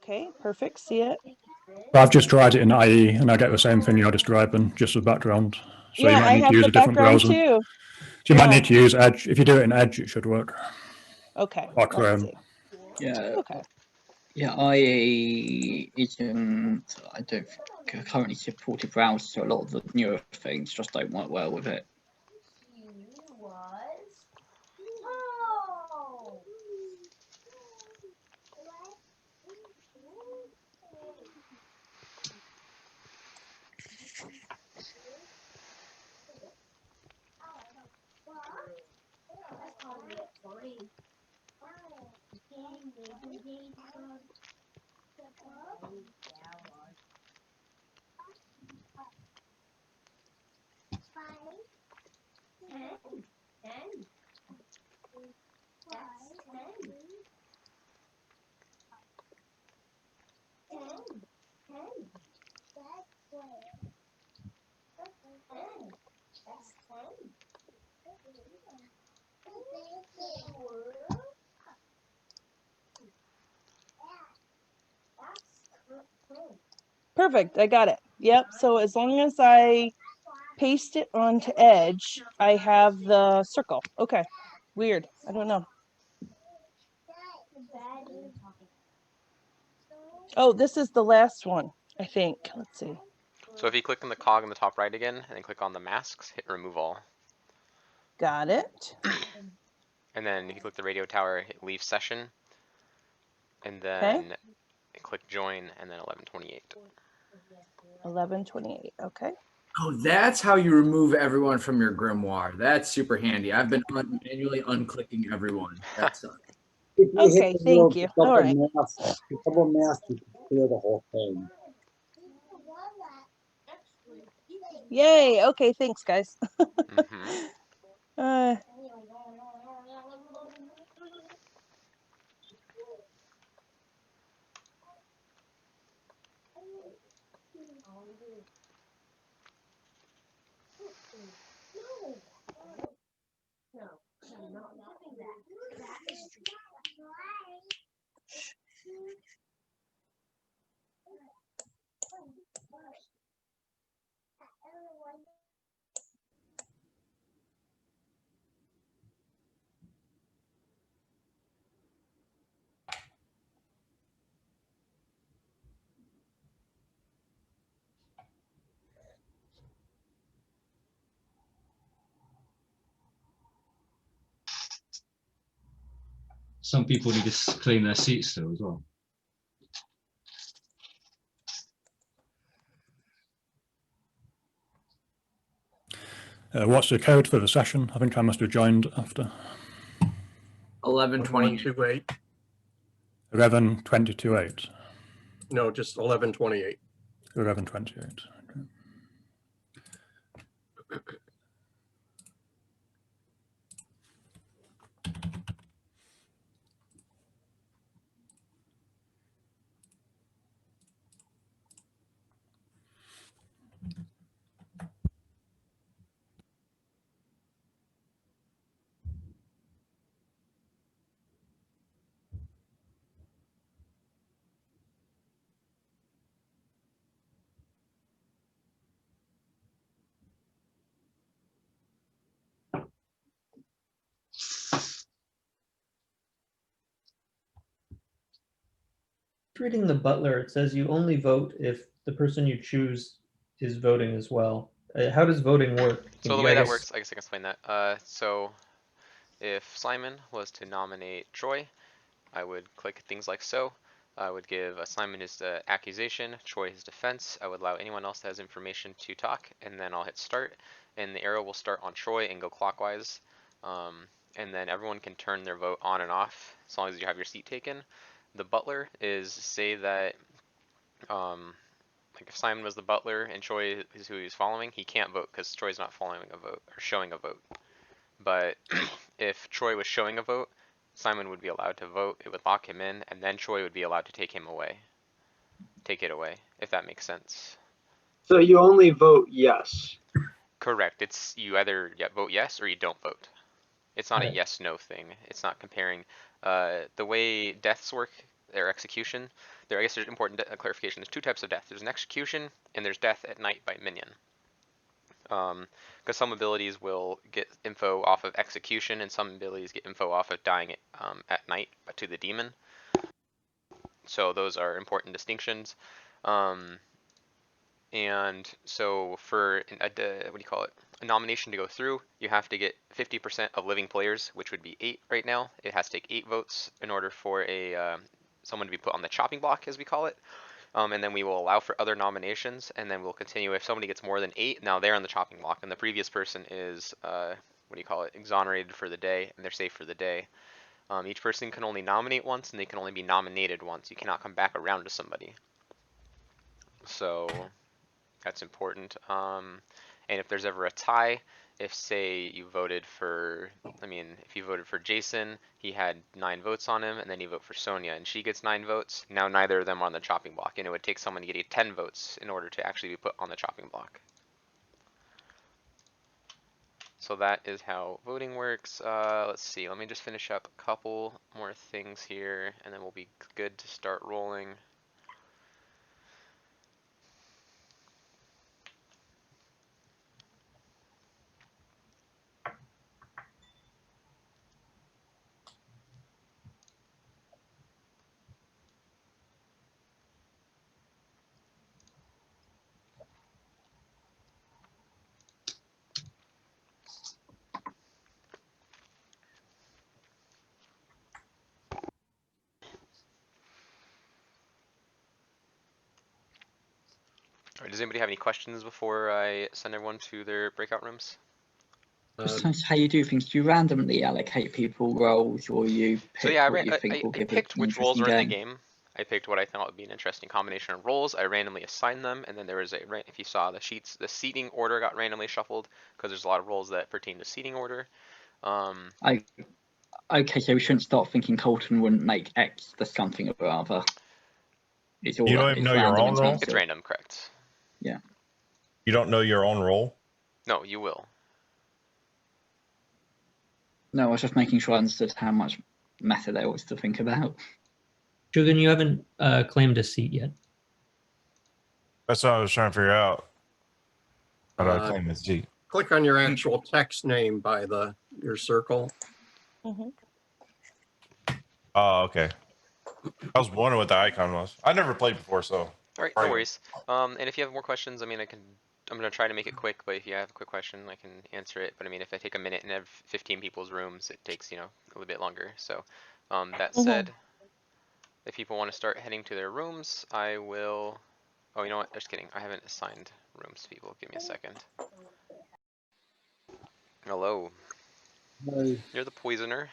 Okay, perfect. See it? I've just tried it in IE and I get the same thing you're describing, just as background. So yeah, you might I need have to use the a different background browser. too. So you might Yeah. need to use Edge. If you do it in Edge, it should work. Okay, Or let's Chrome. see. Yeah. Okay. Yeah, IE isn't, I don't think, currently supported browsers, so a lot of the newer things just don't work well with it. Perfect. I got it. Yep. So as long as I paste it onto Edge, I have the circle. Okay. Weird. I don't know. Oh, this is the last one, I think. Let's see. So if you click on the cog in the top right again, and then click on the masks, hit remove all. Got it. And then if you click the radio tower, hit leave session. And Okay. then click join, and then 1128. 1128. Okay. Oh, that's how you remove everyone from your grimoire. That's super handy. I've been manually unclicking everyone. That's If you hit Okay, the thank little you. double All right. mask, the double mask, you can clear the whole thing. Yay. Okay, thanks, guys. Mm-hmm. Some people need to clean their seats though as well. What's the code for the session? I think I must have joined after. 1128. 11:22:8. No, just 11:28. 11:28. Reading the butler, it says you only vote if the person you choose is voting as well. How does voting work? So the way that works, I guess I can explain that. So if Simon was to nominate Troy, I would click things like so. I would give Simon his accusation, Troy his defense. I would allow anyone else that has information to talk, and then I'll hit start, and the arrow will start on Troy and go clockwise. And then everyone can turn their vote on and off as long as you have your seat taken. The butler is, say that like if Simon was the butler and Troy is who he's following, he can't vote because Troy's not following a vote or showing a vote. But if Troy was showing a vote, Simon would be allowed to vote. It would lock him in, and then Troy would be allowed to take it away, if that makes sense. So you only vote yes. Correct. It's you either vote yes or you don't vote. It's not a yes/no thing. It's not comparing. The way deaths work, their execution, I guess there's important clarification. There's two types of death. There's an execution, and there's death at night by minion. Because some abilities will get info off of execution, and some abilities get info off of dying at night to the demon. So those are important distinctions. And so for what do you call it? A nomination to go through, you have to get 50% of living players, which would be 8 right now. It has to take 8 votes in order for someone to be put on the chopping block, as we call it. And then we will allow for other nominations, and then we'll continue. If somebody gets more than 8, now they're on the chopping block, and the previous person is exonerated for the day, and they're safe for the day. Each person can only nominate once, and they can only be nominated once. You cannot come back around to somebody. So that's important. And if there's ever a tie, if say you voted for, if you voted for Jason, he had 9 votes on him, and then you vote for Sonia, and she gets 9 votes. Now neither of them are on the chopping block, and it would take someone getting 10 votes in order to actually be put on the chopping block. So that is how voting works. Let's see, let me just finish up a couple more things here, and then we'll be good to start rolling. All right, does anybody have any questions before I send everyone to their breakout rooms? Just how you do things. Do you randomly allocate people roles, or you pick So yeah, what you think will I give picked an which roles interesting are in the game? game. I picked what I thought would be an interesting combination of roles. I randomly assigned them, and then there was if you saw the sheets, the seating order got randomly shuffled because there's a lot of roles that pertain to seating order. Okay, so we shouldn't start thinking Colton wouldn't make X the something or other. It's all, You don't even know your own role? It's random, correct? Yeah. You don't know your own role? No, you will. No, I was just making sure I understood how much matter there was to think about. Jugan, you haven't claimed a seat yet. That's what I was trying to figure out. How do I claim a seat? Click on your actual text name by your circle. Mm-hmm. Oh, okay. I was wondering what the icon was. I never played before, so. All right, no worries. And if you have more questions, I'm gonna try to make it quick, but if you have a quick question, I can answer it. But if I take a minute and have 15 people's rooms, it takes, a little bit longer. So, that said, if people want to start heading to their rooms, I will. Oh, you know what? Just kidding. I haven't assigned rooms to people. Give me a second. Hello. Hi. You're the poisoner.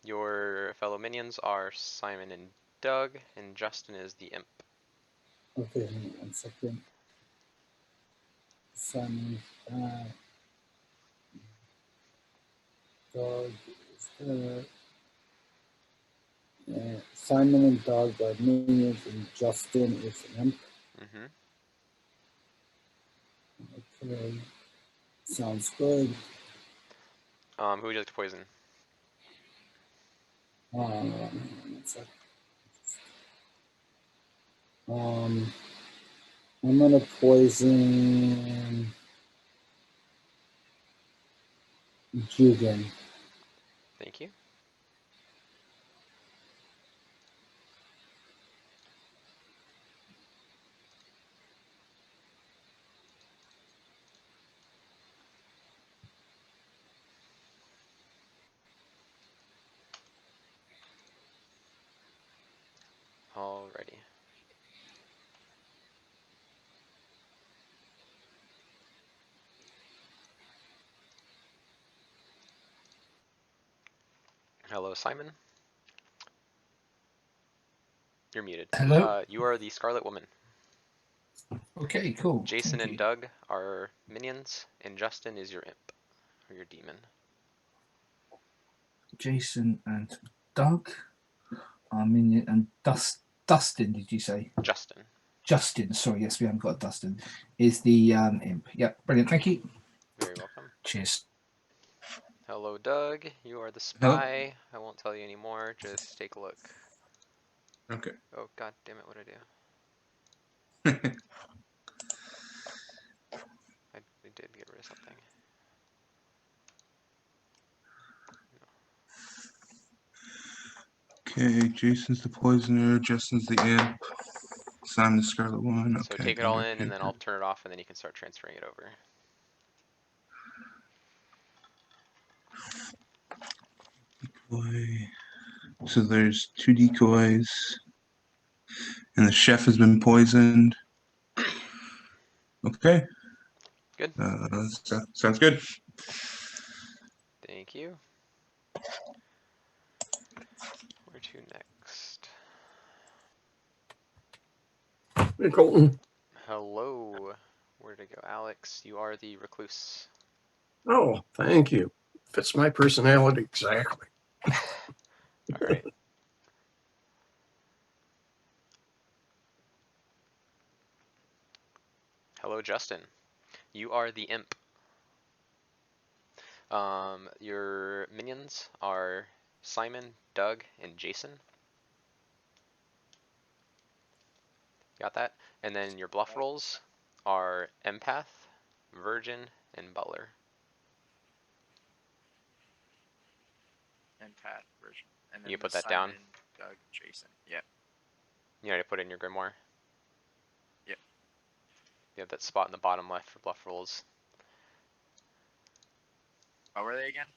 Your fellow minions are Simon and Doug, and Justin is the imp. Okay, hang on 1 second. Simon, Dog is there. Simon and Dog are minions, and Justin is imp. Mm-hmm. Okay, sounds good. Who would you like to poison? Hang on 1 second. I'm gonna poison Jugan. Thank you. Alrighty. Hello, Simon. You're muted. Hello. You are the Scarlet Woman. Okay, cool. Jason Thank and you. Doug are minions, and Justin is your imp, or your demon. Jason and Doug are minion, and Dustin, did you say? Justin. Justin, sorry, yes, we haven't got Dustin, is the imp. Yep, brilliant, thank you. Very welcome. Cheers. Hello, Doug. You are the spy. I won't tell you anymore. Just take a look. Okay. Oh god damn it! What I do? We did get rid of something. Okay, Jason's the poisoner, Justin's the imp, Simon the Scarlet One. So Okay, take it got all it, in, and okay, then I'll turn it off, and then you can start transferring it over. Decoy. So there's 2 decoys, and the chef has been poisoned. Okay. Good. Sounds good. Thank you. Where to next? Hey, Colton. Hello. Where to go, Alex? You are the recluse. Oh, thank you. Fits my personality exactly. All right. Hello, Justin. You are the imp. Your minions are Simon, Doug, and Jason. Got that? And then your bluff rolls are Empath, Virgin, and Butler. Empath version. And then You put the that down? Simon, Doug, Jason. Yep. You already put it in your grimoire? Yep. You have that spot in the bottom left for bluff rolls. What were they again?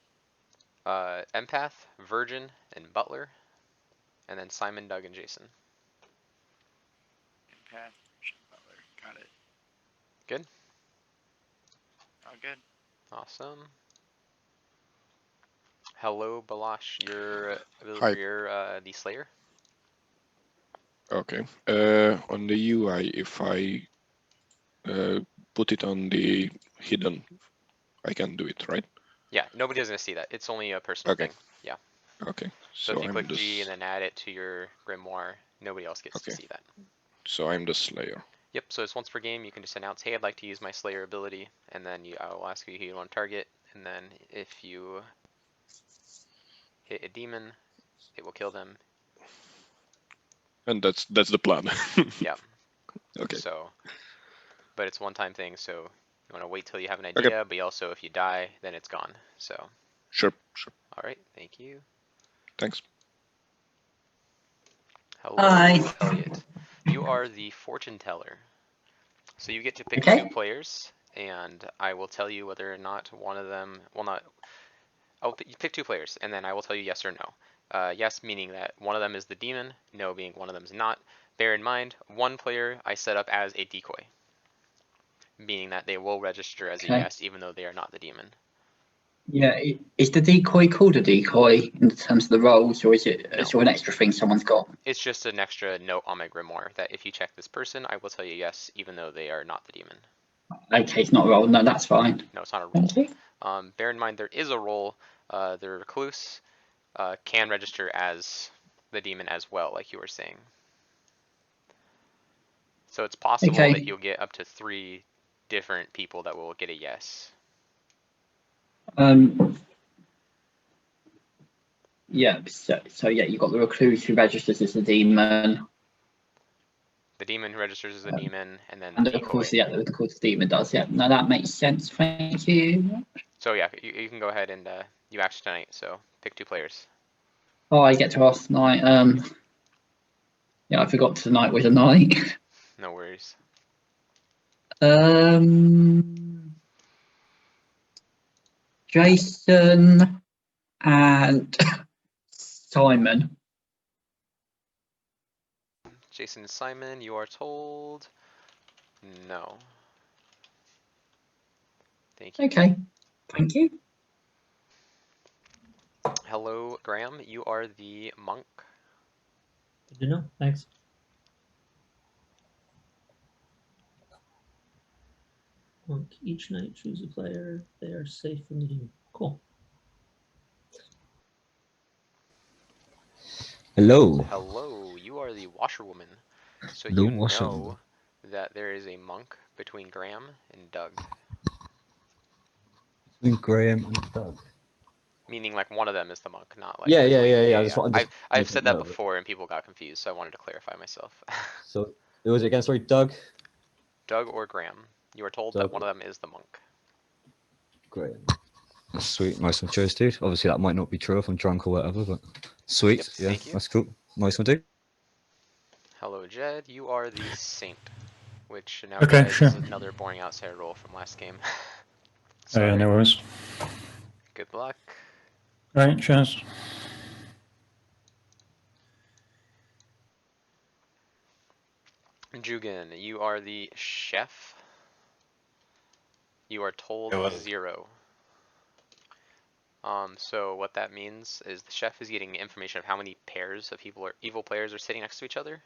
Empath, Virgin, and Butler. And then Simon, Doug, and Jason. Empath, version, Butler. Got it. Good? Oh, good. Awesome. Hello, Balash. Your ability Hi. for your the Slayer. Okay. On the UI, if I put it on the hidden, I can do it, right? Yeah, nobody's gonna see that. It's only a personal Okay. thing. Yeah. Okay. So if you I'm click the G and then add it to your grimoire, nobody else gets to Okay. see that. So I'm the Slayer. Yep. So it's once per game. You can just announce, "Hey, I'd like to use my Slayer ability," and then I will ask you who you want to target, and then if you hit a demon, it will kill them. And that's the plan. Yeah. Okay. So, but it's a one-time thing, so you want to wait till you have an Okay. idea. But also, if you die, then it's gone. So. Sure. All right. Thank you. Thanks. Hello, Hi. Elliot. You are the fortune teller. So you get to pick Okay. 2 players, and I will tell you whether or not one of them, well, not, you pick 2 players, and then I will tell you yes or no. Yes meaning that one of them is the demon, no being one of them is not. Bear in mind, one player I set up as a decoy, meaning that they will register as a Okay. yes even though they are not the demon. Yeah, is the decoy called a decoy in terms of the roles, or is it No. sort of an extra thing someone's got? It's just an extra note on my grimoire that if you check this person, I will tell you yes even though they are not the demon. Okay, it's not a role. No, that's fine. No, it's not a role. Thank you. Bear in mind there is a role. The recluse can register as the demon as well, like you were saying. So it's possible Okay. that you'll get up to 3 different people that will get a yes. Yeah. So yeah, you've got the recluse who registers as the demon, The demon who registers as a demon, and then and the of course, decoy. yeah, of course, the demon does. Yeah. No, that makes sense. Thank you. So yeah, you can go ahead and you action tonight. So pick 2 players. Oh, I get to ask tonight. Yeah, I forgot tonight was a night. No worries. Jason and Simon. Jason and Simon, you are told no. Thank you. Okay. Thank you. Hello, Graham. You are the monk. Good to know. Thanks. Monk. Each night, choose a player. They are safe from the demon. Cool. Hello. Hello, you are the washerwoman. So The you washerwoman. know that there is a monk between Graham and Doug. Between Graham and Doug. Meaning like one of them is the monk, not like. Yeah, as yeah, like- yeah, yeah. I just want to I've said that before and people got confused, so I wanted to clarify myself. So it was again. Sorry, Doug. Doug or Graham, you are told that Doug. one of them is the monk. Great. That's sweet. Nice one. Cheers, dude. Obviously, that might not be true if I'm drunk or whatever, but sweet. Yep, Yeah, thank you. that's cool. Nice one, dude. Hello, Jed. You are the saint, which now Okay, realizes sure. is another boring outsider role from last game. Yeah, no worries. Good luck. Right, cheers. Jugan, you are the chef. You are told It was- 0. So what that means is the chef is getting information of how many pairs of people or evil players are sitting next to each other.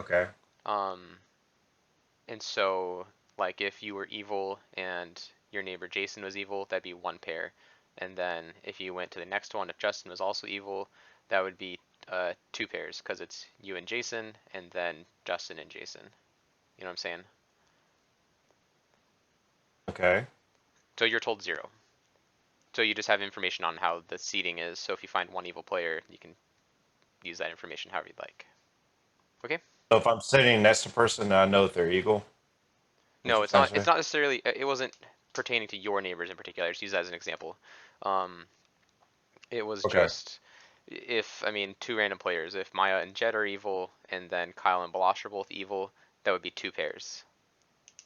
Okay. And so like if you were evil and your neighbor Jason was evil, that'd be 1 pair. And then if you went to the next one, if Justin was also evil, that would be 2 pairs because it's you and Jason and then Justin and Jason. You know what I'm saying? Okay. So you're told 0. So you just have information on how the seating is. So if you find 1 evil player, you can use that information however you'd like. Okay? So if I'm sitting next to a person, I know that they're eagle. No, That's it's not. essentially- It's not necessarily. It wasn't pertaining to your neighbors in particular. I just use that as an example. It was Okay. just if 2 random players. If Maya and Jed are evil, and then Kyle and Balash are both evil, that would be 2 pairs.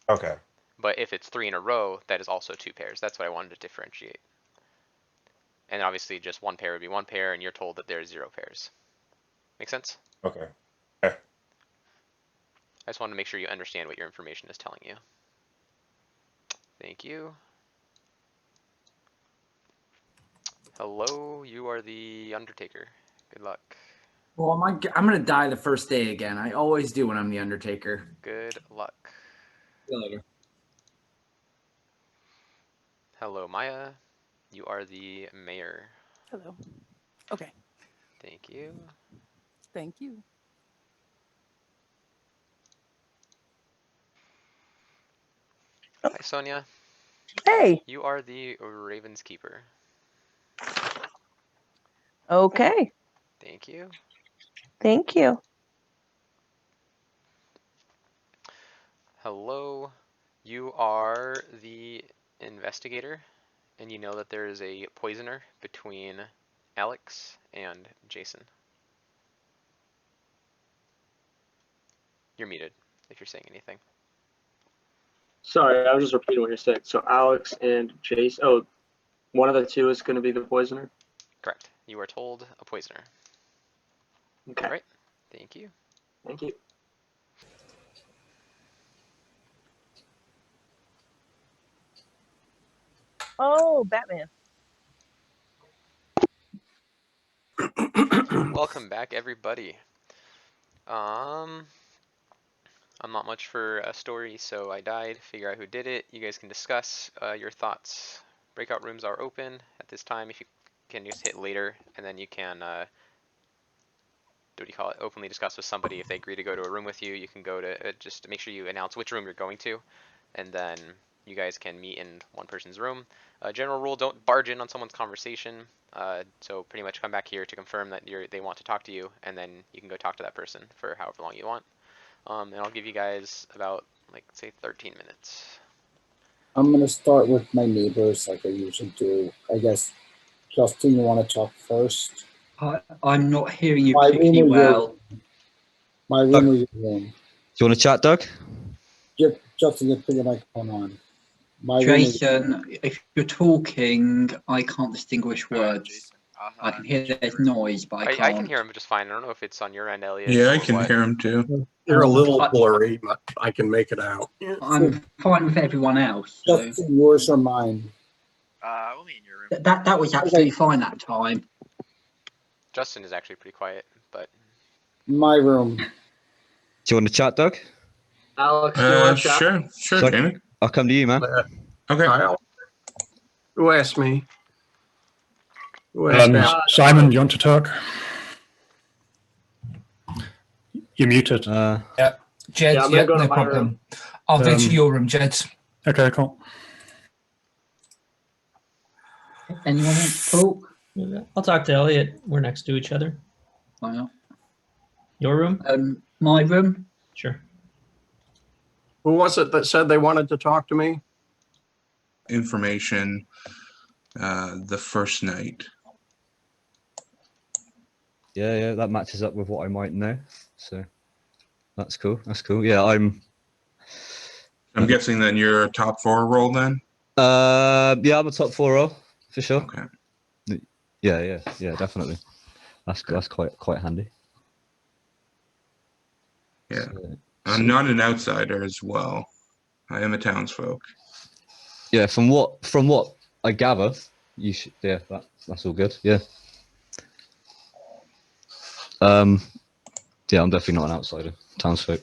Okay. But if it's 3 in a row, that is also 2 pairs. That's what I wanted to differentiate. And obviously, just 1 pair would be 1 pair, and you're told that there's 0 pairs. Make sense? Okay. I just wanted to make sure you understand what your information is telling you. Thank you. Hello, you are the Undertaker. Good luck. Well, I'm gonna die the first day again. I always do when I'm the Undertaker. Good luck. See you later. Hello, Maya. You are the Mayor. Hello. Okay. Thank you. Thank you. Hi, Sonia. Hey. You are the Raven's Keeper. Okay. Thank you. Thank you. Hello. You are the Investigator, and you know that there is a poisoner between Alex and Jason. You're muted if you're saying anything. Sorry, I was just repeating what you're saying. So Alex and Jason. Oh, one of the 2 is going to be the poisoner. Correct. You are told a poisoner. Okay. All right. Thank you. Thank you. Oh, Batman. Welcome back, everybody. I'm not much for a story, so I died. Figure out who did it. You guys can discuss your thoughts. Breakout rooms are open at this time. If you can just hit later, and then you can what do you call it? Openly discuss with somebody. If they agree to go to a room with you, you can go to just make sure you announce which room you're going to, and then you guys can meet in one person's room. General rule: don't barge in on someone's conversation. So pretty much come back here to confirm that they want to talk to you, and then you can go talk to that person for however long you want. And I'll give you guys about, like, say 13 minutes. I'm gonna start with my neighbors like I usually do. I guess, Justin, you want to talk first? I'm not hearing you My room particularly or your well. My room or your room? Do you want to chat, Doug? Justin, just put your microphone on. My room or your Jason, if you're talking, I can't distinguish words. I can hear there's noise, but I can't. I can hear him just fine. I don't know if it's on your end, Elliot. Yeah, I or can what. hear him too. You're a little blurry, but I can make it out. I'm fine with everyone else. So. Justin, yours or mine? Only in your room. That was absolutely fine that time. Justin is actually pretty quiet, but My room. Do you want to chat, Doug? Alex, do you want to chat? Sure, Jamie. I'll come to you, man. Okay. Who asked me? Who asked Alex? Simon, do you want to talk? You're muted. Yeah, Jed, Yeah, I'm gonna go to no my problem. room. I'll go to your room, Jed. Okay, cool. Anyone want to talk? I'll talk to Elliot. We're next to each other. Why not? Your room? My room. Sure. Who was it that said they wanted to talk to me? Information the first night. Yeah, that matches up with what I might know. So that's cool. That's cool. Yeah, I'm guessing then you're a top 4 role then? Yeah, I'm a top 4 role for sure. Okay. Yeah, definitely. That's quite handy. Yeah. So, I'm not an outsider as well. I am a townsfolk. yeah, from what I gather, you should. Yeah, that's all good. Yeah. Yeah, I'm definitely not an outsider. Townsfolk.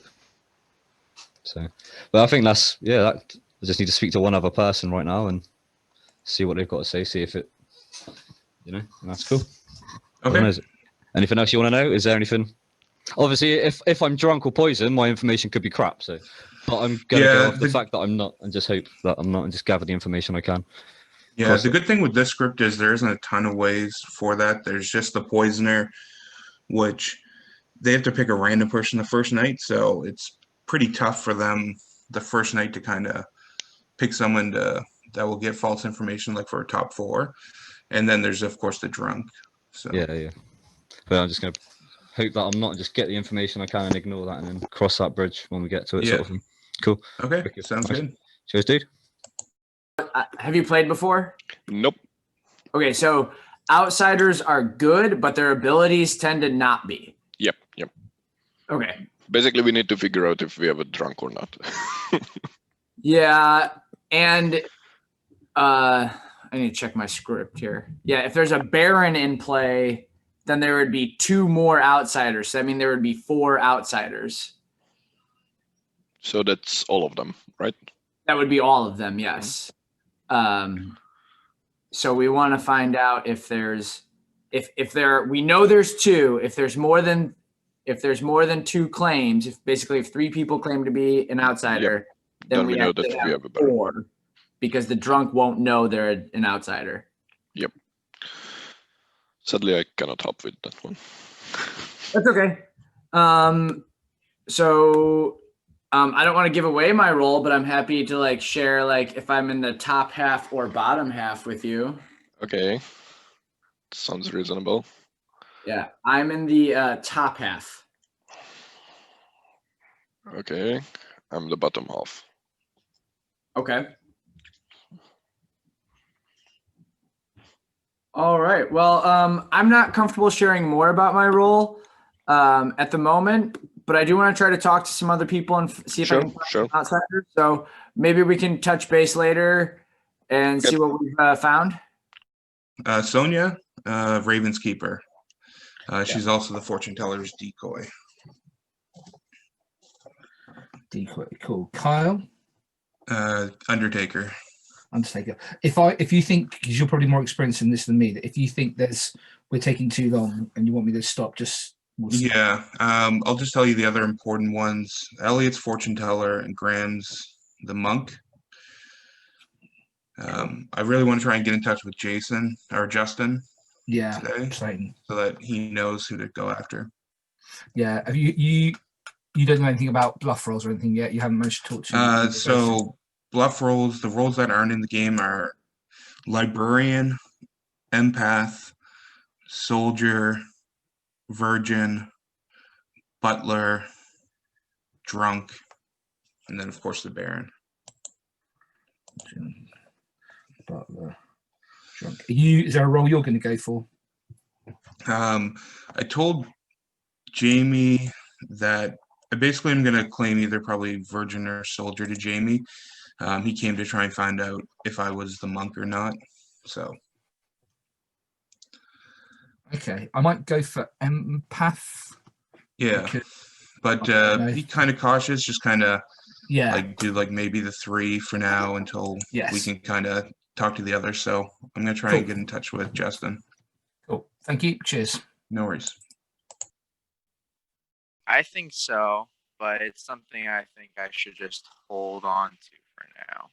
So, but I think I just need to speak to one other person right now and see what they've got to say. See if it, and that's cool. Okay. Anything else you want to know? Is there anything? Obviously, if I'm drunk or poisoned, my information could be crap. So, but I'm gonna go off the fact that I'm not, and just hope that I'm not, and just gather the information I can. Yeah, the good thing with this script is there isn't a ton of ways for that. There's just the poisoner, which they have to pick a random person the first night, so it's pretty tough for them the first night to kind of pick someone that will get false information, like for a top 4. And then there's of course the drunk. So yeah. But I'm just gonna hope that I'm not, just get the information I can and ignore that, and then cross that bridge when we get to it. Yeah. Sort of thing. Cool. Okay, sounds good. Cheers, dude. Have you played before? Nope. Okay, so outsiders are good, but their abilities tend to not be. Yep. Okay. Basically, we need to figure out if we have a drunk or not. Yeah, and I need to check my script here. Yeah, if there's a Baron in play, then there would be 2 more outsiders. So, I mean, there would be 4 outsiders. So that's all of them, right? That would be all of them, yes. So we want to find out if there's, we know there's 2. If there's more than 2 claims, if 3 people claim to be an outsider, then we know that we have a 4, because the drunk won't know they're an outsider. Yep. Sadly, I cannot help with that one. That's okay. So I don't want to give away my role, but I'm happy to share if I'm in the top half or bottom half with you. Okay. Sounds reasonable. Yeah, I'm in the top half. Okay. I'm the bottom half. Okay. All right. Well, I'm not comfortable sharing more about my role at the moment, but I do want to try to talk to some other people and see if I can find some outsiders. So maybe we can touch base later and see what we've found. Sonia, Raven's Keeper. She's also the fortune teller's decoy. Decoy, cool. Kyle? Undertaker. Undertaker. If you think, because you're probably more experienced in this than me, that if you think we're taking too long and you want me to stop, we'll stop. Yeah, I'll just tell you the other important ones. Elliot's fortune teller and Graham's the monk. I really want to try and get in touch with Jason or Justin. Yeah, today, so that he knows who to go after. Yeah, have you don't know anything about bluff rolls or anything yet? You haven't managed to talk to. So bluff rolls, the roles that aren't in the game are librarian, empath, soldier, virgin, butler, drunk, and then of course the Baron. Butler, drunk. Is there a role you're going to go for? I told Jamie that I basically am going to claim either probably virgin or soldier to Jamie. He came to try and find out if I was the monk or not. So. Okay, I might go for empath. Yeah, but be kind of cautious. Just kind of do maybe the 3 for now until we can kind of talk to the others. So I'm gonna try and get in touch with Justin. Cool. Thank you. Cheers. No worries. I think so, but it's something I think I should just hold on to for now.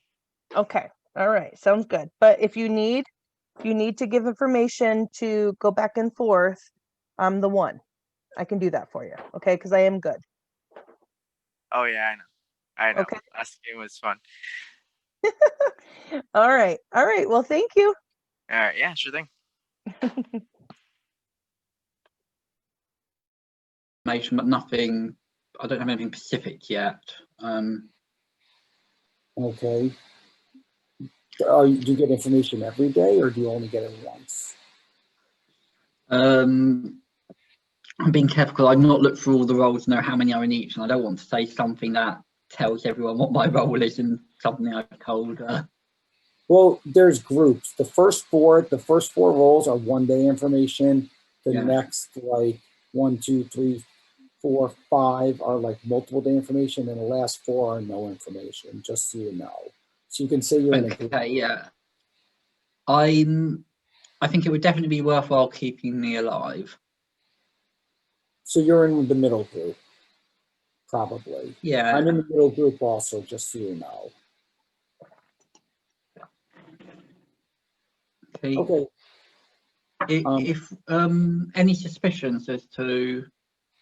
Okay. All right. Sounds good. But if you need, you need to give information to go back and forth, I'm the one. I can do that for you, okay? Because I am good. Oh yeah, I know. I know. Okay. Last game was fun. All right. All right. Well, thank you. All right. Yeah, sure thing. Information, but nothing. I don't have anything specific yet. Okay. Do you get information every day, or do you only get it once? I'm being careful because I've not looked through all the roles and know how many are in each, and I don't want to say something that tells everyone what my role is and something I've told. Well, there's groups. The first four roles are 1 day information. The Yeah. next, like 1, 2, 3, 4, 5 are like multiple day information, and the last 4 are no information. Just so you know, so you can say you're in a group. Okay, yeah. I think it would definitely be worthwhile keeping me alive. So you're in the middle group, probably. Yeah. I'm in the middle group also, just so you know. Okay. Okay. If any suspicions as to?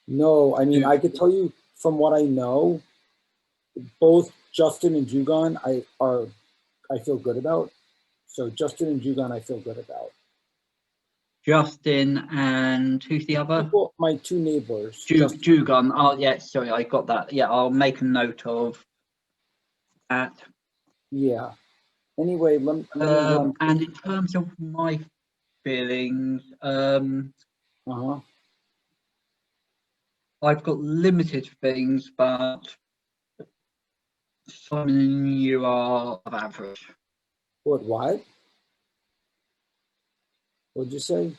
No, I mean, I could tell you from what I know, both Justin and Jugon I feel good about. So Justin and Jugon I feel good about. Justin and who's the other? My 2 neighbors. Jugon. Oh yeah, sorry, I got that. Yeah, I'll make a note of that. Yeah. Anyway, let me run. And in terms of my feelings, I've got limited things, but Simon, you are of average. What? What'd you say?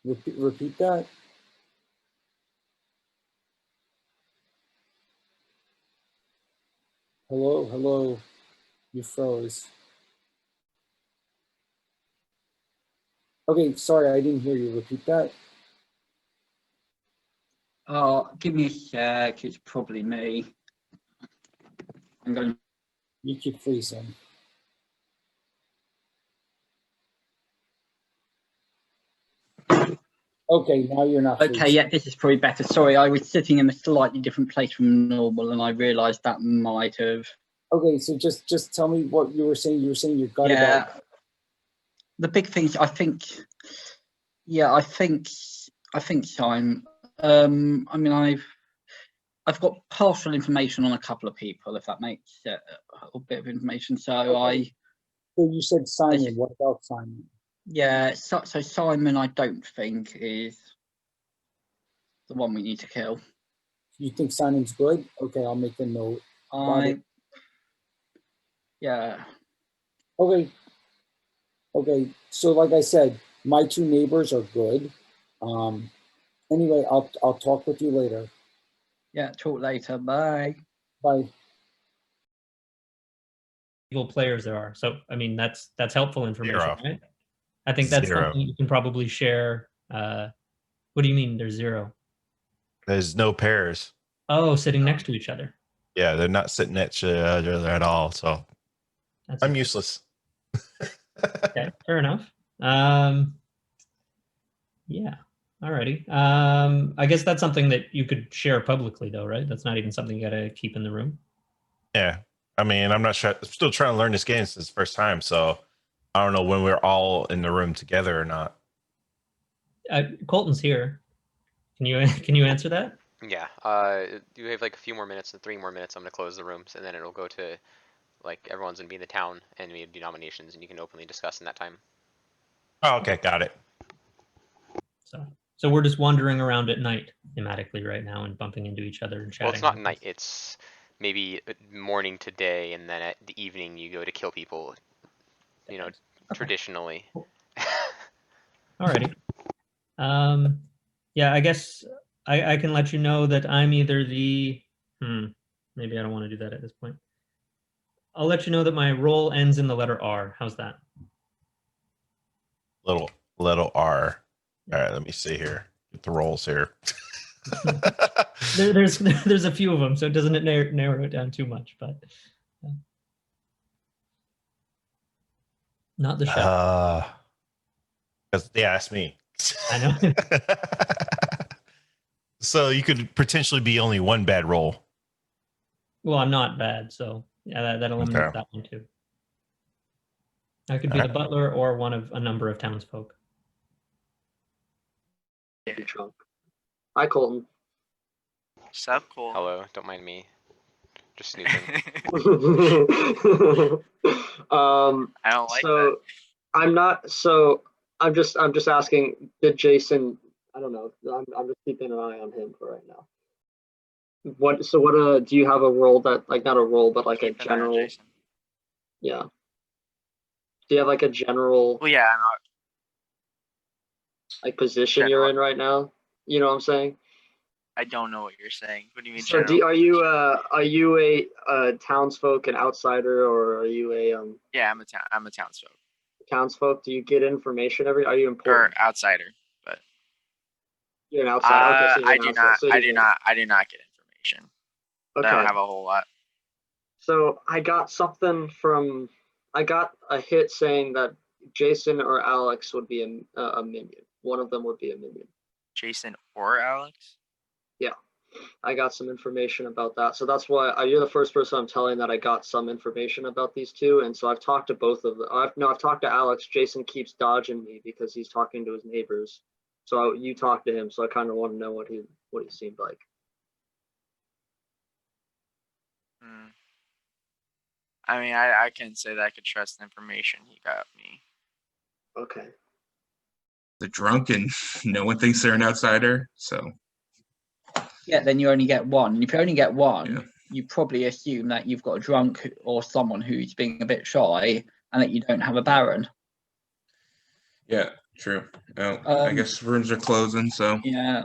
Repeat that. Hello. You froze. Okay, sorry, I didn't hear you. Repeat that. Give me a sec. It's probably me. I'm going. You keep freezing. Okay, now you're not. Okay, yeah, this is probably better. Sorry, I was sitting in a slightly different place from normal, and I realised that might have. Okay, so just tell me what you were saying. You were saying your gut about. The big things, I think. Yeah, I think Simon. I mean, I've got partial information on a couple of people, if that makes it a bit of information. So okay. So you said Simon. What about Simon? Yeah, so Simon, I don't think is the one we need to kill. You think Simon's good? Okay, I'll make a note. Yeah. Okay. So like I said, my 2 neighbors are good. Anyway, I'll talk with you later. Yeah, talk later. Bye. Bye. Players there are. So I mean that's helpful information, 0. right? I think that's 0. something you can probably share. What do you mean there's 0? There's no pairs. Oh, sitting next to each other. Yeah, they're not sitting next to each other at all. So I'm useless. Okay, fair enough. Yeah. Alrighty. I guess that's something that you could share publicly though, right? That's not even something you gotta keep in the room. Yeah. I mean, I'm not sure. I'm still trying to learn this game since the first time. So I don't know when we're all in the room together or not. Colton's here. Can you answer that? Yeah. You have like a few more minutes and 3 more minutes. I'm gonna close the rooms, and then it'll go to like everyone's gonna be in the town, and we do nominations, and you can openly discuss in that time. Oh, okay, got it. So we're just wandering around at night thematically right now and bumping into each other and chatting. Well, it's not night. It's maybe morning to day, and then at the evening you go to kill people. You know, traditionally. Alrighty. Yeah, I guess I can let you know that I'm either the maybe I don't want to do that at this point. I'll let you know that my role ends in the letter R. How's that? Little R. All right, let me see here. Get the rolls here. There's a few of them, so it doesn't narrow it down too much, but Not the chef. Because they asked me. I know. So you could potentially be only one bad roll. Well, I'm not bad, so yeah, that eliminates that one too. I could be the butler or one of a number of townsfolk. Hi, Colton. Sup, Cole? Hello, don't mind me. Just snooping. I don't like that. I'm just asking, did Jason, I don't know, I'm just keeping an eye on him for right now. What do you have a role that, like, not a role, but like a general? Yeah. Do you have like a general? Well, yeah, I'm not. Like position you're in right now? You know what I'm saying? I don't know what you're saying. What do you mean? So are you a townsfolk, an outsider, or are you a Yeah, I'm a townsfolk. Townsfolk? Do you get information are you Or important? outsider, but You're an outsider. Okay, so you're I an do outsider. not. So I you do do. not. I do not get information. Okay. I don't have a whole lot. So I got a hit saying that Jason or Alex would be a minion. One of them would be a minion. Jason or Alex? Yeah, I got some information about that. So that's why you're the first person I'm telling that I got some information about these two. And so I've talked to both of them. I've talked to Alex. Jason keeps dodging me because he's talking to his neighbors. So you talked to him. So I kind of want to know what he seemed like. I mean, I can say that I could trust the information he got me. Okay. The drunk and no one thinks they're an outsider, so. Yeah, then you only get one. And if you only get one, you probably assume that you've got a drunk or someone who's being a bit shy and that you don't have a baron. Yeah, true. Oh, I guess rooms are closing, so. Yeah.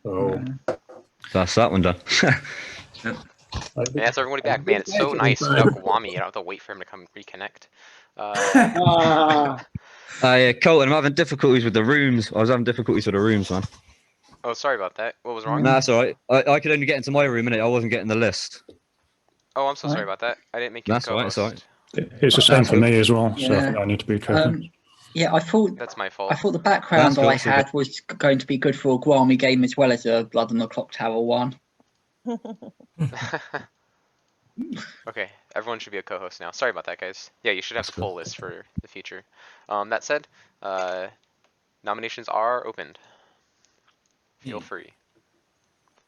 Oh. That's that one done. Man, that's everybody back. Man, it's so nice without Kwame. You don't have to wait for him to come reconnect. Yeah, Colton, I'm having difficulties with the rooms. I was having difficulties with the rooms, man. Oh, sorry about that. What was wrong? Nah, that's all right. I could only get into my room, innit? I wasn't getting the list. Oh, I'm so sorry about that. I didn't make you That's all right. co-host. It's all right. It's the same for me as well, so I Yeah. think I need to be careful. Yeah, I thought that's my fault. I thought the background That's cool, I it's had okay. was going to be good for a Guami game as well as a Blood on the Clock Tower one. Okay, everyone should be a co-host now. Sorry about that, guys. Yeah, you should have the full list for the future. That said, nominations are opened. Feel free.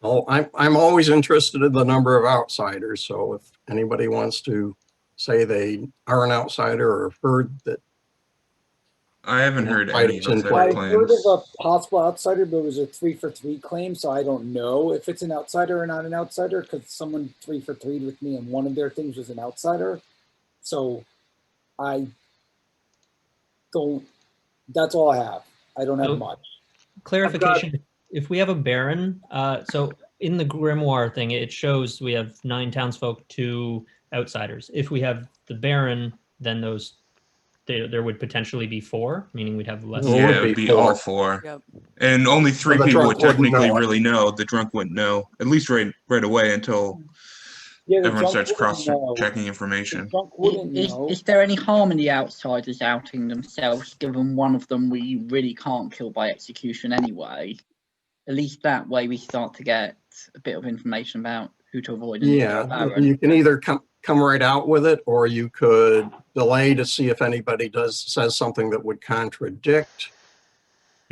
Oh, I'm always interested in the number of outsiders. So if anybody wants to say they are an outsider or have heard that. I haven't heard any outsider I've claims. heard of a possible outsider, but it was a 3-for-3 claim, so I don't know if it's an outsider or not an outsider because someone 3-for-3'd with me and one of their things was an outsider. So I don't, that's all I have. I don't have much. Clarification, if we have a baron, so in the grimoire thing, it shows we have 9 townsfolk, 2 outsiders. If we have the baron, then there would potentially be 4, meaning we'd have less. Yeah, it would be all 4. Yep. And only 3 the people drunk would wouldn't technically know it. really know. The drunk wouldn't know, at least right away until everyone starts cross-checking information. Is there any harm in the outsiders outing themselves, given one of them we really can't kill by execution anyway? At least that way we start to get a bit of information about who to avoid. Yeah, you can either come right out with it, or you could delay to see if anybody says something that would contradict.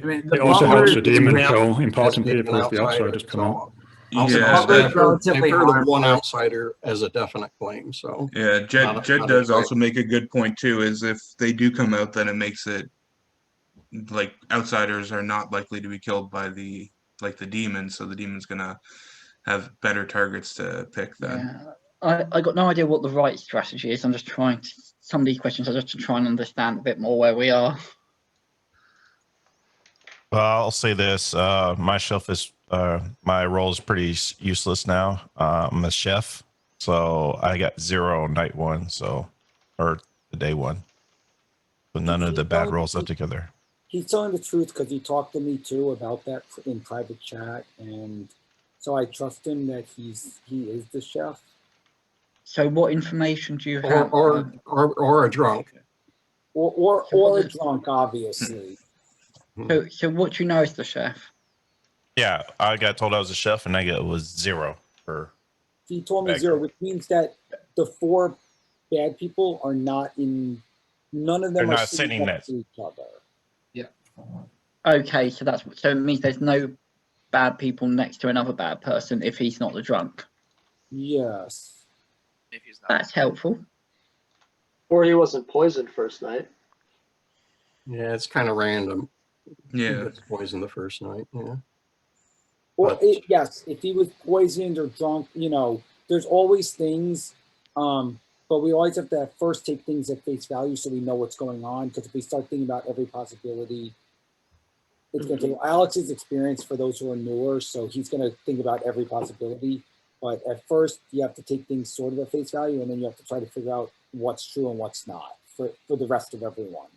I mean, It also helps the demon kill important people if the outsiders come out. Yeah, I've heard of one outsider as a definite claim. So yeah, Jed does also make a good point too. Is if they do come out, then it makes it like outsiders are not likely to be killed by the demon, so the demon's gonna have better targets to pick then. Yeah, I got no idea what the right strategy is. I'm just trying to, some of these questions are just to try and understand a bit more where we are. Well, I'll say this: my chef is my role is pretty useless now. I'm a chef, so I got 0 night 1, or the day 1, but none of the bad rolls altogether. He's telling the truth because he talked to me too about that in private chat, and so I trust him that he is the chef. So what information do you or have? or a drunk. Or a drunk, obviously. So what do you know is the chef? Yeah, I got told I was a chef, and I got was 0 for. He told me Bad 0, group. which means that the 4 bad people are not in. None of them They're are not sitting next to each other. Yeah. Okay, so it means there's no bad people next to another bad person if he's not the drunk. Yes. If he's not. That's helpful. Or he wasn't poisoned first night. Yeah, it's kind of random. Yeah. Who gets poisoned the first night? Yeah. Or But- yes, if he was poisoned or drunk, there's always things. But we always have to first take things at face value so we know what's going on. Because if we start thinking about every possibility, it's going to take Alex's experience for those who are newer. So he's going to think about every possibility. But at first, you have to take things sort of at face value, and then you have to try to figure out what's true and what's not for the rest of everyone.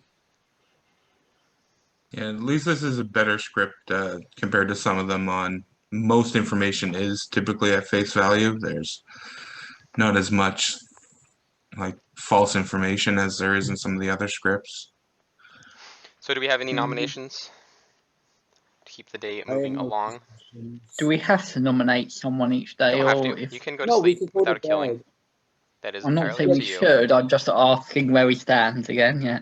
Yeah, at least this is a better script compared to some of them on most information is typically at face value. There's not as much like false information as there is in some of the other scripts. So do we have any nominations to keep the day I have moving no along? questions. Do we have to nominate someone each day, You don't have or to. if You can go to No, we sleep could go to without a killing. bed. That is I'm not entirely saying up we to you. should. I'm just asking where we stand again. Yeah.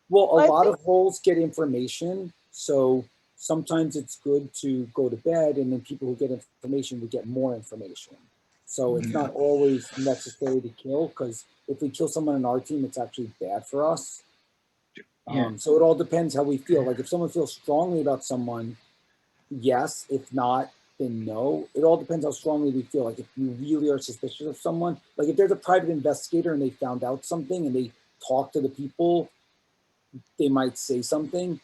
Well, I a lot of roles get information, so sometimes it's good to go to bed, and then people who get information would get more information. So it's not always necessary to kill, because if we kill someone on our team, it's actually bad for us. Yeah. So it all depends how we feel. Like if someone feels strongly about someone, yes. If not, then no. It all depends how strongly we feel. Like if you really are suspicious of someone, like if there's a private investigator and they found out something and they talk to the people, they might say something,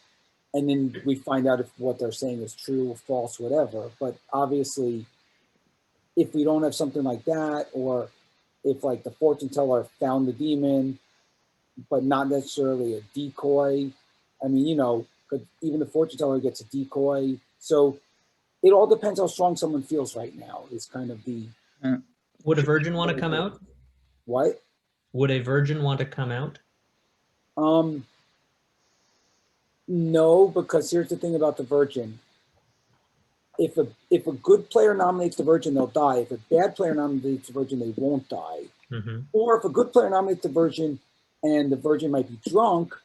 and then we find out if what they're saying is true or false, whatever. But obviously, if we don't have something like that, or if like the fortune teller found the demon, but not necessarily a decoy, I mean, but even the fortune teller gets a decoy. So it all depends how strong someone feels right now is kind of the. Would a virgin want to come out? What? Would a virgin want to come out? No, because here's the thing about the virgin. If a good player nominates the virgin, they'll die. If a bad player nominates the virgin, they won't die. Mm-hmm. Or if a good player nominates the virgin and the virgin might be drunk,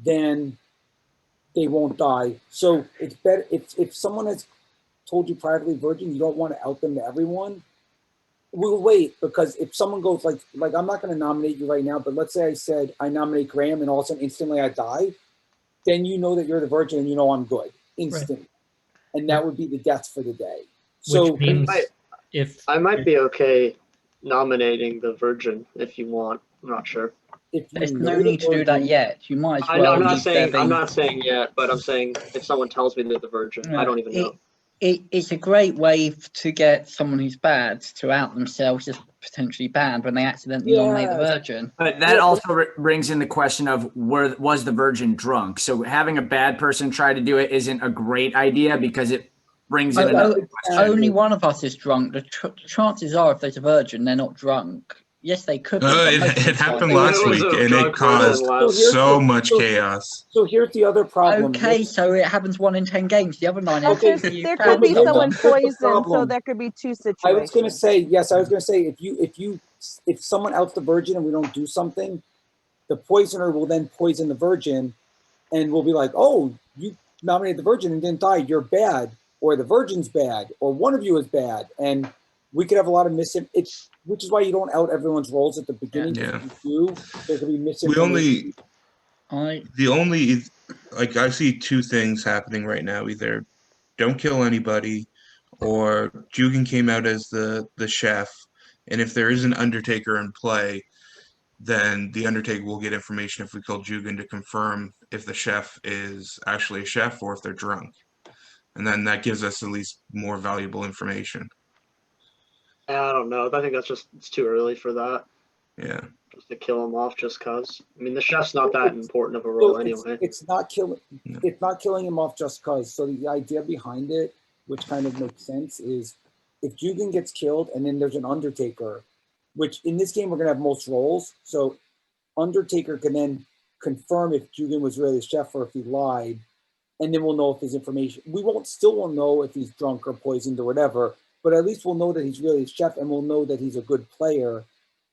then they won't die. So it's better if someone has told you privately virgin, you don't want to out them to everyone. We'll wait, because if someone goes like I'm not going to nominate you right now, but let's say I said I nominate Graham and all of a sudden instantly I die, then you know that you're the virgin and you know I'm good instantly. And that would be the death for the day. So Which means I might be okay nominating the virgin if you want. I'm not sure. There's no need to do that yet. You might as I well. know, I'm not leave saying there I'm being- not saying yet, but I'm saying if someone tells me they're the virgin, I don't even know. It's a great way to get someone who's bad to out themselves as potentially bad when they accidentally nominate the virgin. But that also brings in the question of was the virgin drunk? So having a bad person try to do it isn't a great idea, because it brings in another question. Only one of us is drunk. The chances are, if there's a virgin, they're not drunk. Yes, they could be. but most of the It time happened they last would week, be. and it caused so much chaos. So here's the other problem. Okay, so it happens 1 in 10 games. The other 9 Okay, There could be someone poisoned, so there could be 2 situations. I was going to say, yes, I was going to say, if someone outs the virgin and we don't do something, the poisoner will then poison the virgin, and we'll be like, oh, you nominated the virgin and didn't die, you're bad, or the virgin's bad, or one of you is bad, and we could have a lot of which is why you don't out everyone's roles at the beginning. Yeah. If you do, there could be misinformation. The only like I see 2 things happening right now. Either don't kill anybody, or Jugan came out as the chef, and if there is an Undertaker in play, then the Undertaker will get information if we kill Jugan to confirm if the chef is actually a chef or if they're drunk. And then that gives us at least more valuable information. I don't know. I think it's too early for that. Yeah. Just to kill him off just cause. I mean, the chef's not that important of a role anyway. It's not killing him off just cause. So the idea behind it, which kind of makes sense, is if Jugan gets killed and then there's an Undertaker, which in this game we're gonna have most roles. So Undertaker can then confirm if Jugan was really the chef or if he lied, and then we'll know if his information. We won't know if he's drunk or poisoned or whatever, but at least we'll know that he's really the chef, and we'll know that he's a good player,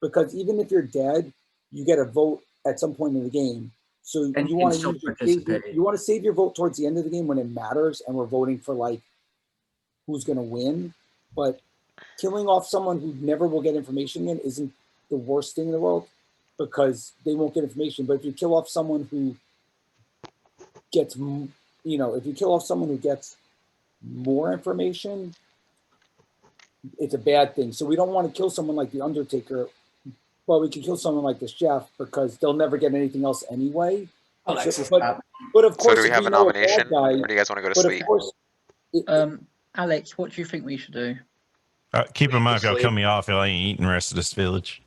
because even if you're dead, you get a vote at some point in the game. So And you want to still use participate. you want to save your vote towards the end of the game when it matters, and we're voting for like who's going to win. But killing off someone who never will get information in isn't the worst thing in the world, because they won't get information. But if you kill off someone who gets, if you kill off someone who gets more information, it's a bad thing. So we don't want to kill someone like the Undertaker. Well, we can kill someone like the chef because they'll never get anything else anyway. Alexis, but of So course, do we if have a know nomination, bad guy, or do you guys want to go to but sleep? of course, Alex, what do you think we should do? Keep in mind, if y'all sleep. kill me off, y'all ain't eating the rest of this village.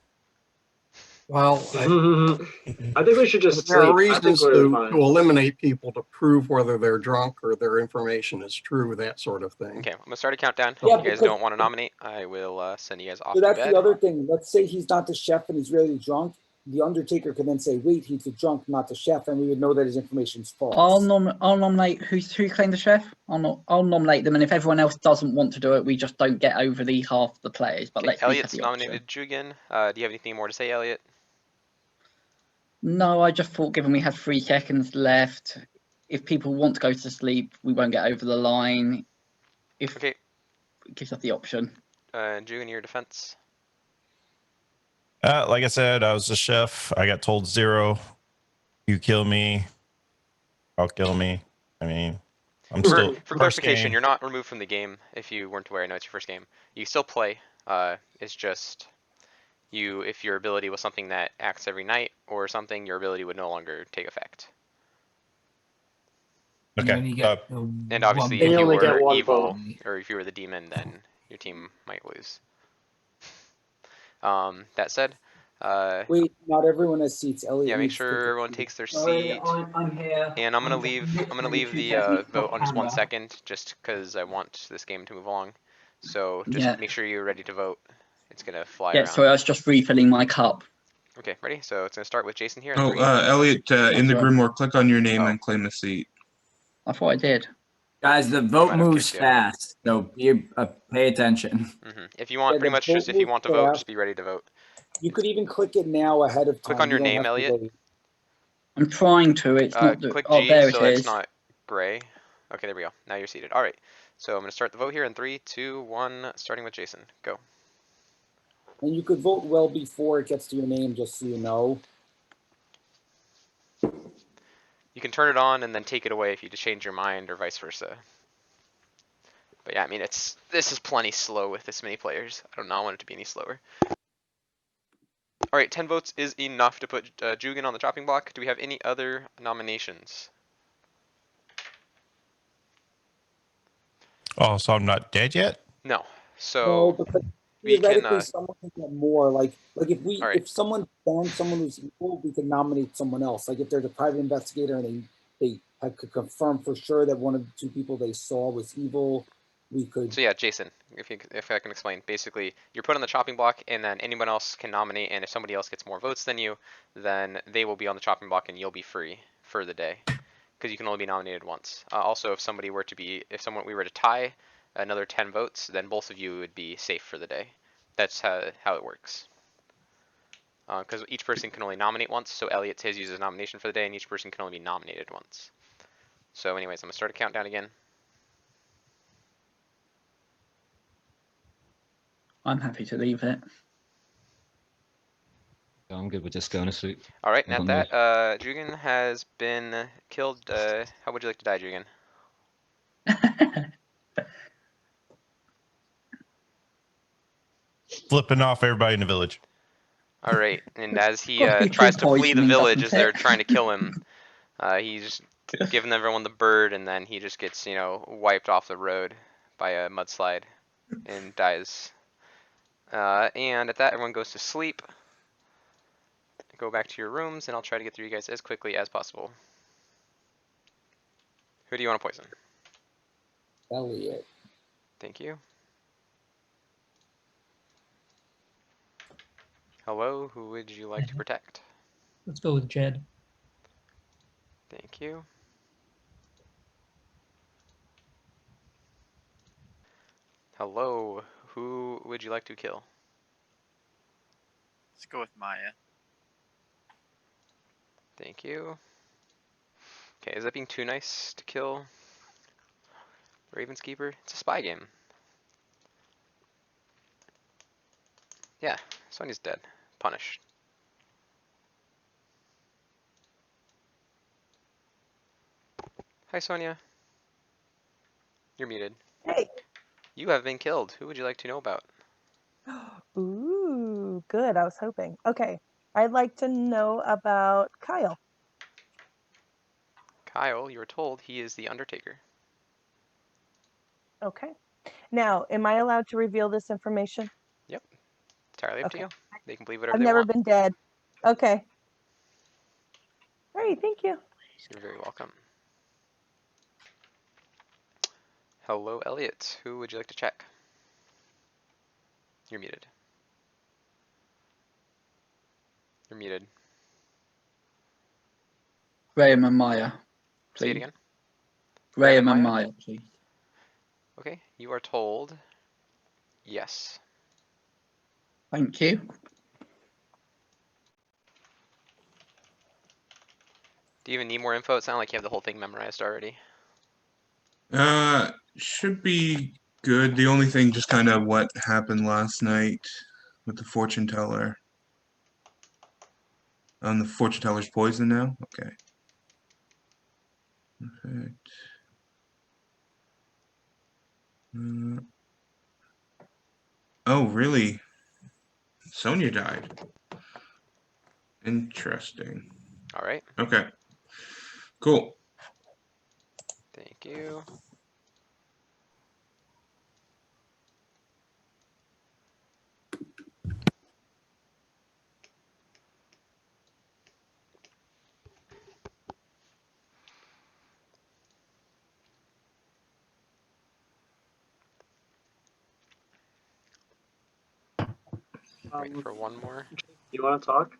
Well, I think we should just there are sleep. I think reasons we're to fine. eliminate people to prove whether they're drunk or their information is true, that sort of thing. Okay, I'm gonna start a countdown. Yeah, if you guys because- don't want to nominate, I will send you guys off so to that's bed. the other thing. Let's say he's not the chef and he's really drunk. The Undertaker can then say, "Wait, he's the drunk, not the chef," and we would know that his information's false. I'll nominate who claimed the chef. I'll nominate them, and if everyone else doesn't want to do it, we just don't get over the half the players. But Okay, let's have Elliot's the option. nominated Jugan. Do you have anything more to say, Elliot? No, I just thought, given we had 3 seconds left, if people want to go to sleep, we won't get over the line. If Okay. it gives us the option. Jugan, your defense. Like I said, I was the chef. I got told 0. You kill me, I'll kill me. I mean, I'm still For first clarification, game. you're not removed from the game if you weren't aware. I know it's your first game. You still play. It's just if your ability was something that acts every night or something, your ability would no longer take effect. You Okay. only get And obviously, one if you only get were one evil vote. or if you were the demon, then your team might lose. That said, Wait, not everyone has seats. Elliot, yeah, make needs to sure take a everyone seat. takes their Sorry, seat. I'm here. And I'm gonna I'm leave literally 2 the seconds vote off on just 1 camera. second, just because I want this game to move along. So just Yeah. make sure you're ready to vote. It's gonna fly Yeah, around. sorry, I was just refilling my cup. Okay, ready? So it's gonna start with Jason here. In Oh, 3. Elliot, in the right. Grimoire, click on your name Oh. and claim a seat. I thought I did. Guys, the vote might have moves kicked you. fast, so pay attention. If you want, Yeah, pretty the much vote just if you moves want to vote, fast. just be ready to vote. You could even click it now ahead of time. Click on your You don't name, have to Elliot. wait. I'm trying to. It's not. Click Oh, G there it so it's is. not gray. Okay, there we go. Now you're seated. All right. So I'm gonna start the vote here in 3, 2, 1. Starting with Jason. Go. And you could vote well before it gets to your name, just so you know. You can turn it on and then take it away if you just change your mind or vice versa. But yeah, I mean, this is plenty slow with this many players. I do not want it to be any slower. All right, 10 votes is enough to put Jugan on the chopping block. Do we have any other nominations? Oh, so I'm not dead yet? No. No, So because we can. theoretically someone can get more. Like All right. if someone found someone who's evil, we could nominate someone else. Like if there's a private investigator and they could confirm for sure that one of the 2 people they saw was evil, we could. So yeah, Jason, if I can explain, basically you're put on the chopping block, and then anyone else can nominate. And if somebody else gets more votes than you, then they will be on the chopping block, and you'll be free for the day, because you can only be nominated once. Also, if we were to tie another 10 votes, then both of you would be safe for the day. That's how it works. Because each person can only nominate once, so Elliot has used his nomination for the day, and each person can only be nominated once. So anyways, I'm going to start a countdown again. I'm happy to leave it. I'm good with just going to sleep. All right, and I've at got that, Jugan has been killed. How would you like to die, Jugan? Flipping off everybody in the village. All right, and as he Gotta be tries to food flee the poisoning, village doesn't as they're it? trying to kill him, he's giving everyone the bird, and then he just gets, wiped off the road by a mudslide and dies. And at that, everyone goes to sleep. Go back to your rooms, and I'll try to get through you guys as quickly as possible. Who do you want to poison? Elliot. Thank you. Hello, who would you like to protect? Let's go with Jed. Thank you. Hello, who would you like to kill? Let's go with Maya. Thank you. Okay, is that being too nice to kill Ravenskeeper? It's a spy game. Yeah, Sonia's dead. Punished. Hi, Sonia. You're muted. Hey. You have been killed. Who would you like to know about? Ooh, good. I was hoping. Okay. I'd like to know about Kyle. Kyle, you were told he is the Undertaker. Okay. Now, am I allowed to reveal this information? Yep. Entirely up to Okay. you. They can believe whatever I've they never want. been dead. Okay. All right, thank you. You're very welcome. Hello, Elliot. Who would you like to check? You're muted. You're muted. Graham and Maya, please. Say it again. Graham and Maya, please. Okay, you are told yes. Thank you. Do you even need more info? It sounds like you have the whole thing memorized already. Should be good. The only thing, just kind of what happened last night with the fortune teller. The fortune teller's poison now? Okay. Perfect. Oh, really? Sonia died. Interesting. All right. Okay. Cool. Thank you. Waiting for one more. You want to talk?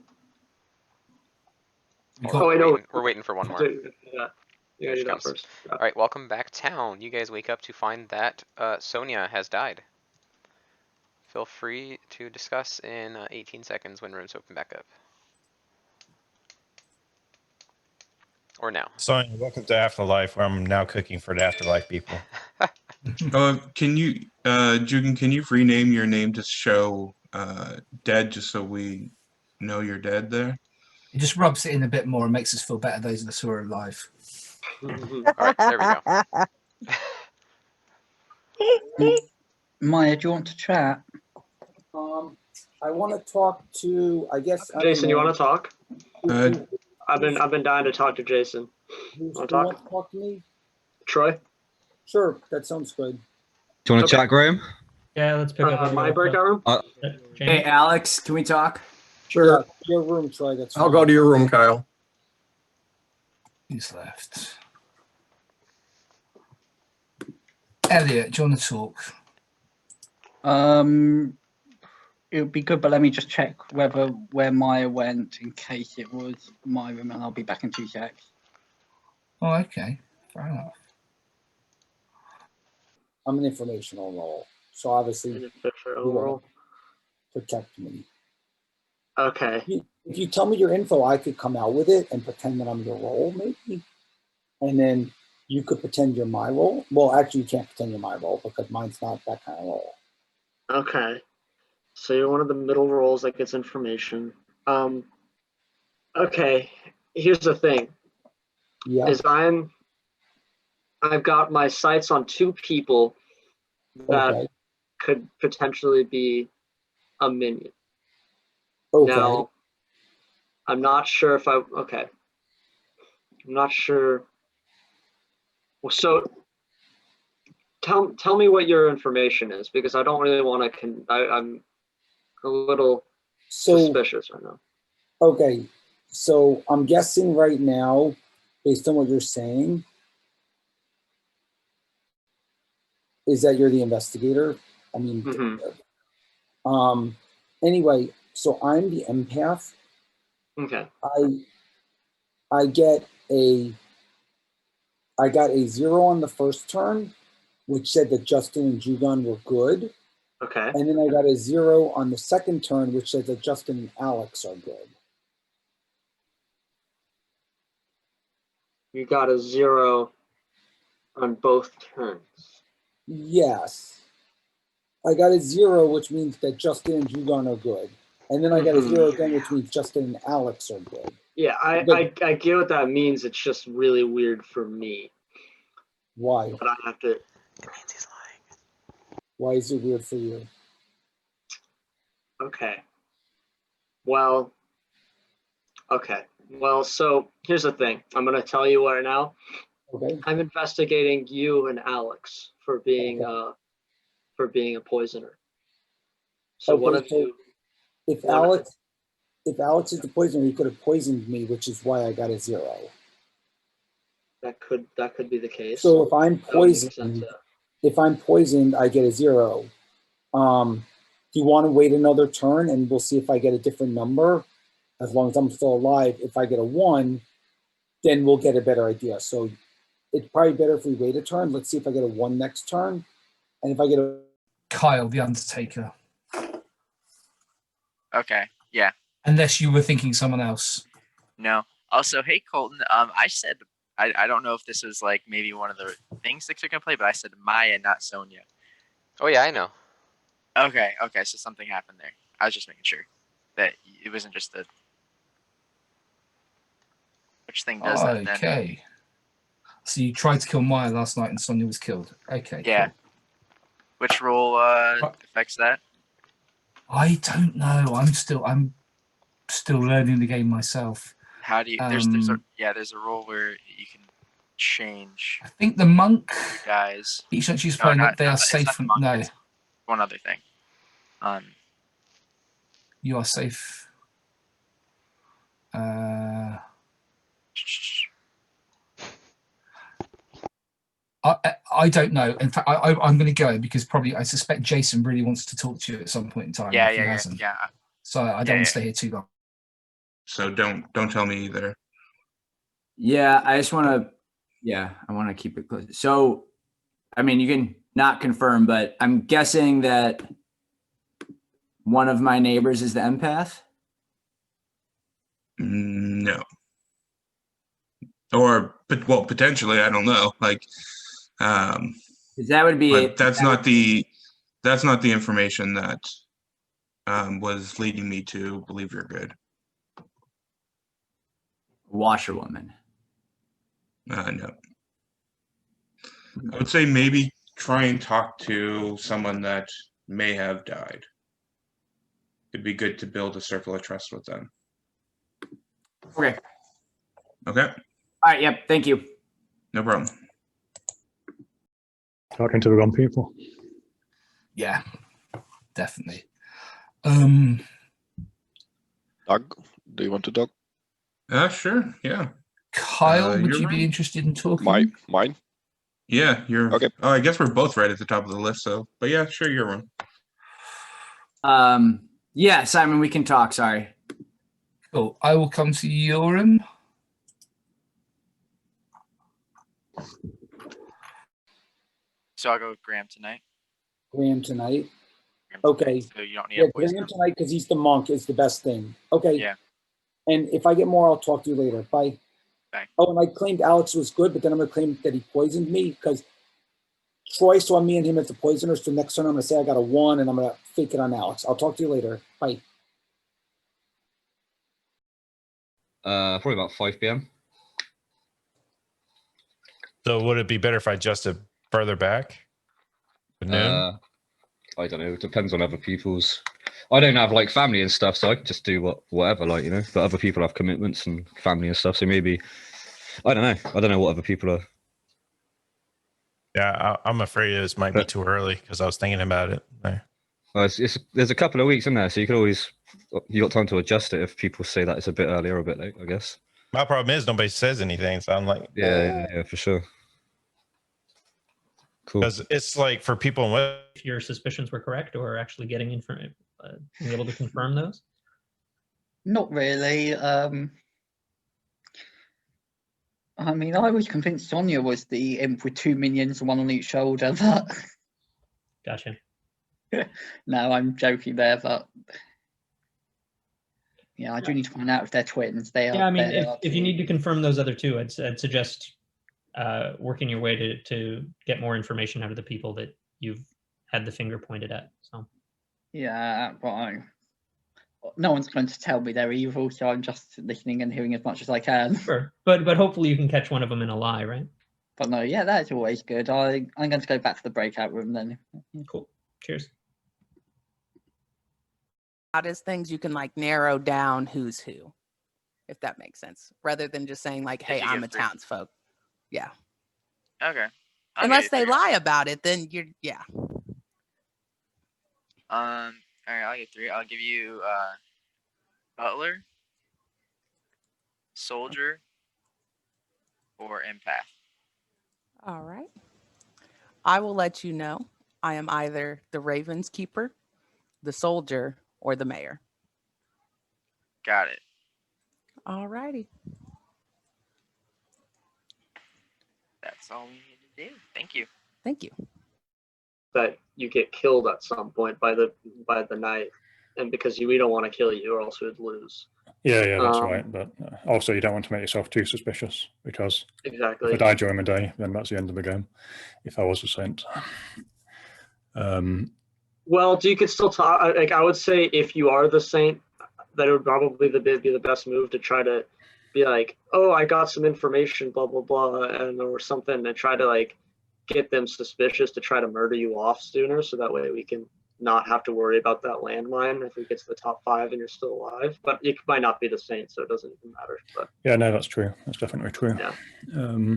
Oh, wait, no. we're waiting for one more. Yeah, you gotta do that first. Yeah. All right, welcome back, town. You guys wake up to find that Sonia has died. Feel free to discuss in 18 seconds when rooms open back up. Or now. Sonia, welcome to Afterlife, where I'm now cooking for the Afterlife people. Can you, Jugan, can you rename your name to show dead, just so we know you're dead there? It just rubs it in a bit more and makes us feel better, those of us who are alive. All right, there we go. Maya, do you want to chat? I want to talk to, I guess. Jason, you want to talk? Who I've been dying to talk to Jason. wants Want to to talk? talk to me? Troy? Sure, that sounds good. Do you want to chat, Graham? Yeah, let's pick up. My breakout room? Hey, Alex, can we talk? Sure. Yeah, your room, Troy. That's I'll fine. go to your room, Kyle. Who's left? Elliot, do you want to talk? It would be good, but let me just check where Maya went in case it was my room, and I'll be back in 2 secs. Oh, okay. Fair enough. I'm an informational role, so obviously you want to protect me. Okay. If you tell me your info, I could come out with it and pretend that I'm your role, maybe. And then you could pretend you're my role. Well, actually, you can't pretend you're my role because mine's not that kind of role. Okay. So you're one of the middle roles that gets information. Okay. Here's the thing. Yeah. Is I've got my sights on 2 people that could potentially be a minion. Okay. Now, I'm not sure if I'm not sure. Well, so tell me what your information is, because I don't really want to. I'm a little suspicious right now. Okay, so I'm guessing right now, based on what you're saying, is that you're the investigator. I mean, anyway, so I'm the empath. Okay. I got a 0 on the first turn, which said that Justin and Jugon were good. Okay. And then I got a 0 on the second turn, which said that Justin and Alex are good. You got a 0 on both turns. Yes. I got a 0, which means that Justin and Jugon are good. And then I got a 0 again, which means Justin and Alex are good. Yeah, I get what that means. It's just really weird for me. Why? But I have to. It means he's lying. Why is it weird for you? Okay. Well, okay. Well, so here's the thing. I'm going to tell you right now. Okay. I'm investigating you and Alex for being a poisoner. So Okay, one of so you. If Alex is the poisoner, he could have poisoned me, which is why I got a 0. That could be the case. So if I'm That would make sense, poisoned, yeah. I get a 0. Do you want to wait another turn and we'll see if I get a different number? As long as I'm still alive, if I get a 1, then we'll get a better idea. So it's probably better if we wait a turn. Let's see if I get a 1 next turn. And if I get a Kyle, the Undertaker. Okay. Yeah. Unless you were thinking someone else. No. Also, hey Colton. I said I don't know if this was like maybe one of the things that you're gonna play, but I said Maya, not Sonia. Oh yeah, I know. Okay. Okay. So something happened there. I was just making sure that it wasn't just a. Which thing does that then? Okay. So you tried to kill Maya last night and Sonia was killed. Okay. Yeah. Cool. Which rule affects that? I don't know. I'm still learning the game myself. How do you? There's a rule where you can change. I think the monk Guys. each time she's No, playing not- they not- are it's safe not the from monk, no. it's one other thing. You are safe. I don't know. In fact, I'm going to go because probably I suspect Jason really wants to talk to you at some point in time. Yeah, if he yeah, hasn't. yeah. So I don't want to stay here too long. So don't tell me either. Yeah, I just want to. Yeah, I want to keep it close. So, I mean, you can not confirm, but I'm guessing that one of my neighbors is the empath. No. Or, but well, potentially, I don't know. Like, that would be. But that's not the information that was leading me to believe you're good. Washerwoman. No. I would say maybe try and talk to someone that may have died. It'd be good to build a circle of trust with them. Okay. Okay. All right. Yep. Thank you. No problem. Talking to the wrong people. Yeah, definitely. Doug, do you want to talk? Sure. Yeah. Kyle, would you right. be interested in talking? Mine? Yeah, you're okay. Oh, I guess we're both right at the top of the list. So, but yeah, sure, you're wrong. Yeah, Simon, we can talk. Sorry. Cool. I will come to Yoram. So I'll go with Graham tonight. Graham tonight. Graham Okay. Tonight, so you don't need Yeah, a poison. Graham tonight because he's the monk is the best thing. Okay. Yeah. And if I get more, I'll talk to you later. Bye. Bye. Oh, and I claimed Alex was good, but then I'm going to claim that he poisoned me because Troy saw me and him as the poisoners. So next turn, I'm going to say I got a 1 and I'm going to fake it on Alex. I'll talk to you later. Bye. Probably about 5 p.m. So would it be better if I adjusted further back? Noon? I don't know. It depends on other people's. I don't have like family and stuff, so I can just do whatever, like, you know. But other people have commitments and family and stuff, so maybe I don't know. I don't know what other people are. Yeah, I'm afraid this might be too early because I was thinking about it. There's a couple of weeks in there, so you got time to adjust it if people say that it's a bit early or a bit late, I guess. My problem is nobody says anything, so I'm like, yeah, for sure. Cool. Because it's like for people in If your suspicions were correct or actually getting information, being able to confirm those. Not really. I mean, I was convinced Sonia was the imp with 2 minions, one on each shoulder, but Gotcha. no, I'm joking there. But yeah, I do need to find out if they're twins. They are. Yeah, I mean, they are if you twins. need to confirm those other two, I'd suggest working your way to get more information out of the people that you've had the finger pointed at. So Yeah, but no one's going to tell me they're evil, so I'm just listening and hearing as much as I can. sure, but hopefully you can catch one of them in a lie, right? But no, yeah, that's always good. I'm going to go back to the breakout room then. Cool. Cheers. Hottest things you can like narrow down who's who, if that makes sense, rather than just saying like, "Hey, you I'm a get three? townsfolk." Yeah. Okay. I'll Unless get you they three. lie about it, then you're yeah. All right, I'll get 3. I'll give you butler, soldier, or empath. All right. I will let you know. I am either the Ravens keeper, the soldier, or the mayor. Got it. All righty. That's all we need to do. Thank you. Thank you. That you get killed at some point by the night, and because we don't want to kill you, or else we'd lose. Yeah, that's right. But also, you don't want to make yourself too suspicious, because Exactly. if I die during the day, then that's the end of the game. If I was a saint. Well, you could still talk. Like I would say, if you are the saint, that it would probably be the best move to try to be like, "Oh, I got some information, blah blah blah," and or something, and try to like get them suspicious to try to murder you off sooner, so that way we can not have to worry about that landmine if we get to the top 5 and you're still alive. But it might not be the saint, so it doesn't even matter. But Yeah, no, that's true. That's definitely true. Yeah.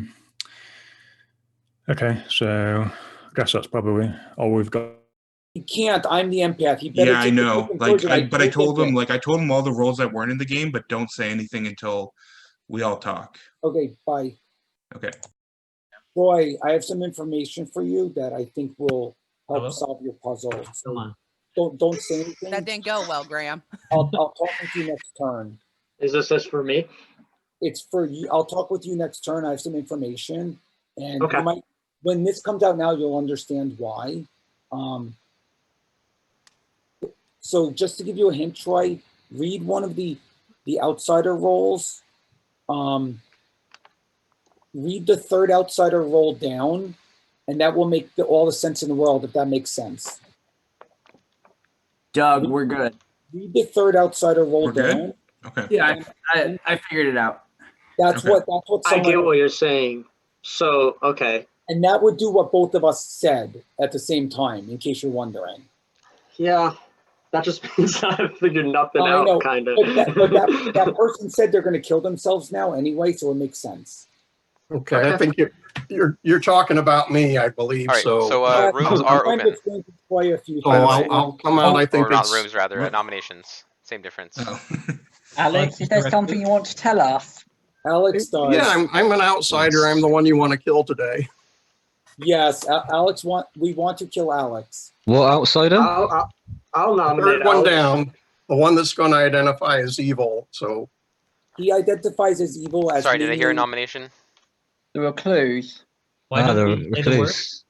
Okay, so I guess that's probably all we've got. He can't. I'm the empath. He better Yeah, I take the know. fucking Like, Trojan. but I told him, him. I told him all the roles that weren't in the game, but don't say anything until we all talk. Okay, bye. Okay. Roy, I have some information for you that I think will help Hello? solve your puzzle. Come on. Don't say anything. That didn't go well, Graham. I'll talk with you next turn. Is this for me? It's for you. I'll talk with you next turn. I have some information, and Okay. you might, when this comes out now, you'll understand why. So just to give you a hint, Troy, read one of the outsider roles. Read the third outsider roll down, and that will make all the sense in the world, if that makes sense. Doug, we're good. Read the third outsider roll We're good? down. Okay. Yeah, I figured it out. That's Okay. what I someone, get what you're saying. So okay. and that would do what both of us said at the same time, in case you're wondering. Yeah. That just means I figured nothing I out, know, kind of. but that person said they're going to kill themselves now anyway, so it makes sense. Okay, I think you're talking about me, I believe. All right, So, so rooms I'm are trying to open. explain to Troy a few so things. I'll come out. I think Or not it's rooms, rather, nominations. Same difference. Oh. Alex, is there something you want to tell us? Alex does. yeah. I'm an outsider. I'm the one you want to kill today. Yes, Alex we want to kill Alex. What outsider? I'll nominate Third one Alex. down. The one that's going to identify as evil. So He identifies as evil as Sorry, did I hear a meaning- nomination? The recluse. Why don't the we say the word? recluse.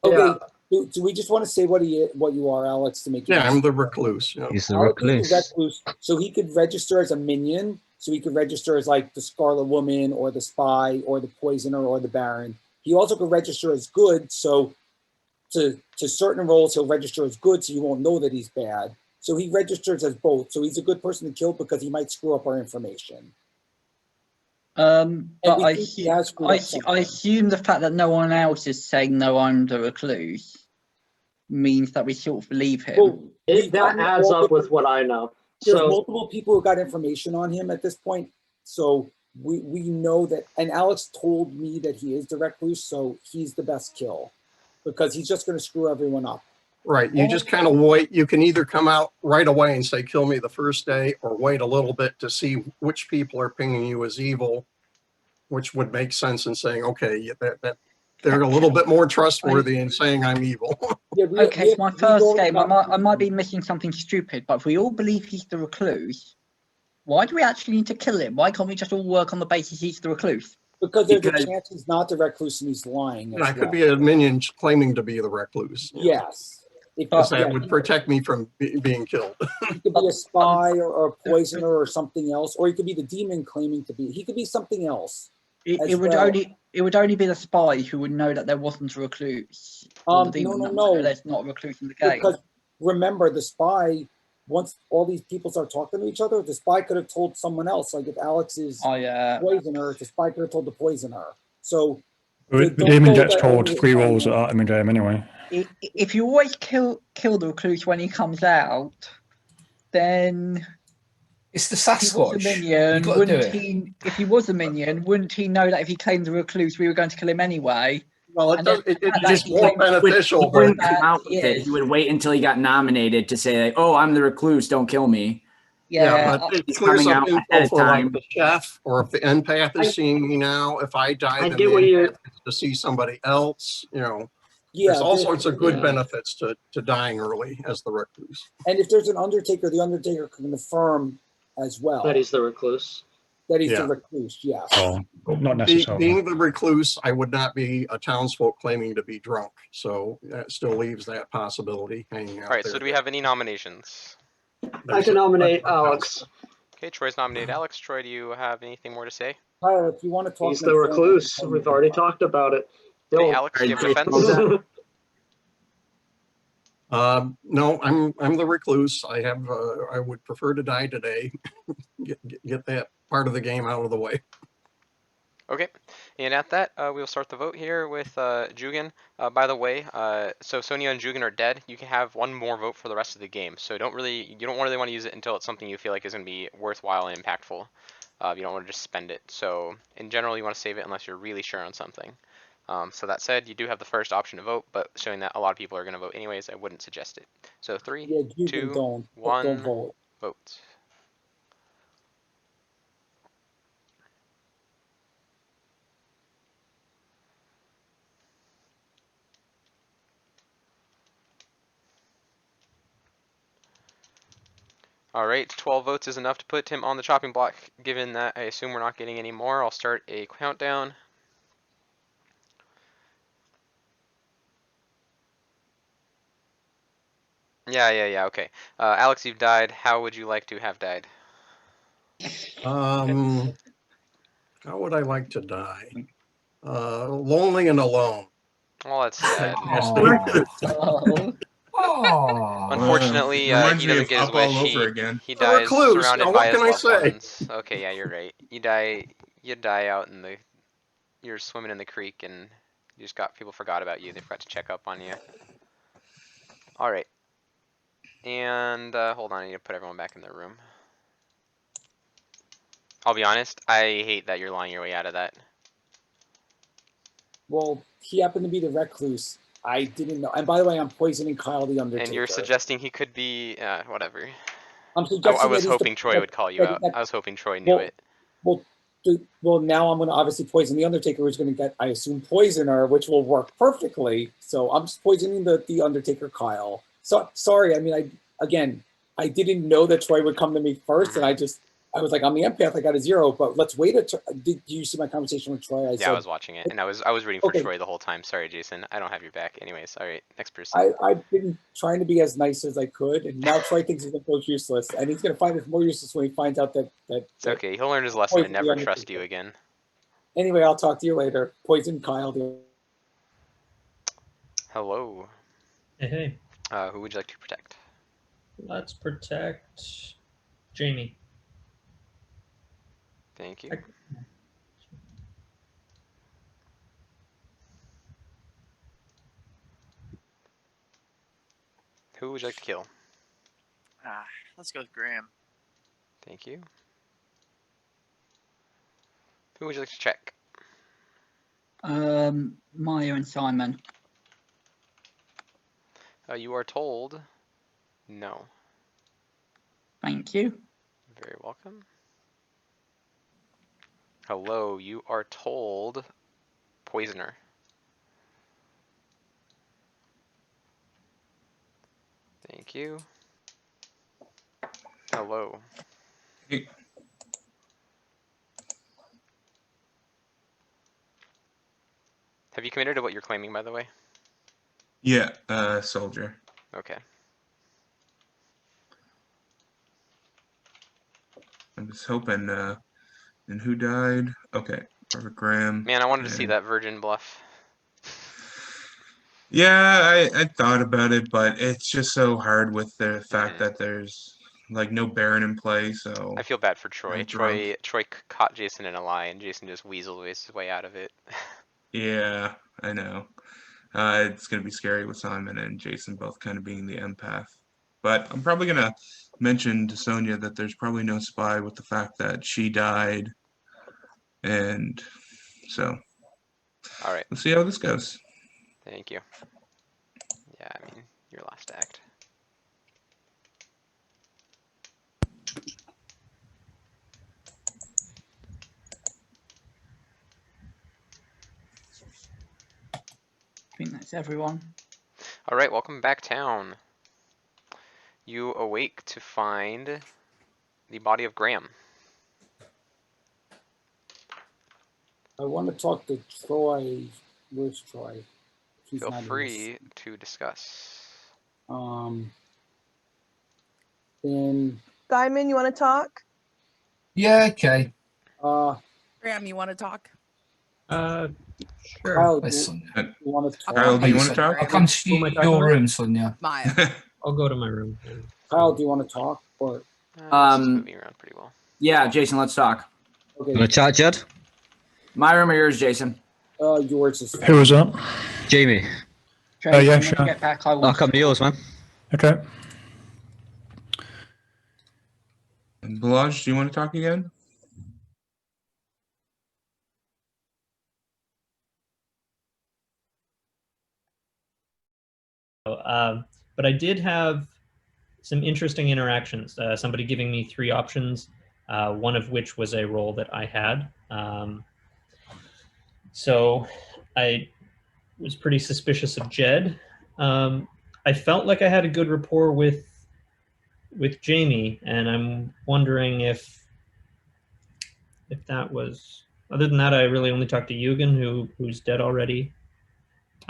Okay, do we just want to say what you are, Alex, to make you yeah, I'm the recluse. Yeah. He's the Alex is recluse. the recluse, so he could register as a minion. So he could register as like the Scarlet Woman or the Spy or the Poisoner or the Baron. He also could register as good. So to certain roles, he'll register as good, so you won't know that he's bad. So he registers as both. So he's a good person to kill because he might screw up our information. But we think he has screwed up something. I assume the fact that no one else is saying no, I'm the recluse, means that we sort of believe him. Well, That adds up with what I know. There's So multiple people who got information on him at this point. So we know that, and Alex told me that he is the recluse, so he's the best kill because he's just going to screw everyone up. Right. You just kind of wait. You can either come out right away and say, kill me the first day, or wait a little bit to see which people are pinging you as evil, which would make sense in saying, okay, they're a little bit more trustworthy in saying I'm evil. Okay, it's my first game. I might be missing something stupid, but if we all believe he's the recluse, Why do we actually need to kill him? Why can't we just all work on the basis he's the recluse? Because there's Because- a chance he's not the recluse and he's lying. Yeah, as it could well. be a minion claiming to be the recluse. you know, Yes. If, because that yeah, would protect me from being killed. he could be a spy or a poisoner or something else, or he could be the demon claiming to be. He could be something else. It as would well. only be the spy who would know that there wasn't a recluse. Or the demon that would know there's not a recluse in the game. Because remember, the spy, once all these people start talking to each other, the spy could have told someone else. Like if Alex is poisoner, the spy could have told the poisoner. So The don't demon go gets that told early 3 on. rolls at that in the game anyway. If you always kill the recluse when he comes out, then it's the if he was a Sasquatch. minion, You gotta do wouldn't it. he? If he was a minion, wouldn't he know that if he claimed the recluse, we were going to kill him anyway? Well, And then it's that just he more claimed- beneficial. He wouldn't come that out he with it. is. He would wait until he got nominated to say, like, "Oh, I'm the recluse. Don't kill me." Yeah, but it He's clears coming up out info ahead of for like time. the chef, or if the empath is seeing me now. If I die, I then get the what you're. empath gets to see somebody else. You know, Yeah, there's all there's- sorts of good yeah. benefits to dying early as the recluse. And if there's an Undertaker, the Undertaker can confirm as well That he's the recluse. that he's Yeah. the recluse. Yes. Oh, not necessarily. Being the recluse, I would not be a townsfolk claiming to be drunk, so that still leaves that possibility hanging out All right, there. so do we have any nominations? I can nominate Alex. Okay, Troy's nominated Alex. Troy, do you have anything more to say? Tyler, if you want to talk, He's the recluse. We've already talked about it. Hey, Bill. Alex, do you have a defense? No, I'm the recluse. I have. I would prefer to die today. get that part of the game out of the way. Okay, and at that, we'll start the vote here with Jugan. By the way, so Sonia and Jugan are dead. You can have one more vote for the rest of the game. So you don't really want to use it until it's something you feel like is going to be worthwhile and impactful. You don't want to just spend it. So in general, you want to save it unless you're really sure on something. So that said, you do have the first option to vote, but showing that a lot of people are going to vote anyways, I wouldn't suggest it. So 3, Yeah, Jugan, 2, don't 1, vote. vote. All right, 12 votes is enough to put him on the chopping block. Given that I assume we're not getting any more, I'll start a countdown. Yeah, okay. Alex, you've died. How would you like to have died? How would I like to die? Lonely and alone. Oh, that's sad. Unfortunately, he Reminds me doesn't of get his Up All wish. Over Again. He A dies recluse, surrounded now by what his can I loved say? ones. Okay, yeah, you're right. You die out in the. You're swimming in the creek, and you just got people forgot about you. They forgot to check up on you. All right. And hold on, I need to put everyone back in their room. I'll be honest, I hate that you're lying your way out of that. Well, he happened to be the recluse. I didn't know. And by the way, I'm poisoning Kyle the Undertaker. And you're suggesting he could be, whatever. I'm I suggesting was that he's hoping Troy that- would call you that- out. that- I was hoping Troy knew it. Well, now I'm going to obviously poison the Undertaker, who's going to get, I assume, Poisoner, which will work perfectly. So I'm just poisoning the Undertaker, Kyle. So sorry. I mean, I didn't know that Troy would come to me first, and I was like, I'm the empath. I got a 0, but let's wait. Did you see my conversation with Troy? Yeah, I was watching it, and I was rooting for Okay. Troy the whole time. Sorry, Jason. I don't have your back. Anyways, all right, next person. I've been trying to be as nice as I could, and now Troy thinks he's both useless, and he's going to find it more useless when he finds out that. It's okay. He'll learn his lesson and Poison the never trust Undertaker. you again. Anyway, I'll talk to you later. Poison Kyle. Hello. Hey. Who would you like to protect? Let's protect Jamie. Thank you. Who would you like to kill? Let's go with Graham. Thank you. Who would you like to check? Maya and Simon. You are told no. Thank you. Very welcome. Hello, you are told poisoner. Thank you. Hello. Have you committed to what you're claiming, by the way? Yeah, soldier. Okay. I'm just hoping, and who died? Okay, perfect Graham. Man, I wanted to see and- that virgin bluff. Yeah, I thought about it, but it's just so hard with the fact that there's like no Baron in play, so I feel bad for Troy. I'm drunk. Troy caught Jason in a lie, and Jason just weaseled his way out of it. Yeah, I know. It's gonna be scary with Simon and Jason both kind of being the empath. But I'm probably gonna mention to Sonia that there's probably no spy with the fact that she died, and so All right. let's see how this goes. Thank you. Yeah, I mean, your last act. I think that's everyone. All right, welcome back town. You awake to find the body of Graham. I want to talk to Troy. Where's Troy? He's Feel not in this. free to discuss. In Diamond, you want to talk? Yeah, okay. Graham, you want to talk? Sure. Kyle, Where's do Sonia? you want to talk? Kyle, do you want to I'll talk? come to Who am I talking your about? room, Sonia. Maya. I'll go to my room. Kyle, do you want to talk? Or This is moving around pretty well. Yeah, Jason, let's talk. okay, Want to chat, Jed? My room or yours, Jason? yours is Who was that? Jamie. Jason, yeah, when sure. you get back, I I'll want come to yours, man. Okay. And Balaj, do you want to talk again? But I did have some interesting interactions. Somebody giving me 3 options, one of which was a role that I had. So I was pretty suspicious of Jed. I felt like I had a good rapport with Jamie, and I'm wondering if that was. Other than that, I really only talked to Eugen, who's dead already.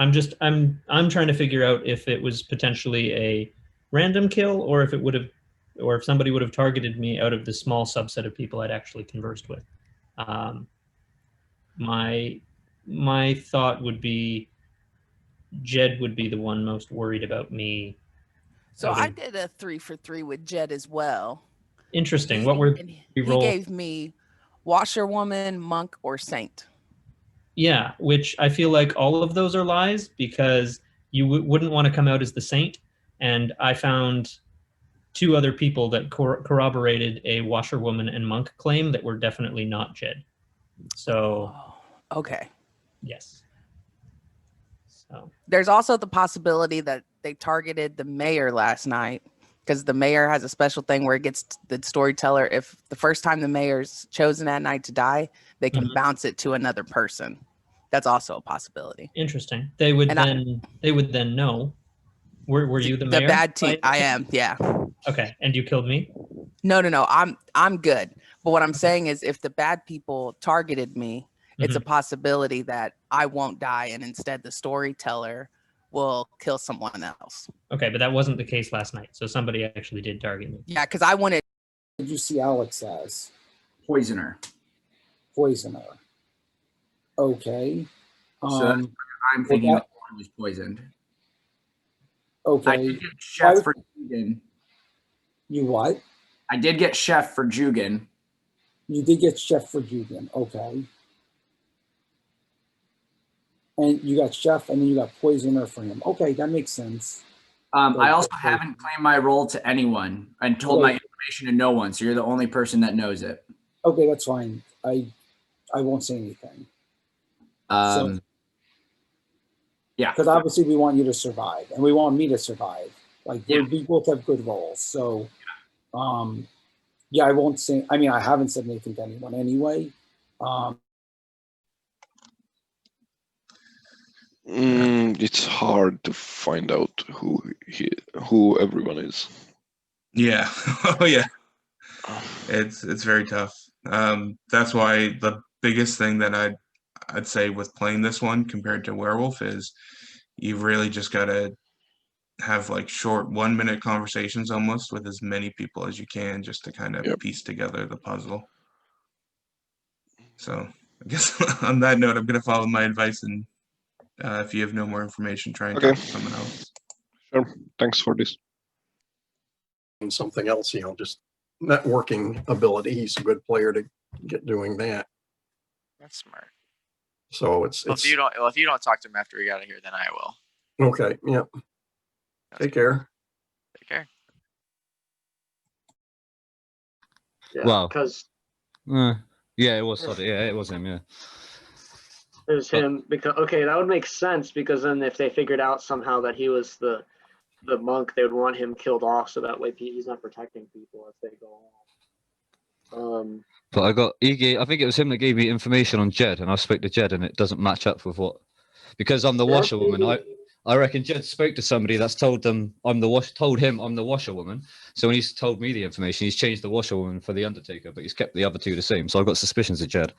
I'm trying to figure out if it was potentially a random kill, or if it would have, or if somebody would have targeted me out of the small subset of people I'd actually conversed with. My thought would be Jed would be the one most worried about me. So I did a 3 for 3 with Jed as well. Interesting. What were And the he roles? gave me washerwoman, monk, or saint. Yeah, which I feel like all of those are lies because you wouldn't want to come out as the saint. And I found 2 other people that corroborated a washerwoman and monk claim that were definitely not Jed. So, Okay. yes. So There's also the possibility that they targeted the mayor last night because the mayor has a special thing where it gets the storyteller. If the first time the mayor's chosen that night to die, they can bounce it to another person. That's also a possibility. interesting. They would And then know. Were you the The mayor? bad team. I am. Yeah. Okay, and you killed me? No. I'm good. But what I'm saying is if the bad people targeted me, it's a possibility that I won't die and instead the storyteller will kill someone else. Okay, but that wasn't the case last night. So somebody actually did target me. Yeah, because I wanted. What did you see Alex as? Poisoner. Poisoner. Okay. So that's what I'm thinking well, that one was poisoned. Okay. I did get Chef for Jugen. You what? I did get Chef for Jugen. You did get Chef for Jugen. Okay. And you got Chef, and then you got Poisoner for him. Okay, that makes sense. I also haven't claimed my role to anyone and told my Okay. information to no one. So you're the only person that knows it. Okay, that's fine. I won't say anything. Yeah. Because obviously we want you to survive, and we want me to survive. Like we both have good roles, so yeah, I won't say. I mean, I haven't said anything to anyone anyway. It's hard to find out who everyone is. Yeah. Oh yeah. It's very tough. That's why the biggest thing that I'd say with playing this one compared to Werewolf is you've really just got to have like short 1-minute conversations almost with as many people as you can just to kind of piece together the puzzle. So I guess on that note, I'm going to follow my advice, and if you have no more information, try and talk to someone else. Sure. Thanks for this. And something else, just networking ability. He's a good player to get doing that. That's smart. So it's If you don't talk to him after we get out of here, then I will. okay. Yeah. Take care. Take care. Yeah, Wow. because Yeah, it was. Yeah, it was him. Yeah. it was him. Because okay, that would make sense, because then if they figured out somehow that he was the monk, they would want him killed off, so that way he's not protecting people as they go on. But I think it was him that gave me information on Jed, and I spoke to Jed, and it doesn't match up with what, because I'm the washerwoman. I reckon Jed spoke to somebody that's told him I'm the washerwoman. So when he's told me the information, he's changed the washerwoman for the Undertaker, but he's kept the other two the same. So I've got suspicions of Jed.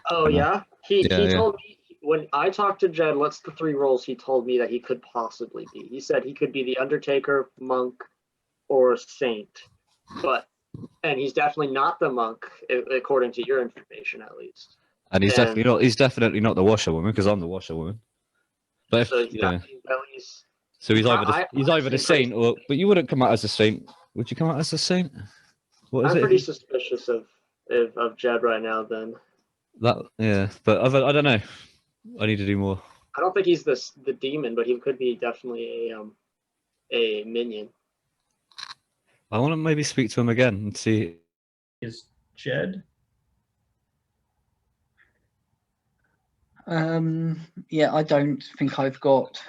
Oh yeah, he Yeah. told me when I talked to Jed, what's the 3 roles he told me that he could possibly be. He said he could be the Undertaker, monk, or saint, and he's definitely not the monk, according to your information at least. And he's definitely not the washerwoman, because I'm the washerwoman. But if, So he's yeah. at least. So he's either I the saint, or but you wouldn't come out as a saint. Would you come out as a saint? What is I'm it? pretty suspicious of Jed right now. Then But I don't know. I need to do more. I don't think he's the demon, but he could be definitely a minion. I want to maybe speak to him again and see. Is Jed? Yeah, I don't think I've got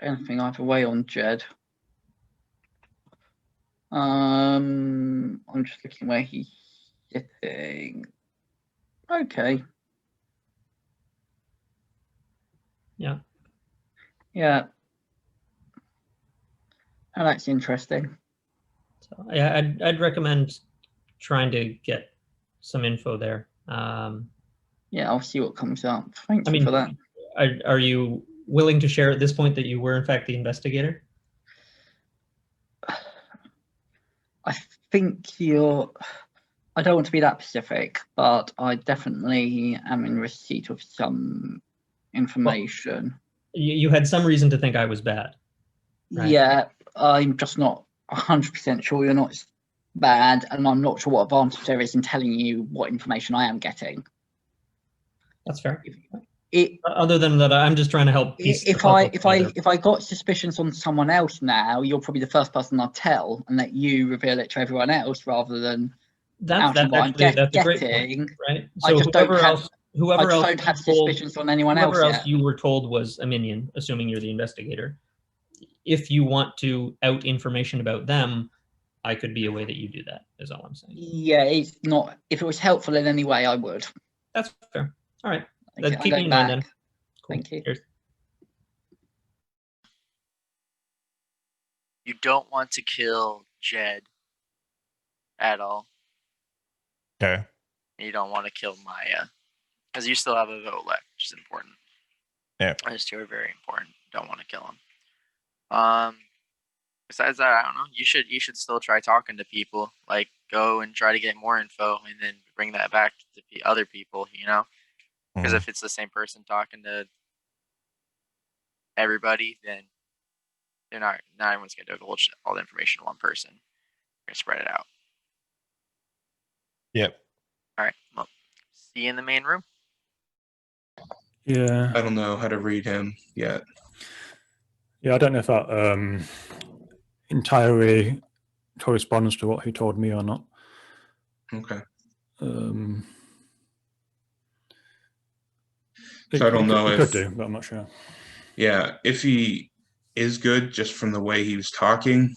anything either way on Jed. I'm just looking where he's sitting. Okay. Yeah. Yeah. Oh, that's interesting. So yeah, I'd recommend trying to get some info there. Yeah, I'll see what comes up. Thank you for that. Are you willing to share at this point that you were in fact the investigator? I think I don't want to be that specific, but I definitely am in receipt of some information. Well, you had some reason to think I was bad. Right? Yeah, I'm just not 100% sure you're not bad, and I'm not sure what advantage there is in telling you what information I am getting. That's fair. Other than that, I'm just trying to help. If I got suspicions on someone else now, you're probably the first person I'd tell, and let you reveal it to everyone else rather than that's a great point, right? So I just whoever don't else have suspicions on anyone else. Whoever else you were told was a minion, assuming you're the investigator. If you want to out information about them, I could be a way that you do that. Is all I'm saying. Yeah, it's not. If it was helpful in any way, I would. That's fair. All right. Okay, Keep me in mind then. Cool. Thank you. Cheers. You don't want to kill Jed at all. Okay. You don't want to kill Maya, because you still have a vote left, which is important. Yeah. Those 2 are very important. Don't want to kill him. Besides that, I don't know. You should still try talking to people. Like, go and try to get more info, and then bring that back to other people. Because if it's the same person talking to everybody, then not everyone's gonna divulge all the information to one person. You're gonna spread it out. Yep. All right. Well, see you in the main room. Yeah. I don't know how to read him yet. Yeah, I don't know if that entirely corresponds to what he told me or not. Okay. So I don't know it if could do, but I'm not sure. Yeah, if he is good just from the way he was talking,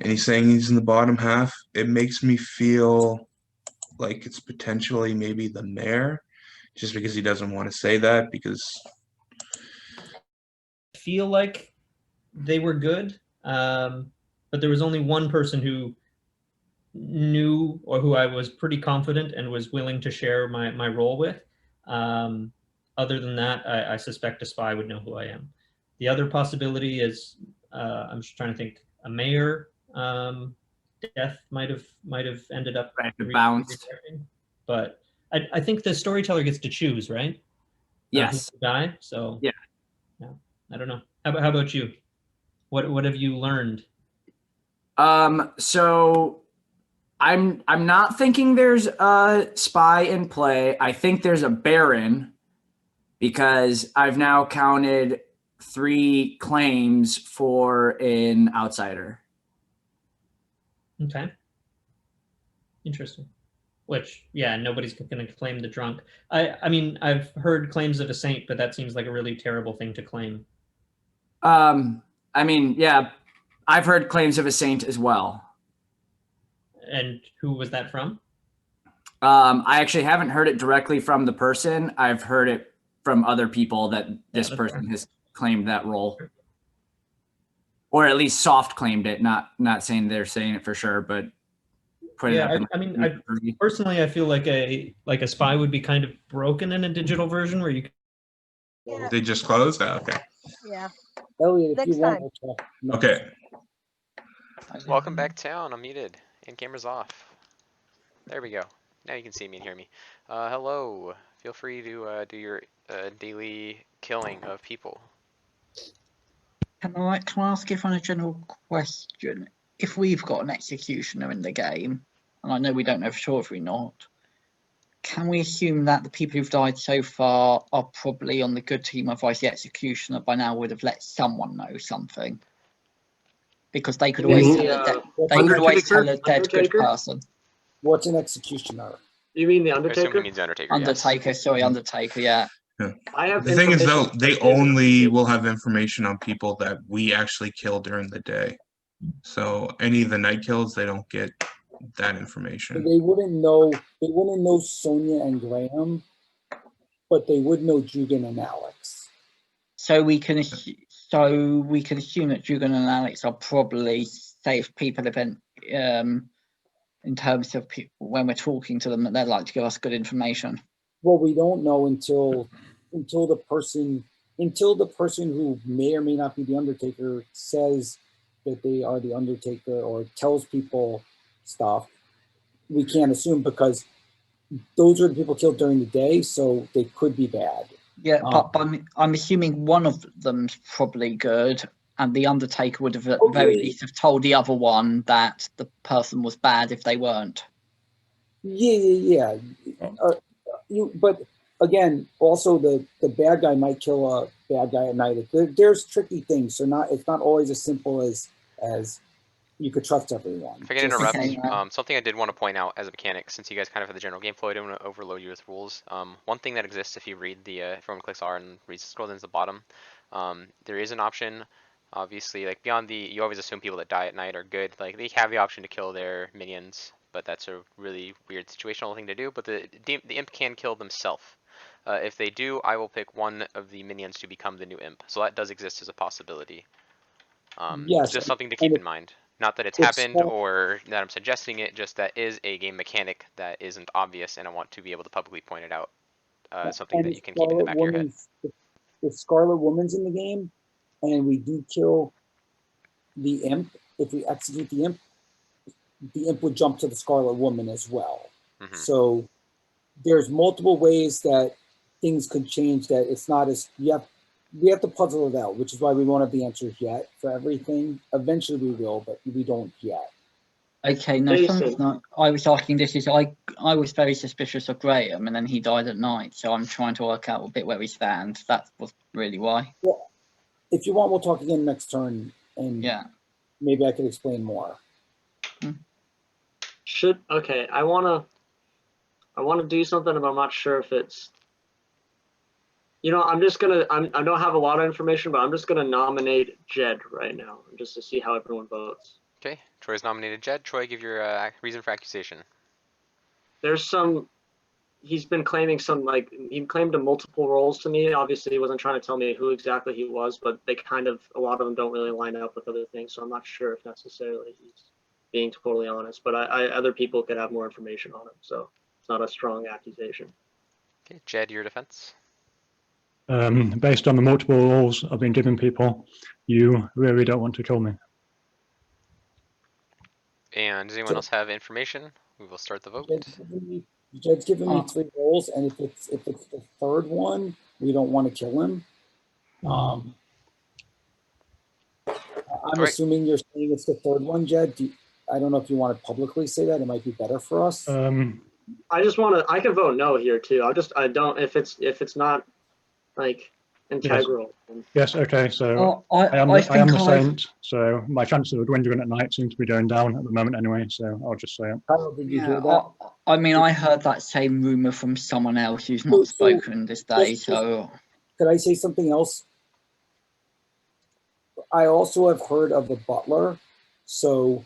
and he's saying he's in the bottom half, it makes me feel like it's potentially maybe the mayor, just because he doesn't want to say that, because I feel like they were good, but there was only one person who knew or who I was pretty confident and was willing to share my role with. Other than that, I suspect a spy would know who I am. The other possibility is, I'm just trying to think, a mayor death might have ended up bounced. but I think the storyteller gets to choose, right? Yes. Who to die. So yeah, I don't know. How about you? What have you learned? So I'm not thinking there's a spy in play. I think there's a baron because I've now counted 3 claims for an outsider. Okay. Interesting. Which, yeah, nobody's going to claim the drunk. I mean, I've heard claims of a saint, but that seems like a really terrible thing to claim. I mean, yeah, I've heard claims of a saint as well. And who was that from? I actually haven't heard it directly from the person. I've heard it from other people that this person has claimed that role. Or at least soft claimed it, not saying they're saying it for sure, but put it up. I mean, personally, I feel like a spy would be kind of broken in a digital version where you. They just closed? Oh, okay. Yeah. Elliot, if Next you want, time. we'll talk. Okay. Welcome back town. I'm muted and camera's off. There we go. Now you can see me and hear me. Hello. Feel free to do your daily killing of people. Can I ask if on a general question, if we've got an executioner in the game, and I know we don't know for sure if we're not, can we assume that the people who've died so far are probably on the good team, otherwise the executioner by now would have let someone know something? Because they could always tell a dead good person. What's an executioner? You mean the I assume Undertaker? he means Undertaker. Undertaker, yes. sorry, Undertaker, yeah. I have The thing is, though, information- they only will have information on people that we actually kill during the day. So any of the night kills, they don't get that information. They wouldn't know. They wouldn't know Sonia and Graham, but they would know Jugan and Alex. So we can assume that Jugan and Alex are probably safe people event in terms of people when we're talking to them that they'd like to give us good information. Well, we don't know until the person who may or may not be the Undertaker says that they are the Undertaker or tells people stuff. We can't assume because those are the people killed during the day, so they could be bad. Yeah, but I'm assuming one of them's probably good, and the Undertaker would have at the very least have told the other one that the person was bad if they weren't. Yeah. But again, also the bad guy might kill a bad guy at night. There's tricky things, so it's not always as simple as you could trust everyone. If I can interrupt, something I did want to point out as a mechanic, since you guys kind of have the general game flow, I don't want to overload you with rules. One thing that exists if you read if everyone clicks R and reads scroll down to the bottom, there is an option. Obviously, like beyond you always assume people that die at night are good. Like they have the option to kill their minions, but that's a really weird situational thing to do. But the imp can kill themselves. If they do, I will pick one of the minions to become the new imp. So that does exist as a possibility. Yes, just something to keep in mind. Not that it's happened or that I'm suggesting it, just that is a game mechanic that isn't obvious, and I want to be able to publicly point it out. Something that you can keep in the back of your head. If Scarlet Woman's in the game, and we do kill the imp, if we execute the imp would jump to the Scarlet Woman as well. Mm-hmm. So there's multiple ways that things could change that it's not as, we have to puzzle it out, which is why we won't have the answers yet for everything. Eventually we will, but we don't yet. Okay, no, something that I was asking this is I was very suspicious of Graham and then he died at night, so I'm trying to work out a bit where we stand. That was really why. Well, if you want, we'll talk again next turn, and yeah, maybe I could explain more. Okay, I wanna do something, but I'm not sure if it's. You know, I don't have a lot of information, but I'm just gonna nominate Jed right now, just to see how everyone votes. Okay, Troy's nominated Jed. Troy, give your reason for accusation. He's been claiming he claimed multiple roles to me. Obviously, he wasn't trying to tell me who exactly he was, but a lot of them don't really line up with other things, so I'm not sure if necessarily he's being totally honest. But other people could have more information on him, so it's not a strong accusation. Okay, Jed, your defense. Based on the multiple roles I've been giving people, you really don't want to kill me. And does anyone else have information? We will start the vote. Jed's giving me 3 rolls, and if it's the third one, we don't want to kill him. I'm assuming you're saying it's the third one, Jed. I don't know if you want to publicly say that. It might be better for us. I just want to. I can vote no here too. I don't. If it's not like integral. Yes, okay, so I I am the think saint, so my chances of dwindling at night seem to be going down at the moment anyway, so I'll just say it. Did you Yeah, hear that? I mean, I heard that same rumor from someone else who's not spoken this day. So, could I say something else? I also have heard of the butler. So,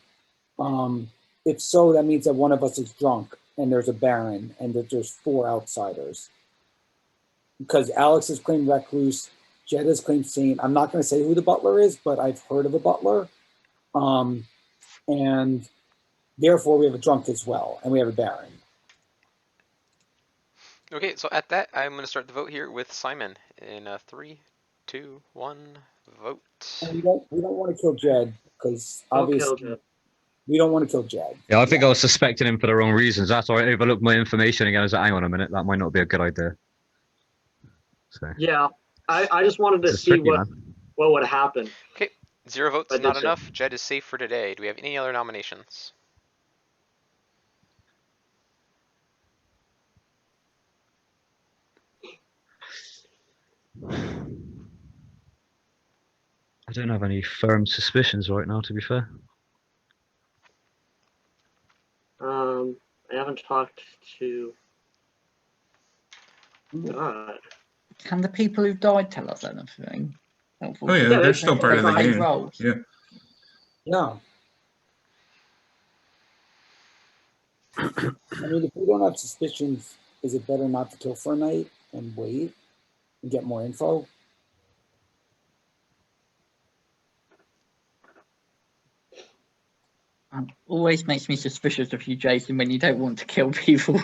if so, that means that one of us is drunk, and there's a baron, and that there's 4 outsiders. Because Alex has claimed recluse, Jed has claimed saint. I'm not going to say who the butler is, but I've heard of the butler. And therefore, we have a drunk as well, and we have a baron. Okay, so at that, I'm going to start the vote here with Simon in a 3, 2, 1, vote. And we don't want to kill Jed because obviously we don't want to kill Jed. Yeah, I think I was suspecting him for the wrong reasons. That's why I overlooked my information again. I was like, hang on a minute, that might not be a good idea. So. Yeah, I just wanted to see what would happen. Okay, 0 votes is not enough. Jed is safe for today. Do we have any other nominations? I don't have any firm suspicions right now, to be fair. I haven't talked to. God. can the people who died tell us anything? Helpful. Oh yeah, they're still part of the game. Yeah. Yeah. I mean, if we don't have suspicions, is it better not to kill for a night and wait and get more info? Always makes me suspicious of you, Jason, when you don't want to kill people.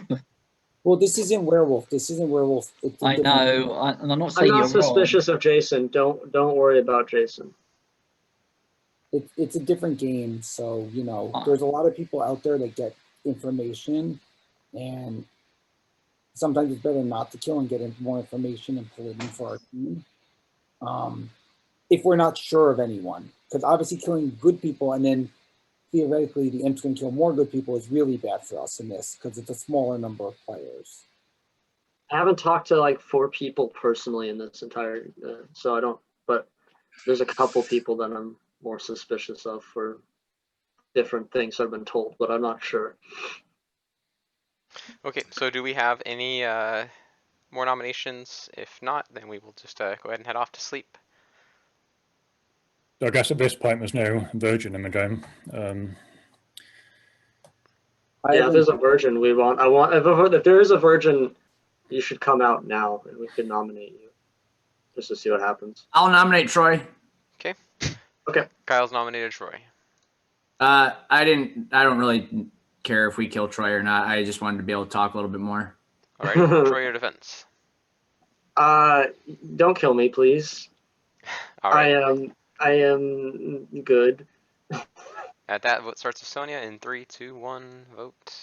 Well, this isn't werewolf. This isn't werewolf. I know, and I'm not saying I'm not you're suspicious of Jason. Don't worry about Jason. It's a different game, so you know, there's a lot of people out there that get information, and sometimes it's better not to kill and get more information and pull it in for our team. If we're not sure of anyone, because obviously killing good people and then theoretically the imps can kill more good people is really bad for us in this because it's a smaller number of players. I haven't talked to like 4 people personally in this entire, so I don't. But there's a couple people that I'm more suspicious of for different things I've been told, but I'm not sure. Okay, so do we have any more nominations? If not, then we will just go ahead and head off to sleep. So I guess at this point there's no virgin in the game. Yeah, if there's a virgin, if there is a virgin, you should come out now and we can nominate you just to see what happens. I'll nominate Troy. Okay. Okay. Kyle's nominated Troy. I don't really care if we kill Troy or not. I just wanted to be able to talk a little bit more. All right, Troy, your defense. Don't kill me, please. All right. I am good. At that, vote starts with Sonia in 3, 2, 1, vote.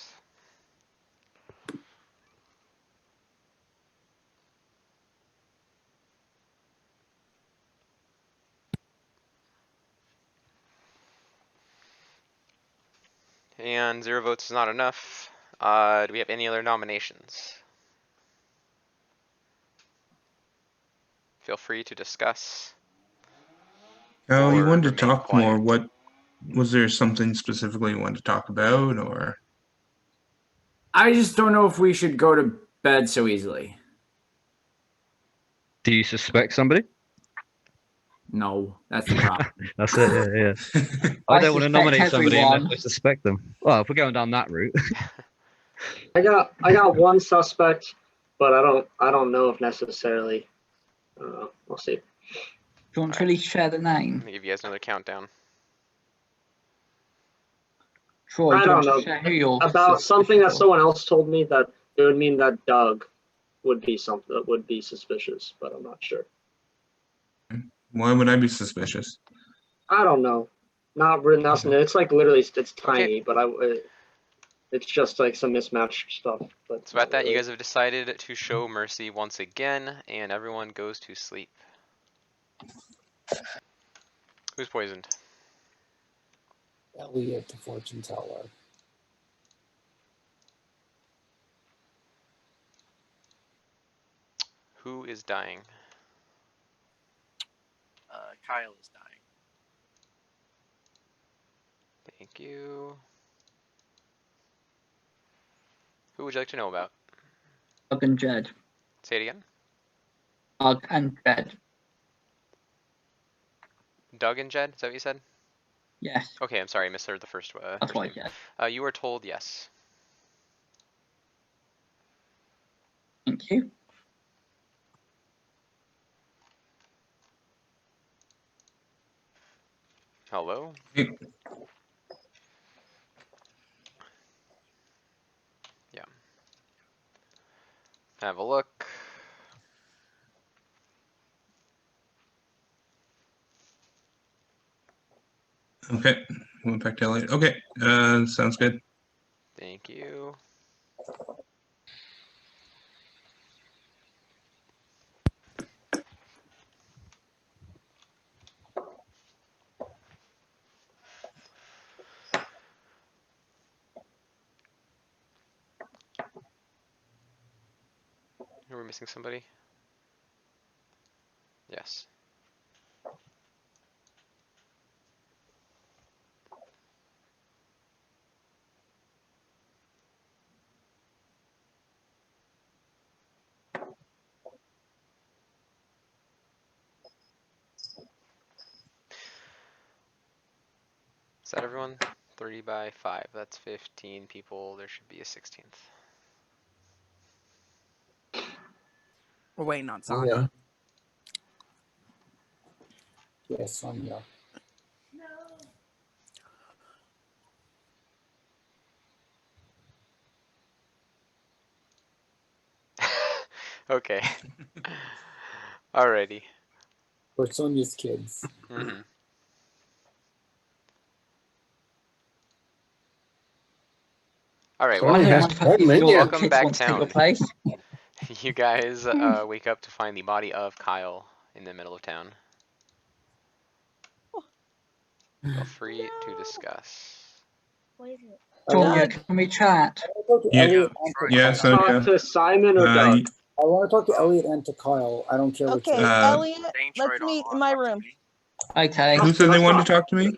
And 0 votes is not enough. Do we have any other nominations? Feel free to discuss. Oh, you or wanted to remain talk quiet. more. What was there something specifically you wanted to talk about, or? I just don't know if we should go to bed so easily. Do you suspect somebody? No, that's the problem. That's it, yeah. I don't want to nominate somebody unless I suspect them. Well, if we're going down that route. I got one suspect, but I don't know if necessarily. We'll see. Do you want to really share the name? Let me give you guys another countdown. Troy, I do you don't want to know. share who you're About something that suspicious someone else told me that it would mean that Doug would be something that would be suspicious, but I'm not sure. Why would I be suspicious? I don't know. Not really. Nothing. It's like literally, it's tiny, but it's just like some mismatched stuff. But So at that, you guys have decided to show mercy once again, and everyone goes to sleep. Who's poisoned? Elliot, the fortune teller. Who is dying? Kyle is dying. Thank you. Who would you like to know about? Doug and Jed. Say it again. Doug and Jed. Doug and Jed, is that what you said? Yes. Okay, I'm sorry, I misheard the first That's first why name. Jed. You were told yes. Thank you. Hello? Hey, Yeah. Have a look. okay, went back to Elliot. Okay, sounds good. Thank you. Are we missing somebody? Yes. Is that everyone? 3 by 5. That's 15 people. There should be a 16th. We're waiting on Oh, Sonya. yeah. Yes, Sonya. Okay. Alrighty. We're Sonia's kids. Mm-hmm. Alright, Sonya has welcome, 10 minions. welcome Kids back want to take your town. place. You guys wake up to find the body of Kyle in the middle of town. Feel free to discuss. Tonya, Doug. can we chat? I want to talk to Yeah, Elliot and to yeah, Kyle. so Talk to Simon or Doug. I want to talk to Elliot and to Kyle. I don't care which Okay, one. Elliot, Saying Troy let's don't meet wanna in my talk to room. me. Okay. who said they wanted to talk to me?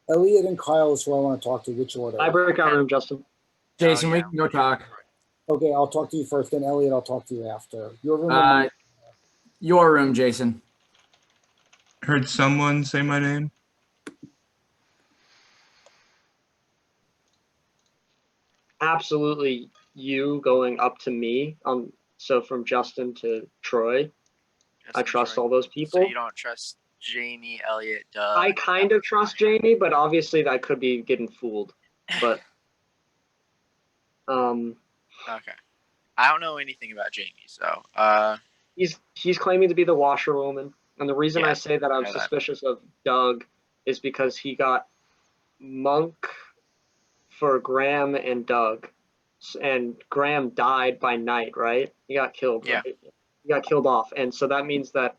Elliot and Kyle is who I want to talk to. Which order? I breakout room, Justin. Jason, Oh, we yeah. can go talk. Okay, I'll talk to you first. Then Elliot, I'll talk to you after. Your room. or mine? Your room, Jason. Heard someone say my name? Absolutely, you going up to me. So from Justin to Troy, I trust all those people. So you don't trust Jamie, Elliot, Doug? I kind of trust Jamie, but obviously I could be getting fooled. But Okay. I don't know anything about Jamie, so he's claiming to be the washerwoman, and the reason Yeah, I say that I'm I know that. suspicious of Doug is because he got Monk for Graham and Doug, and Graham died by night, right? He got killed. Yeah. Right? He got killed off, and so that means that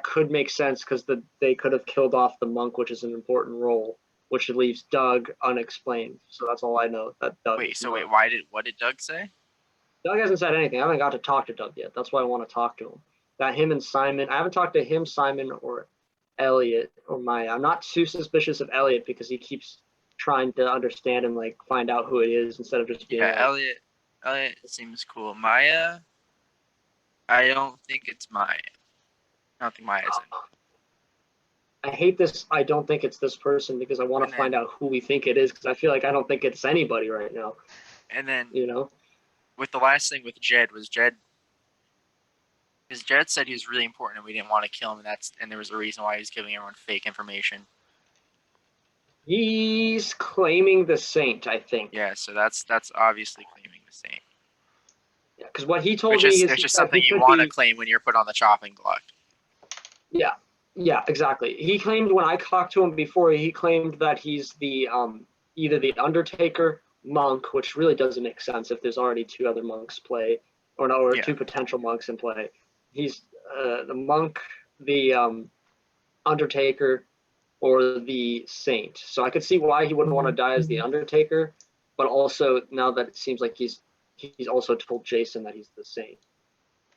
could make sense because they could have killed off the Monk, which is an important role, which leaves Doug unexplained. So that's all I know. That Doug. Wait, what did Doug say? Doug hasn't said anything. I haven't got to talk to Doug yet. That's why I want to talk to him. That him and Simon. I haven't talked to him, Simon, or Elliot or Maya. I'm not too suspicious of Elliot because he keeps trying to understand and like find out who it is instead of just being Yeah, like, Elliot seems cool. Maya, I don't think it's Maya. I don't think Maya's in. I hate this. I don't think it's this person because I want to find out who we think it is because I feel like I don't think it's anybody right now. And then you know, with the last thing with Jed was because Jed said he was really important and we didn't want to kill him, and there was a reason why he was giving everyone fake information. He's claiming the saint, I think. Yeah, so that's obviously claiming the saint. Yeah, because what he told Which me is is there's he just said something he you could want to be- claim when you're put on the chopping block. Yeah, yeah, exactly. He claimed when I talked to him before, he claimed that he's the either the Undertaker, Monk, which really doesn't make sense if there's already two other monks play, or no, or Yeah. two potential monks in play. He's the Monk, the Undertaker, or the Saint. So I could see why he wouldn't want to die as the Undertaker, but also now that it seems like he's also told Jason that he's the Saint.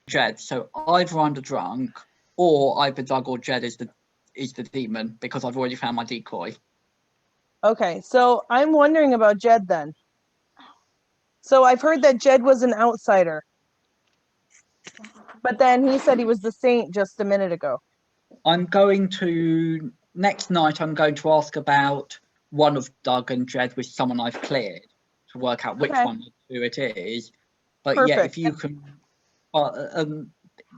Jed. So either I'm the drunk, or either Doug or Jed is the demon, because I've already found my decoy. Okay, so I'm wondering about Jed then. So I've heard that Jed was an outsider, but then he said he was the saint just a minute ago. I'm going to next night. I'm going to ask about one of Doug and Jed with someone I've cleared to work out which Okay. one of the two it is. But yeah, Perfect. if you can,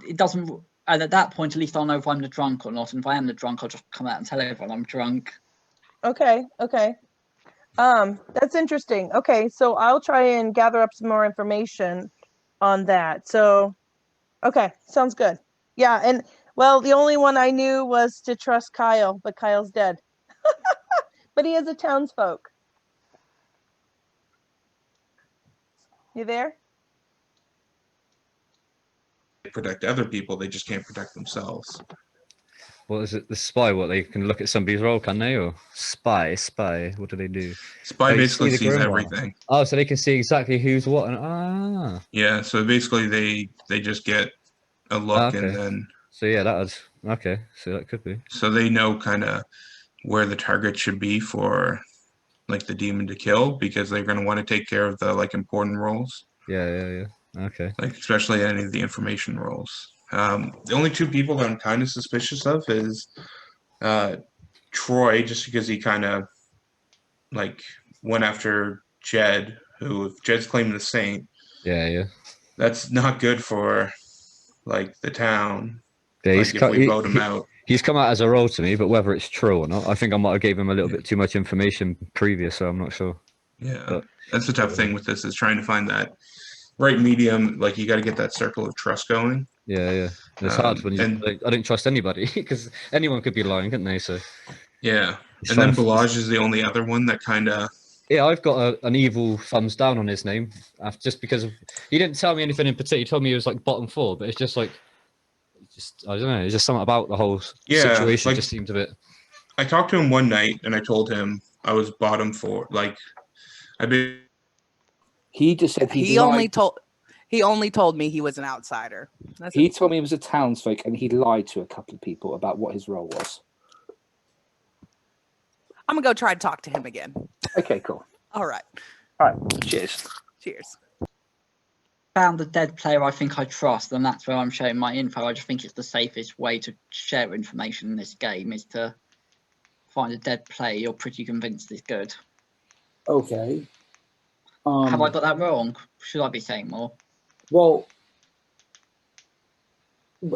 it doesn't. And at that point, at least I'll know if I'm the drunk or not. And if I am the drunk, I'll just come out and tell everyone I'm drunk. Okay, okay. That's interesting. Okay, so I'll try and gather up some more information on that. So, okay, sounds good. Yeah, and well, the only one I knew was to trust Kyle, but Kyle's dead. But he is a townsfolk. You there? They protect other people, they just can't protect themselves. What is it? The spy? What, they can look at somebody's role, can they? Or spy? What do they do? Spy They basically see the sees grimoire. everything. Oh, so they can see exactly who's what. And Yeah, so basically they just get a look okay. and then So yeah, that was okay. So that could be. so they know kind of where the target should be for like the demon to kill, because they're going to want to take care of the like important roles, Yeah. Okay. like especially any of the information roles. The only two people that I'm kind of suspicious of is Troy, just because he kind of like went after Jed, who, if Jed's claiming the saint, Yeah. that's not good for like the town. Yeah, Like if we vote him out. He's come out as a role to me, but whether it's true or not, I think I might have gave him a little bit too much information previous, so I'm not sure. Yeah, But that's the tough thing with this, is trying to find that right medium. Like you got to get that circle of trust going. yeah. It's hard when you. And Like, I didn't trust anybody because anyone could be lying, couldn't they? So yeah, He's and then trying to- Balaj is the only other one that kind of. Yeah, I've got an evil thumbs down on his name, just because he didn't tell me anything in particular. He told me he was like bottom 4, but it's just like, I don't know. It's just something about the whole situation like, just seemed a bit. I talked to him one night and I told him I was bottom 4. Like, I've been. He just said He only told me he was an outsider. He told me he was a townsfolk, and he lied to a couple of people about what his role was. I'm gonna go try to talk to him again. Okay, cool. All right. All right. Cheers. Cheers. Found a dead player I think I trust, and that's where I'm sharing my info. I just think it's the safest way to share information in this game is to find a dead player you're pretty convinced is good. Okay. Have I got that wrong? Should I be saying more? Well,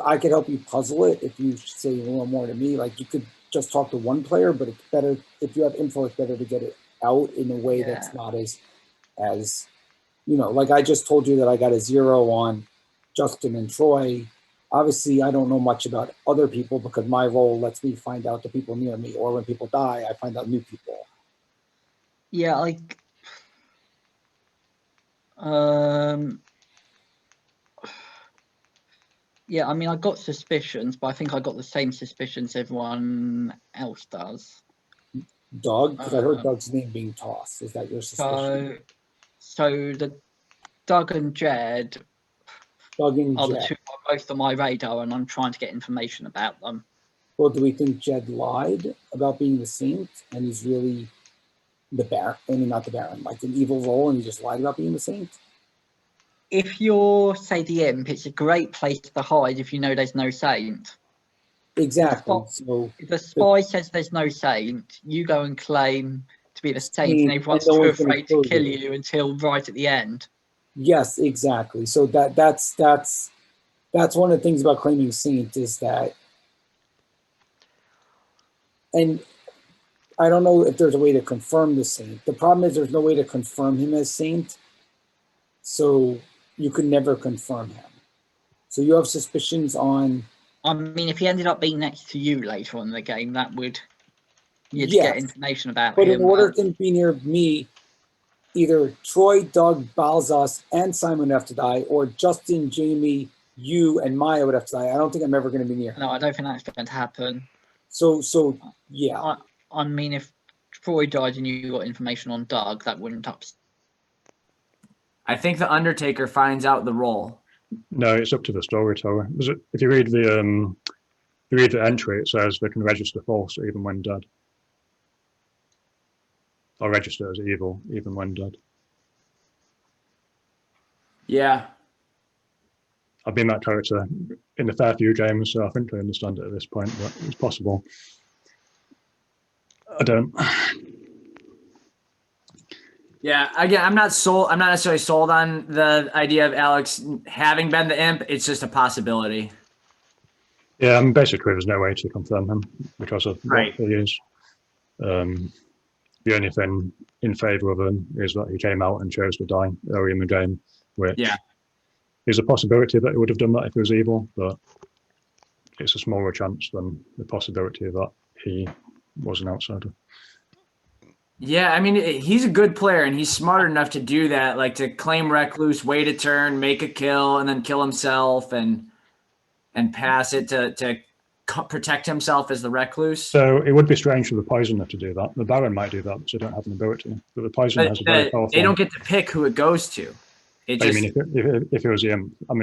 I could help you puzzle it if you say a little more to me. Like you could just talk to one player, but it's better if you have info. It's better to get it out in a way that's not as like I just told you that I got a 0 on Justin and Troy. Obviously, I don't know much about other people because my role lets me find out the people near me, or when people die, I find out new people. Yeah, like yeah, I mean, I got suspicions, but I think I got the same suspicions everyone else does. Doug, because I heard Doug's name being tossed. Is that your suspicion? So the Doug and Jed Doug and are the Jed. two who are both on my radar, and I'm trying to get information about them. Well, do we think Jed lied about being the saint and he's really the Baron? I mean, not the Baron, like an evil role, and he just lied about being the saint? If you're, say, the imp, it's a great place to hide if you know there's no saint. Exactly. So if the spy says there's no saint, you go and claim to be the saint, and everyone's no too one's gonna afraid to kill kill you. you until right at the end. Yes, exactly. So that's one of the things about claiming saint is that, and I don't know if there's a way to confirm the saint. The problem is there's no way to confirm him as saint. So you could never confirm him. So you have suspicions on. I mean, if he ended up being next to you later on in the game, that would you'd Yes, get information about but him. in order to be near me, either Troy, Doug, Balzas, and Simon would have to die, or Justin, Jamie, you, and Maya would have to die. I don't think I'm ever going to be near him. No, I don't think that's going to happen. So yeah. I mean, if Troy died and you got information on Doug, that wouldn't upset. I think the Undertaker finds out the role. No, it's up to the storyteller. If you read the entry, it says they can register false even when dead, or register as evil even when dead. Yeah. I've been that character in a fair few games, so I think I understand it at this point, but it's possible. I don't. Yeah, again, I'm not necessarily sold on the idea of Alex having been the imp. It's just a possibility. Yeah, basically there's no way to confirm him because of what he is. The only thing in favour of him is that he came out and chose to die early in the game, which is a possibility that he would have done that if he was evil, but it's a smaller chance than the possibility that he was an outsider. Yeah, I mean, he's a good player, and he's smart enough to do that, like to claim recluse, wait a turn, make a kill, and then kill himself, and pass it to protect himself as the recluse. So it would be strange for the poisoner to do that. The Baron might do that, because they don't have an ability. But the poisoner has a very powerful. They don't get to pick who it goes to. I mean, if it was the imp, I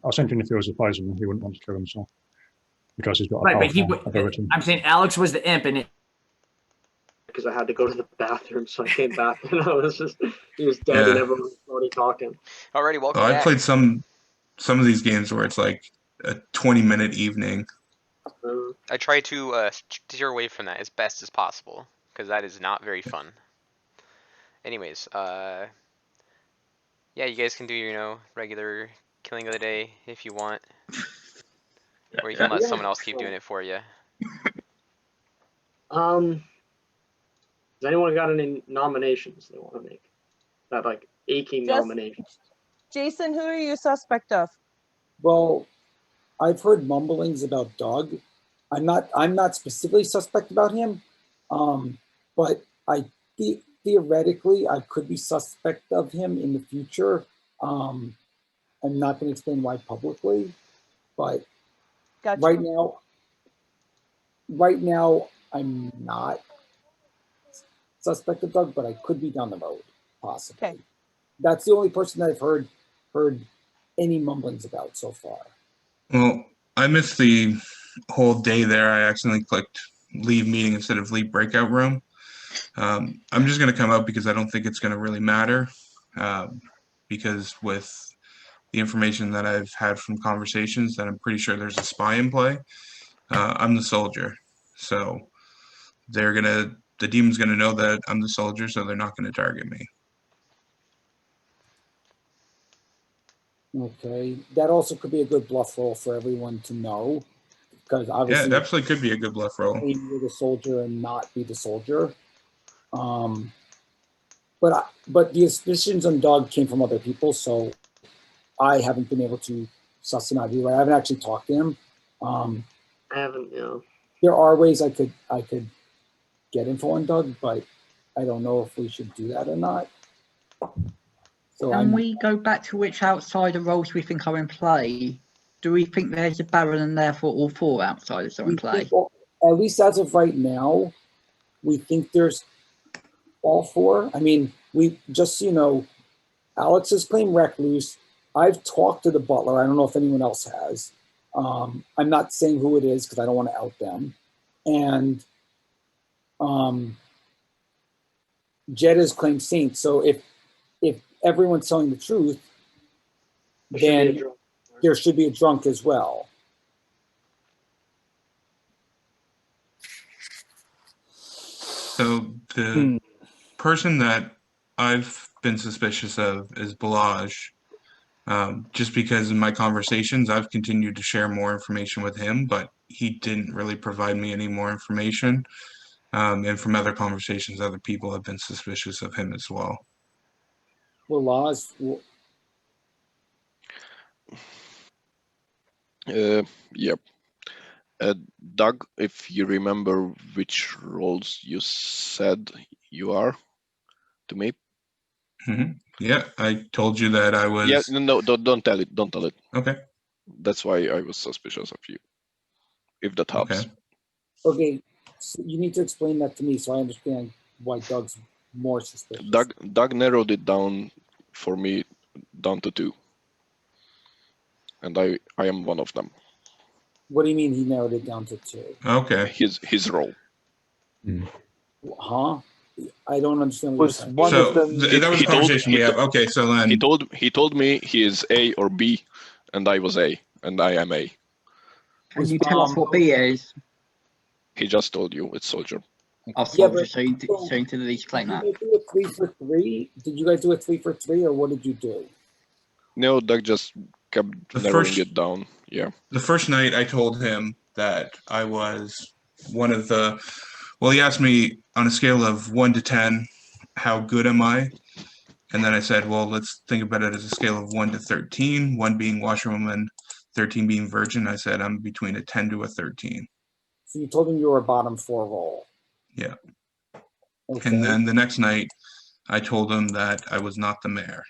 was thinking if he was a poisoner, he wouldn't want to kill himself because he's got a powerful ability. I'm saying Alex was the imp, and because I had to go to the bathroom, so I came back and he was dead and everyone was already talking. Alrighty, welcome I back. played some of these games where it's like a 20-minute evening. I try to steer away from that as best as possible because that is not very fun. Anyways, yeah, you guys can do your regular killing of the day if you want, or you can let someone else keep doing it for you. Has anyone got any nominations they want to make? That aching nominations. Jason, who are you suspect of? Well, I've heard mumblings about Doug. I'm not specifically suspect about him, but theoretically I could be suspect of him in the future. I'm not going to explain why publicly, but right now I'm not suspect of Doug, but I could be down the road, possibly. Okay. That's the only person that I've heard any mumblings about so far. Well, I missed the whole day there. I accidentally clicked leave meeting instead of leave breakout room. I'm just going to come out because I don't think it's going to really matter, because with the information that I've had from conversations that I'm pretty sure there's a spy in play. I'm the soldier, so the demon's going to know that I'm the soldier, so they're not going to target me. Okay, that also could be a good bluff roll for everyone to know, because obviously, yeah, it absolutely could be a good bluff roll. You're the soldier and not be the soldier. But the suspicions on Doug came from other people, so I haven't been able to suss him out either. I haven't actually talked to him. I haven't, There are ways I could get info on Doug, but I don't know if we should do that or not. So Can we go back to which outsider roles we think are in play? Do we think there's a Baron and therefore all 4 outsiders are in play? At least as of right now, we think there's all 4. I mean, we just, Alex has claimed recluse. I've talked to the butler. I don't know if anyone else has. I'm not saying who it is because I don't want to out them. And Jed has claimed saint. So if everyone's telling the truth, then there should be a drunk as well. So the person that I've been suspicious of is Balaj. Just because in my conversations, I've continued to share more information with him, but he didn't really provide me any more information. And from other conversations, other people have been suspicious of him as well. Well, laws. Yep. Doug, if you remember which roles you said you are to me. Yeah, I told you that I was. Yeah, no, don't tell it. Don't tell it. Okay. That's why I was suspicious of you. If that helps. Okay, so you need to explain that to me so I understand why Doug's more suspicious. Doug narrowed it down for me down to 2. And I am one of them. What do you mean he narrowed it down to 2? Okay. His role. Huh? I don't understand what Was you're saying. one of them? That was a conversation we have. Okay, so then he told me he is A or B, and I was A, and I am A. Can you tell us what B is? He just told you it's soldier. Oh, soldier. So you didn't at least claim that. Did you do a 3 for 3? Did you guys do a 3 for 3, or what did you do? No, Doug just kept narrowing it down. Yeah. The first night I told him that I was one of the. Well, he asked me on a scale of 1 to 10, how good am I? And then I said, well, let's think about it as a scale of 1 to 13, 1 being washerwoman, 13 being virgin. I said I'm between a 10 to a 13. So you told him you were a bottom 4 role. Yeah. Okay. And then the next night, I told him that I was not the mayor.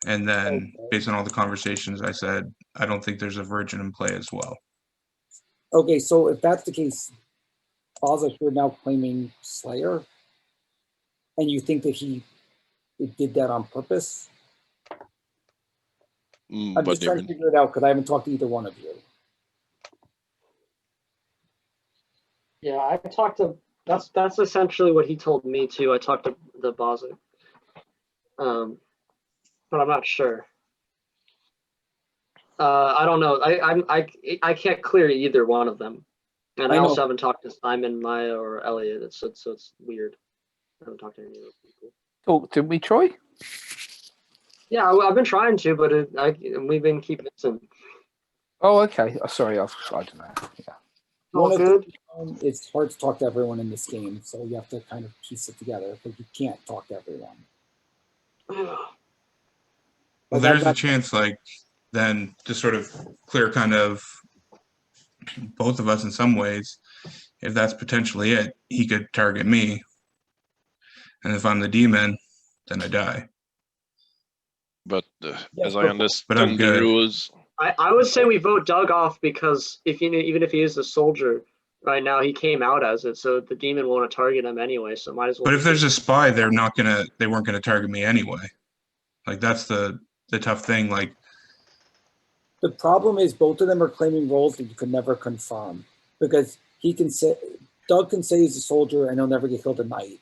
And then, based on all the conversations, I said, I don't think there's a virgin in play as well. Okay, so if that's the case, Ozzy, you're now claiming Slayer? And you think that he did that on purpose? I'm just trying to figure it out because I haven't talked to either one of you. Yeah, I talked to. That's essentially what he told me too. I talked to the Bozic, but I'm not sure. I don't know. I can't clear either one of them, and I also haven't talked to Simon, Maya, or Elliot. So it's weird. I haven't talked to any of those people. Talk to me, Troy. Yeah, I've been trying to, but we've been keep missing. Oh, okay. Sorry, I don't know. Yeah. All good. It's hard to talk to everyone in this game, so you have to kind of piece it together because you can't talk to everyone. Well, there's a chance, then to sort of clear kind of both of us in some ways. If that's potentially it, he could target me. And if I'm the demon, then I die. But as I understand I'm the good. rules, I would say we vote Doug off because even if he is a soldier right now, he came out as it, so the demon won't target him anyway. So might as well. But if there's a spy, they weren't gonna target me anyway. That's the tough thing. The problem is both of them are claiming roles that you can never confirm because Doug can say he's a soldier and he'll never get killed at night.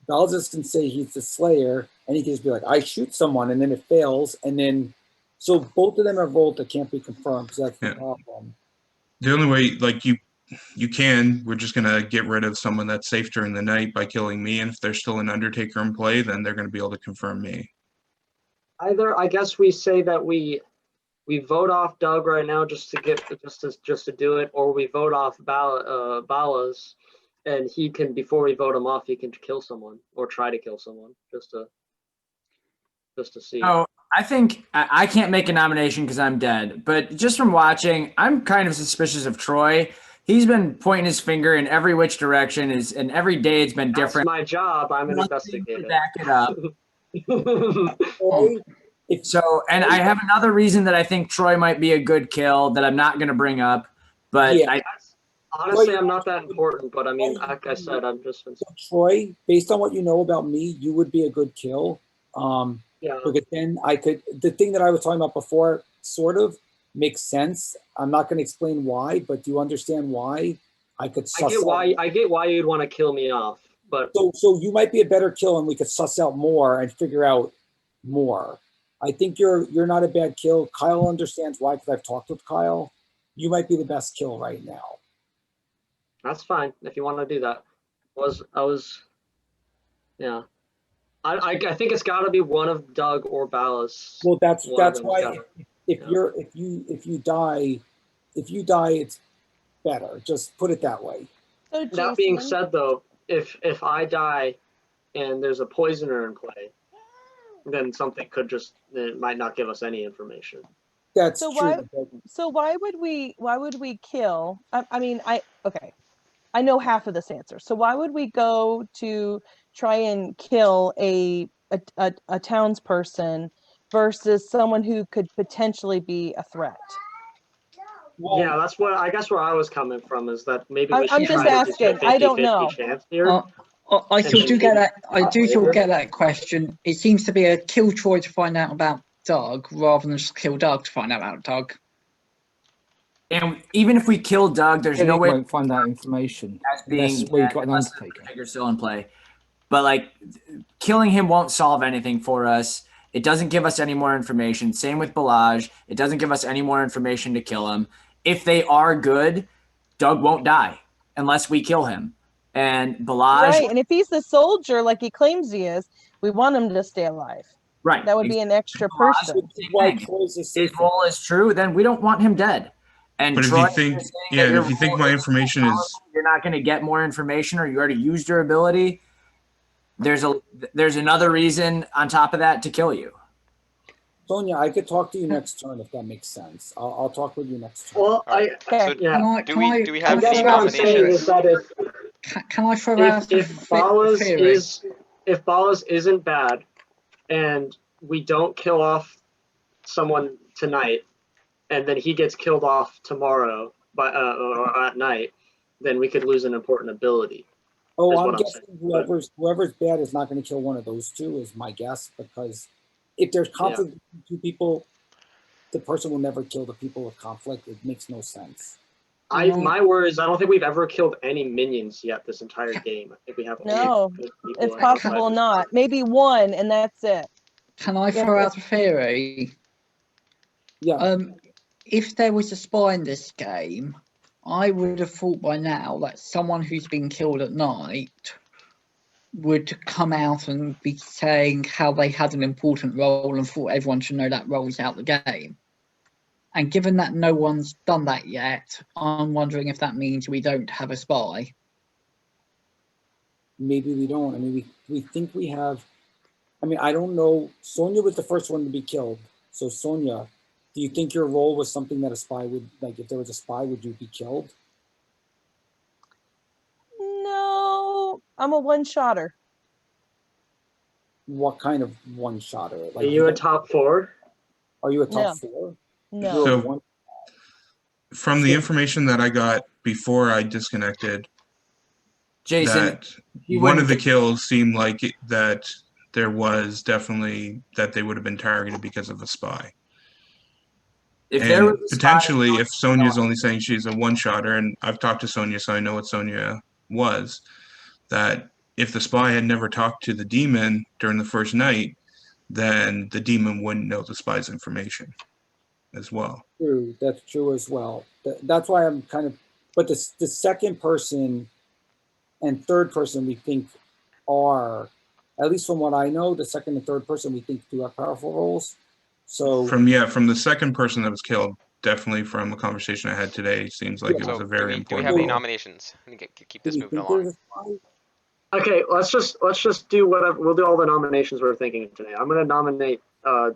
Balzus can say he's the slayer and he can just be like, I shoot someone and then it fails. And then, so both of them are roles that can't be confirmed. So that's the problem. The only way, you can, we're just going to get rid of someone that's safe during the night by killing me. And if there's still an Undertaker in play, then they're going to be able to confirm me. Either, I guess we say that we vote off Doug right now just to do it, or we vote off Balas, and he can, before we vote him off, he can kill someone or try to kill someone just to see. Oh, I think I can't make a nomination because I'm dead. But just from watching, I'm kind of suspicious of Troy. He's been pointing his finger in every which direction, and every day it's been different. That's my job. I'm an investigator. Back it up. So, and I have another reason that I think Troy might be a good kill that I'm not going to bring up, but honestly, I'm not that important. But I mean, like I said, I'm just. Troy, based on what you know about me, you would be a good kill. Yeah. Because then the thing that I was talking about before sort of makes sense. I'm not going to explain why, but do you understand why? I get why you'd want to kill me off, but so you might be a better kill, and we could suss out more and figure out more. I think you're not a bad kill. Kyle understands why because I've talked with Kyle. You might be the best kill right now. That's fine if you want to do that. Yeah. I think it's got to be one of Doug or Ballas. Well, that's why if you die, it's better. Just put it that way. So That being Jason, said, though, if I die and there's a poisoner in play, then something could just, it might not give us any information. That's so true. why would we kill? I mean, okay. I know half of this answer. So why would we go to try and kill a townsperson versus someone who could potentially be a threat? Yeah, that's what I guess where I was coming from is that maybe we I'm should just try to do asking. I don't know. 50-50 chance here. I And still then do get maybe that. I do still later. get that question. It seems to be a kill Troy to find out about Doug rather than just kill Doug to find out about Doug. And even if we kill Doug, there's no Killing way won't find out information as being unless we've dead got an unless the undertaker. Undertaker's still in play. But like, killing him won't solve anything for us. It doesn't give us any more information. Same with Balaj. It doesn't give us any more information to kill him. If they are good, Doug won't die unless we kill him. And Balaj, Right, and if he's the soldier like he claims he is, we want him to stay alive. right? That would be an extra person. His role is true, then we don't want him dead. And But if Troy, you think, yeah, and if you think my information is, you're not going to get more information, or you already used your ability. There's another reason on top of that to kill you. Sonia, I could talk to you next turn if that makes sense. I'll talk with you next turn. Well, So yeah. do we have I any guess what I'm saying is nominations? that Can I throw out if theory? Ballas isn't bad, and we don't kill off someone tonight, and then he gets killed off tomorrow or at night, then we could lose an important ability. Oh, is I'm what I'm guessing saying. whoever's bad is not going to kill one of those two, is my guess, because if there's conflict between two people, the person will never kill the people with conflict. It makes no sense. My worry is I don't think we've ever killed any minions yet this entire game. I think we have No, only people it's and possible outsiders. not. Maybe one, and that's it. Can I throw out a theory? Yeah. If there was a spy in this game, I would have thought by now that someone who's been killed at night would come out and be saying how they had an important role and thought everyone should know that role's out the game. And given that no one's done that yet, I'm wondering if that means we don't have a spy. Maybe we don't. I mean, we think we have. I mean, I don't know. Sonia was the first one to be killed. So Sonia, do you think your role was something that a spy would, like, if there was a spy, would you be killed? No, I'm a one-shotter. What kind of one-shotter? Like, Are you a top 4? Are you a top No. 4? No. You're a So one. from the information that I got before I disconnected, Jason, that he one of wouldn't the get- kills seemed like that there was definitely that they would have been targeted because of a spy. If And there was a spy- potentially, if Sonia's only saying she's a one-shotter, and I've talked to Sonia, so I know what Sonia was, that if the spy had never talked to the demon during the first night, then the demon wouldn't know the spy's information as well. True, that's true as well. That's why I'm kind of, but the second person and third person we think are, at least from what I know, the second and third person we think do have powerful roles. So From the second person that was killed, definitely from a conversation I had today, seems like it was a very Do we important have any role. nominations? I think keep do this you moving think along. there's a spy? Okay, let's just do whatever. We'll do all the nominations we're thinking today. I'm gonna nominate. I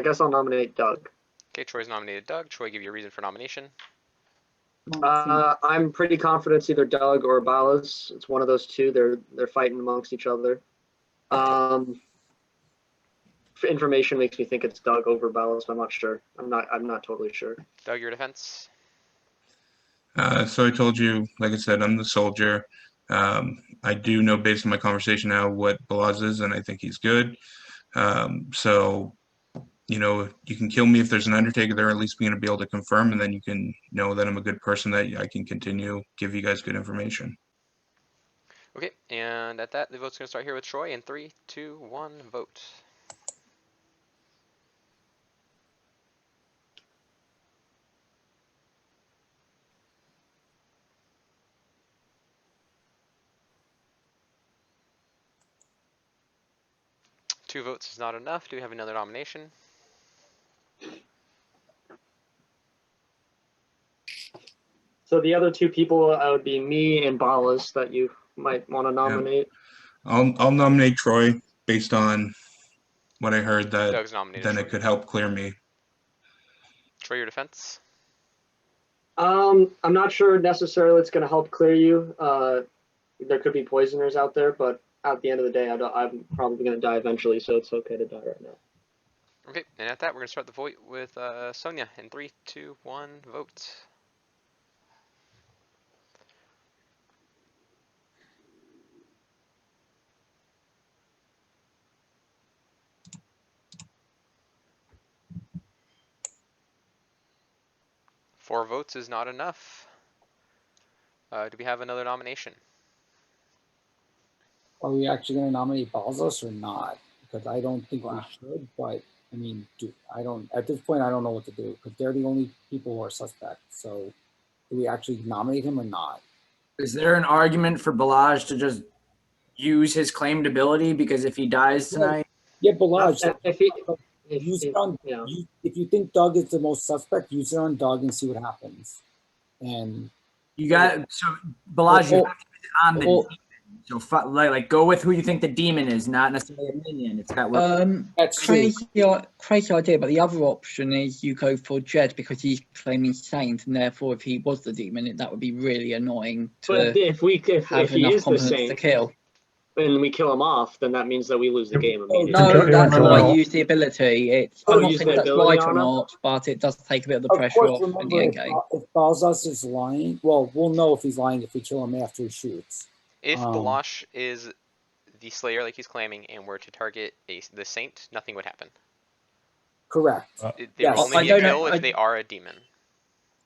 guess I'll nominate Doug. Okay, Troy's nominated Doug. Troy, give you a reason for nomination. I'm pretty confident it's either Doug or Ballas. It's one of those two. They're fighting amongst each other. Information makes me think it's Doug over Ballas, but I'm not sure. I'm not totally sure. Doug, your defense. So I told you, like I said, I'm the soldier. I do know based on my conversation now what Balaz is, and I think he's good. So, you know, you can kill me if there's an undertaker there, at least being able to confirm, and then you can know that I'm a good person, that I can continue, give you guys good information. Okay, and at that, the vote's gonna start here with Troy in 3, 2, 1, vote. Two votes is not enough. Do we have another nomination? So the other two people would be me and Ballas that you might want to nominate. I'll nominate Troy based on what I heard that Doug's nominated then Troy. it could help clear me. Troy, your defense? I'm not sure necessarily it's going to help clear you. There could be poisoners out there, but at the end of the day, I'm probably going to die eventually, so it's okay to die right now. Okay, and at that, we're going to start the vote with Sonia in 3, 2, 1, vote. Four votes is not enough. Do we have another nomination? Are we actually going to nominate Balzos or not? Because I don't think we should, but I mean, at this point, I don't know what to do because they're the only people who are suspects. So do we actually nominate him or not? Is there an argument for Balaj to just use his claimed ability? Because if he dies tonight. Yeah, Balaj. Yeah. If you think Doug is the most suspect, use it on Doug and see what happens. And you got so Balaj, you have to be on the demon. So like go with who you think the demon is, not necessarily a minion. It's got crazy idea, but the other option is you go for Jed because he's claiming saint, and therefore if he was the demon, that would be really annoying to But if have he enough is the confidence saint to kill. and we kill him off, then that means that we lose the game immediately. No, that's why I use the ability. I'm not use saying the that's ability right or on him? not, but it does take a bit of the of pressure course, off in remember, the end game. if Balzos is lying, well, we'll know if he's lying if we kill him after he shoots. If Balash is the Slayer like he's claiming and were to target the Saint, nothing would happen. Correct. They will only be a kill if they are a demon.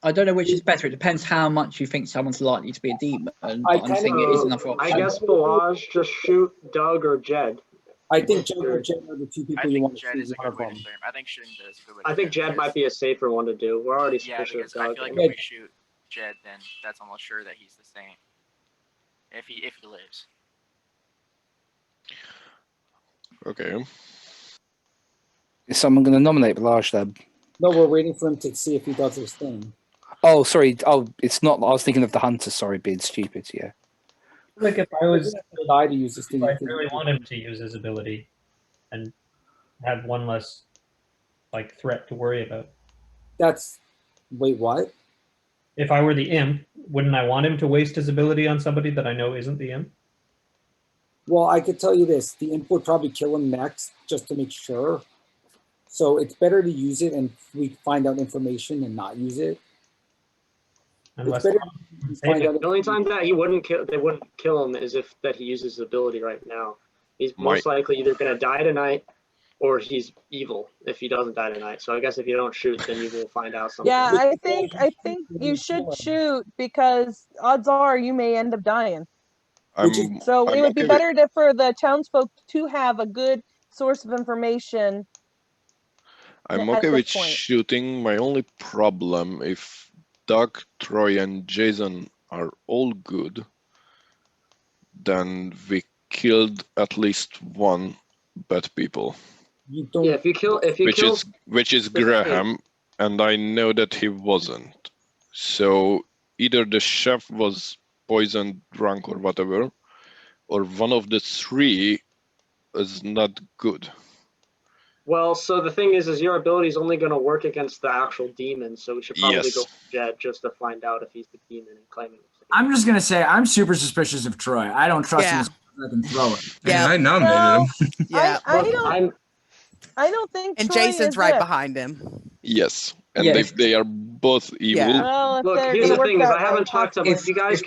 I don't know which is better. It depends how much you think someone's likely to be a demon. But I'm saying it is another option. I guess Balaj just shoot Doug or Jed. I think Jed or Jed are the two people you want to Jed shoot. is a One good of way to them. clear him. I think shooting Jed is a good way. I think Jed might be a safer one to do. We're already suspicious of Doug. I feel like if we shoot Jed, then that's almost sure that he's the same. If he lives. Okay. Is someone going to nominate Balaj then? No, we're waiting for him to see if he does his thing. Oh, sorry. Oh, it's not. I was thinking of the hunter. Sorry, being stupid. Yeah. Like if I was, to use this thing, I really want him to use his ability, and have one less like threat to worry about. Wait, what? If I were the imp, wouldn't I want him to waste his ability on somebody that I know isn't the imp? Well, I could tell you this: the imp would probably kill him next, just to make sure. So it's better to use it, and we find out information and not use it. Unless it's better The only time that they wouldn't kill him is if that he uses his ability right now. He's most likely either going to die tonight or he's evil if he doesn't die tonight. So I guess if you don't shoot, then you will find out something. Yeah, I think you should shoot because odds are you may end up dying. So it would be better for the townsfolk to have a good source of information. I'm okay with shooting. My only problem, if Doug, Troy, and Jason are all good, then we killed at least one bad people. Yeah, if you kill, which is Graham, and I know that he wasn't. So either the chef was poisoned, drunk, or whatever, or one of the three is not good. Well, so the thing is your ability is only going to work against the actual demon, so we should probably go for Jed just to find out if he's the demon and claiming him. I'm just gonna say I'm super suspicious of Troy. I don't trust him as far as I can throw it. Yeah, I nominated him. Yeah, I don't think. And Troy Jason's is right it. behind him. Yes, and they are both evil. Yeah. Well, Look, here's the thing: is I haven't talked to you guys.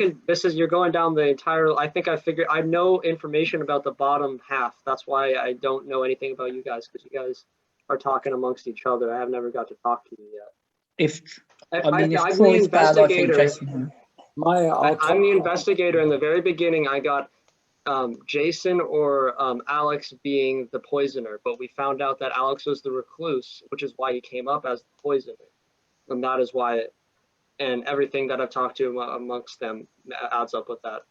You're going down the entire. I think I know information about the bottom half. That's why I don't know anything about you guys because you guys are talking amongst each other. I have never got to talk to you yet. I'm the investigator. I'm the investigator. In the very beginning, I got Jason or Alex being the poisoner, but we found out that Alex was the recluse, which is why he came up as the poisoner, and that is why. And everything that I've talked to amongst them adds up with that.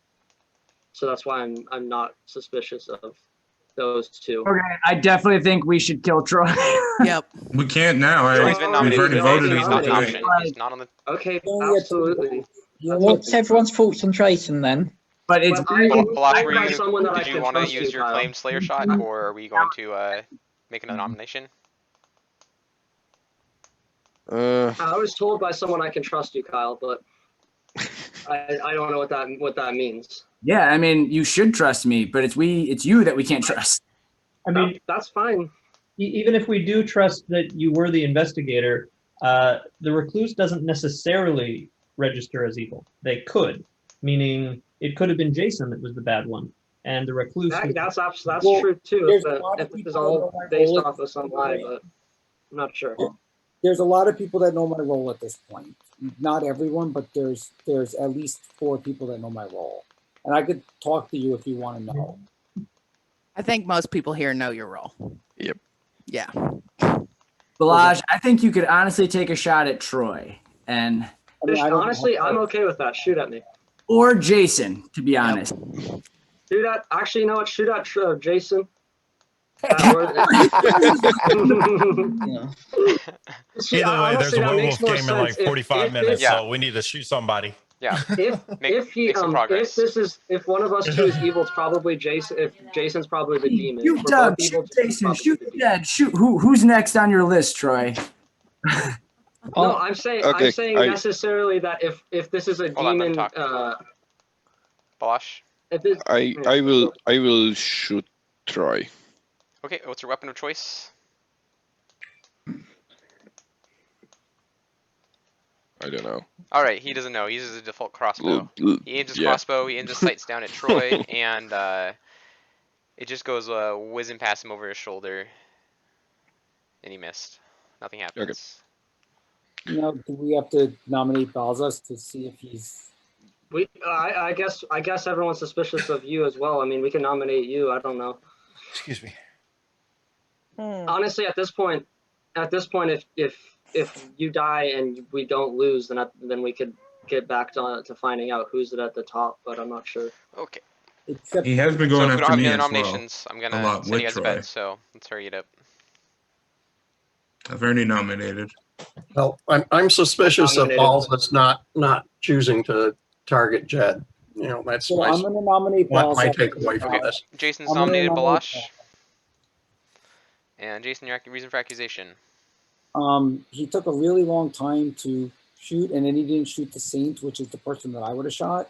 So that's why I'm not suspicious of those two. Okay, I definitely think we should kill Troy. Yep. We can't now. Troy's been nominated. We've already voted He's not on an it. option. He's not on the. Okay, absolutely. What's everyone's thoughts on Jason then? But it's Balash, I got someone that I did you can want to trust use you, your Kyle. claimed Slayer shot, or are we going to make another nomination? I was told by someone I can trust you, Kyle, but I don't know what that means. Yeah, I mean, you should trust me, but it's you that we can't trust. I mean, that's fine. Even if we do trust that you were the investigator, the recluse doesn't necessarily register as evil. They could, meaning it could have been Jason that was the bad one, and the recluse. That's Well, true too. there's a lot If of this is people all that know my based role at off of some lie, but I'm not sure. There's a lot of people that know my role at this point. Not everyone, but there's at least 4 people that know my role, and I could talk to you if you want to know. I think most people here know your role. Yep. Yeah. Balaj, I think you could honestly take a shot at Troy and Honestly, I'm okay with that. Shoot at me. or Jason, to be honest. Shoot at. Actually, you know what? Shoot at Jason. See, Either way, there's honestly, a that makes werewolf more game in like sense. 45 minutes, Yeah. so we need to shoot somebody. Yeah. If one of us two is evil, it's probably Jason. If Jason's probably the demon. Shoot If we're Doug, both evil, shoot Jason, probably shoot the demon. Dead, shoot who's next on your list, Troy? No, I'm saying Okay, necessarily that if this is a Hold on, let him demon, talk. Balash. if this, I will shoot Troy. Okay, what's your weapon of choice? I don't know. All right, he doesn't know. He uses a default crossbow. He aims his Yeah. crossbow. He aims his sights down at Troy, and it just goes whizzing past him over his shoulder, and he missed. Nothing happens. Now, do we have to nominate Balzas to see if he's? I guess everyone's suspicious of you as well. I mean, we can nominate you. I don't know. Excuse me. Honestly, at this point, if you die and we don't lose, then we could get back to finding out who's at the top. But I'm not sure. Okay. Except He has been So going if we don't after have me any as other well. nominations, I'm A gonna lot send with you guys to Troy. bed. So let's hurry it up. I've already nominated. Well, I'm suspicious of Nominated. Balls that's not choosing to target Jed. You know, that's So I'm going to nominate my Balzas. takeaway from this. Jason's I'm gonna nominated nominate Balash. And Jason, your reason for accusation. He took a really long time to shoot, and then he didn't shoot the Saint, which is the person that I would have shot.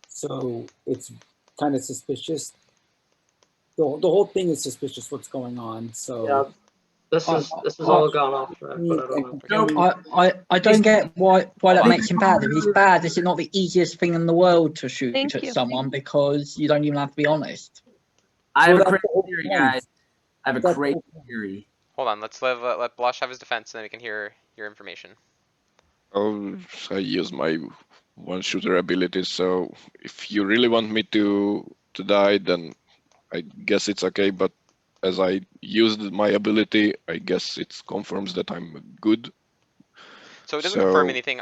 So it's kind of suspicious. The whole thing is suspicious. What's going on? So Yeah, this is all gone off track, but I don't know. I don't get why that makes him bad. If he's bad, is it not the easiest thing in the world to shoot Thank at you. someone because you don't even have to be honest? I have Well, a that's crazy the whole theory, point. guys. I have a That's the crazy whole theory. Hold on, let's let Balash have his defense, and then we can hear your information. Oh, I use my one shooter ability. So if you really want me to die, then I guess it's okay. But as I used my ability, I guess it confirms that I'm good. So it doesn't confirm anything.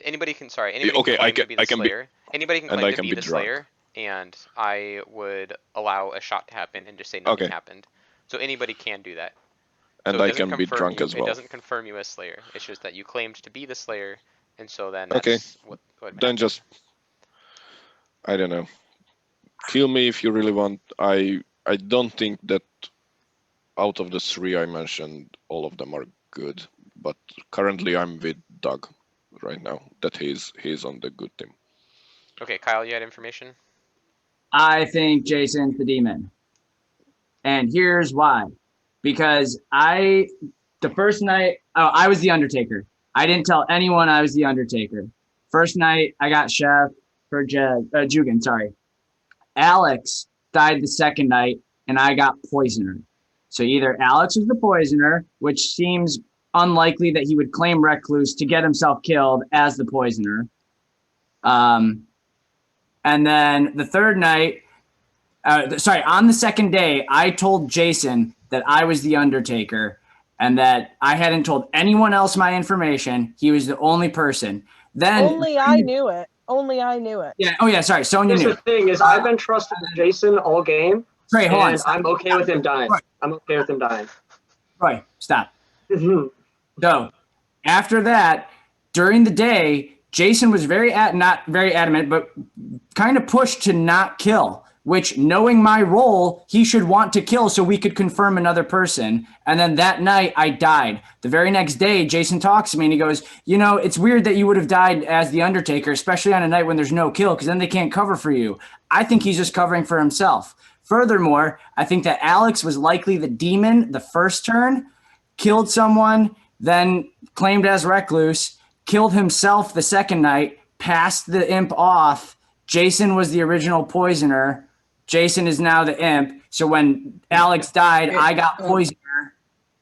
Anybody can Okay, claim to be the I can be- Slayer. Anybody can and claim I to can be be the drunk. Slayer, and I would allow a shot to happen and just say nothing Okay. happened. So anybody can do that. And So it I doesn't can be confirm drunk you, as It well. doesn't confirm you as Slayer. It's just that you claimed to be the Slayer, and so then Okay. that's what Then happened. just, I don't know. Kill me if you really want. I don't think that out of the 3 I mentioned, all of them are good. But currently I'm with Doug right now. That he's on the good team. Okay, Kyle, you had information? I think Jason's the demon. And here's why. Because the first night, I was the Undertaker. I didn't tell anyone I was the Undertaker. First night, I got Chef for Jugan, sorry. Alex died the second night, and I got Poisoner. So either Alex was the Poisoner, which seems unlikely that he would claim Recluse to get himself killed as the Poisoner. And then the third night, on the second day, I told Jason that I was the Undertaker and that I hadn't told anyone else my information. He was the only person. Then Only I knew it. Only I knew it. Yeah. Oh yeah. Sorry. Sonya Here's knew. the thing: is I've been trusting Jason all game, Trey, hold on. and I'm okay with him dying. I'm okay with him dying. Troy, stop. So after that, during the day, Jason was not very adamant, but kind of pushed to not kill, which, knowing my role, he should want to kill so we could confirm another person. And then that night I died. The very next day, Jason talks to me and he goes, you know, it's weird that you would have died as the Undertaker, especially on a night when there's no kill, because then they can't cover for you. I think he's just covering for himself. Furthermore, I think that Alex was likely the demon the first turn, killed someone, then claimed as recluse, killed himself the second night, passed the imp off. Jason was the original poisoner. Jason is now the imp. So when Alex died, I got poisoner.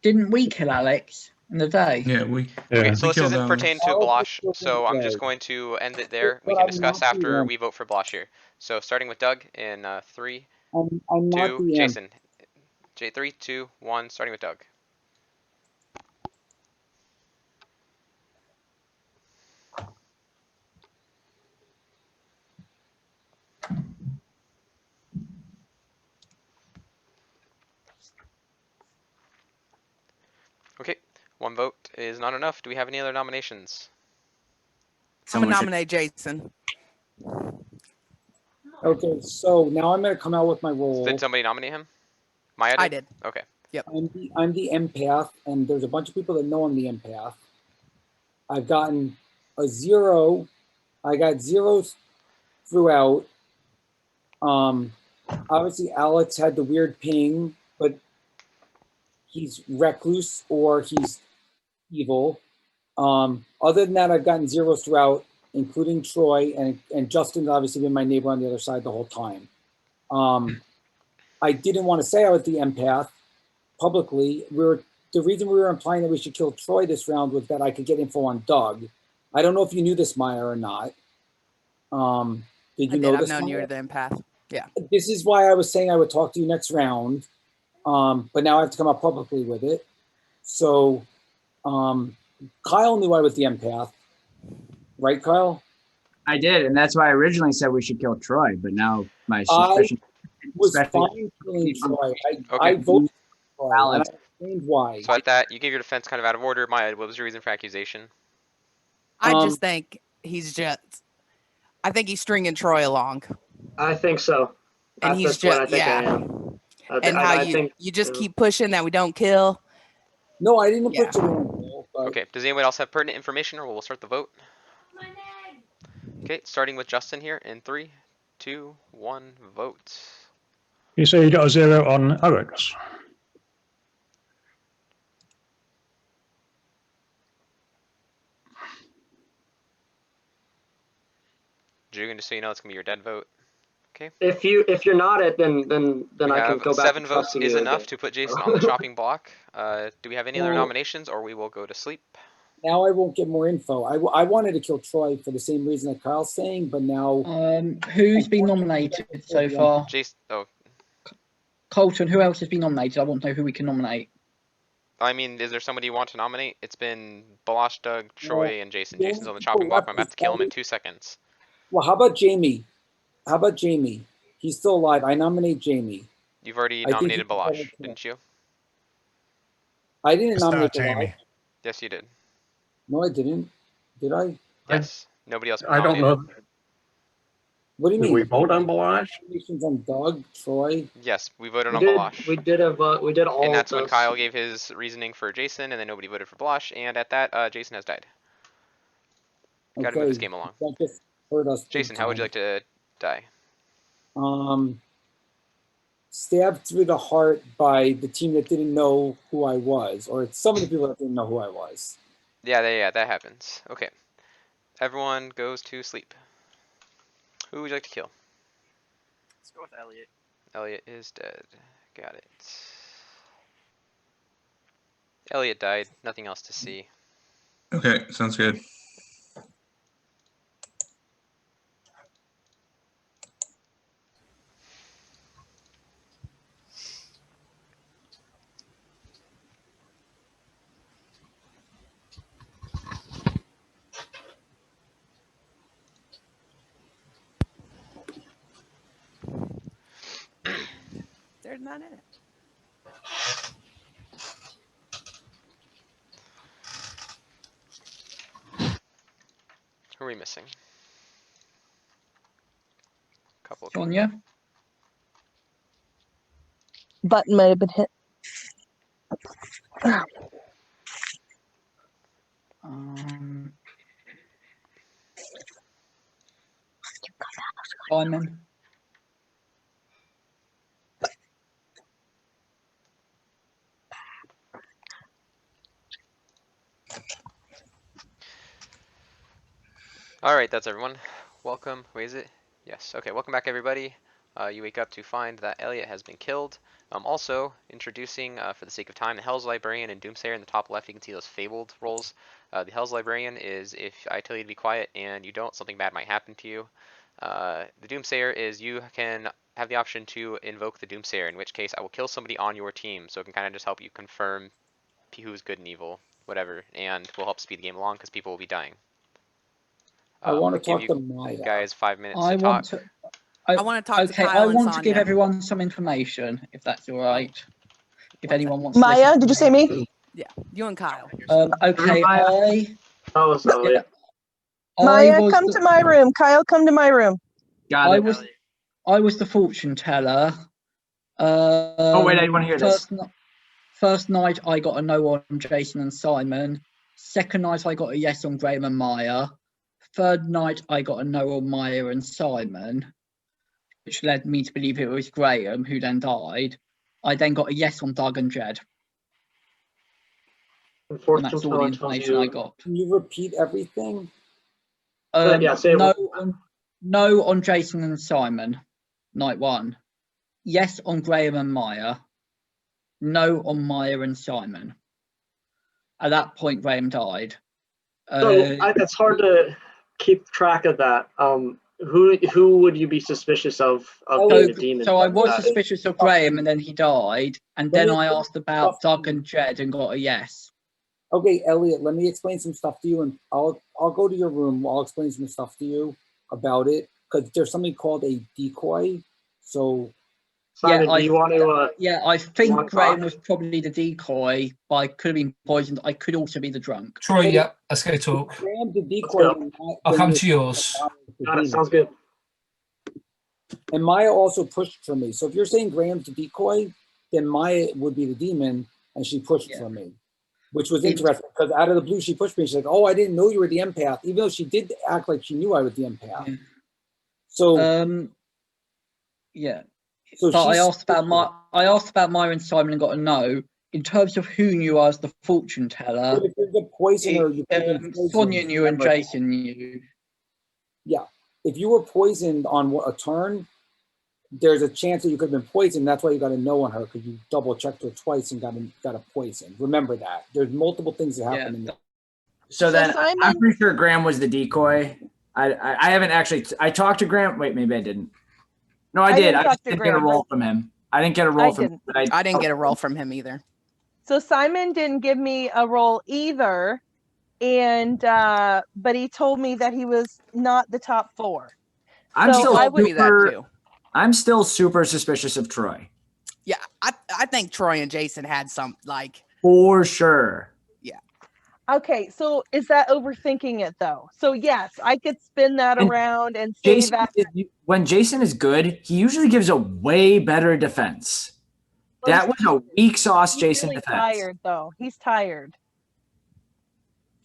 Didn't we kill Alex in the day? Yeah, we. Okay, so we this killed isn't Alex. pertaining to Blosh, so I'm just going to end it there. We can discuss after we vote for Blosh here. So starting with Doug in 3, I'm not 2, the Jason. 3, 2, 1, starting with Doug. Okay, 1 vote is not enough. Do we have any other nominations? I'm gonna nominate Jason. Okay, so now I'm gonna come out with my role. Did somebody nominate him? Maya did? I did. Okay. Yep. I'm the empath, and there's a bunch of people that know I'm the empath. I've gotten a 0. I got zeros throughout. Obviously Alex had the weird ping, but he's recluse or he's evil. Other than that, I've gotten zeros throughout, including Troy, and Justin's obviously been my neighbor on the other side the whole time. I didn't want to say I was the empath publicly. The reason we were implying that we should kill Troy this round was that I could get info on Doug. I don't know if you knew this, Maya, or not. Did you know I've this? known Maya? you were the empath. Yeah. This is why I was saying I would talk to you next round. But now I have to come out publicly with it. So Kyle knew I was the empath. Right, Kyle? I did, and that's why I originally said we should kill Troy, but now my suspicion was fine killing Troy. I voted for Troy, and I explained why. So at that, you gave your defense kind of out of order. Maya, what was your reason for accusation? I just think I think he's stringing Troy along. I think so. And At he's this point, just, I think yeah. I am. And how you just keep pushing that we don't kill. No, I didn't put you in. Okay, does anyone else have pertinent information, or we'll start the vote? Okay, starting with Justin here in 3, 2, 1, vote. You say you got a 0 on Alex. Jugan, just so you know, it's gonna be your dead vote. Okay. If you're not it, then We I can have go back. 7 to votes trusting is you enough again. to put Jason on the chopping block. Do we have any other Well- nominations, or we will go to sleep? Now I won't get more info. I wanted to kill Troy for the same reason that Kyle's saying, but now Who's been nominated so far? Jason. Oh, Colton. Who else has been nominated? I want to know who we can nominate. I mean, is there somebody you want to nominate? It's been Balash, Doug, Troy, and Jason. the Jason's only on the people chopping block. left I'm about to is kill him in Ellie. 2 seconds. Well, how about Jamie? He's still alive. I nominate Jamie. You've already I think nominated he's better Balash, than- didn't you? I didn't It's nominate not the Jamie. live. Yes, you did. No, I didn't. Did I? Yes. Nobody else. I don't know. What do you Did mean? we vote on Balazs? Nominations on Doug, Troy. Yes, we voted We on did. Balash. We did a vote. We did all. And that's of when those. Kyle gave his reasoning for Jason, and then nobody voted for Balash. And at that, Jason has died. Got to move Okay, this game along. that just hurt us big Jason, how would you like to die? Stabbed through the heart by the team that didn't know who I was, or some of the people that didn't know who I was. Yeah, that happens. Okay. Everyone goes to sleep. Who would you like to kill? Let's go with Elliot. Elliot is dead. Got it. Elliot died. Nothing else to see. Okay, sounds good. There's none in it. Who are we missing? Couple. Sonia? Button might have been hit. Simon? All right, that's everyone. Welcome. Wait, is it? Yes. Okay. Welcome back, everybody. You wake up to find that Elliot has been killed. Also, introducing, for the sake of time, the Hell's Librarian and Doomsayer in the top left. You can see those fabled roles. The Hell's Librarian is if I tell you to be quiet and you don't, something bad might happen to you. The Doomsayer is you can have the option to invoke the Doomsayer, in which case I will kill somebody on your team, so it can kind of just help you confirm who's good and evil, whatever, and will help speed the game along because people will be dying. I want to give talk you to Maya. guys 5 minutes I to want talk. to. I want to talk to Okay, Kyle I and want to give Sonia. everyone some information, if that's all right. If anyone wants. Maya, to did you say me? Yeah, you and Kyle. Okay, I. Oh, so Yeah, Maya, was come the- to my room. Kyle, come to my room. Got I it. was the fortune teller. Oh wait, I want to hear this. First night I got a no on Jason and Simon. Second night I got a yes on Graham and Maya. Third night I got a no on Maya and Simon, which led me to believe it was Graham who then died. I then got a yes on Doug and Jed. And that's all the information I got. Can you repeat everything? Yeah, say it. No on Jason and Simon, night one. Yes on Graham and Maya. No on Maya and Simon. At that point, Graham died. It's hard to keep track of that. Who would you be suspicious of being a demon? So I was suspicious of Graham, and then he died. And then I asked about Doug and Jed and got a yes. Okay, Elliot, let me explain some stuff to you, and I'll go to your room. I'll explain some stuff to you about it, because there's something called a decoy. So, Simon, do you want to? Yeah, I think Graham was probably the decoy, but I could have been poisoned. I could also be the drunk. Troy, yeah, let's go talk. Graham the decoy. I'll come to yours. Got it. Sounds good. And Maya also pushed for me. So if you're saying Graham's the decoy, then Maya would be the demon, and she pushed for me, which was interesting because out of the blue she pushed me. She's like, "Oh, I didn't know you were the empath," even though she did act like she knew I was the empath. Yeah. So, yeah. So but I asked about Maya and Simon and got a no. In terms of who knew I was the fortune teller, but if you're the poisoner, you could have been poisoned. Sonia knew and Jason knew. Yeah, if you were poisoned on a turn, there's a chance that you could have been poisoned. That's why you got a no on her, because you double checked her twice and got a poison. Remember that. There's multiple things that happen in there. So then I'm pretty sure Graham was the decoy. I haven't actually. I talked to Graham. Wait, maybe I didn't. No, I did. I just didn't get a roll from him. I didn't get a roll from him. But I didn't get a roll from him either. So Simon didn't give me a roll either, and but he told me that he was not the top 4. I'm so still I would super, I'm still super suspicious of Troy. Yeah, I think Troy and Jason had some For sure. Yeah. Okay, so is that overthinking it though? So yes, I could spin that around and say Jason, that when Jason is good, he usually gives a way better defense. That was a weak sauce Jason really defense. tired though. He's tired.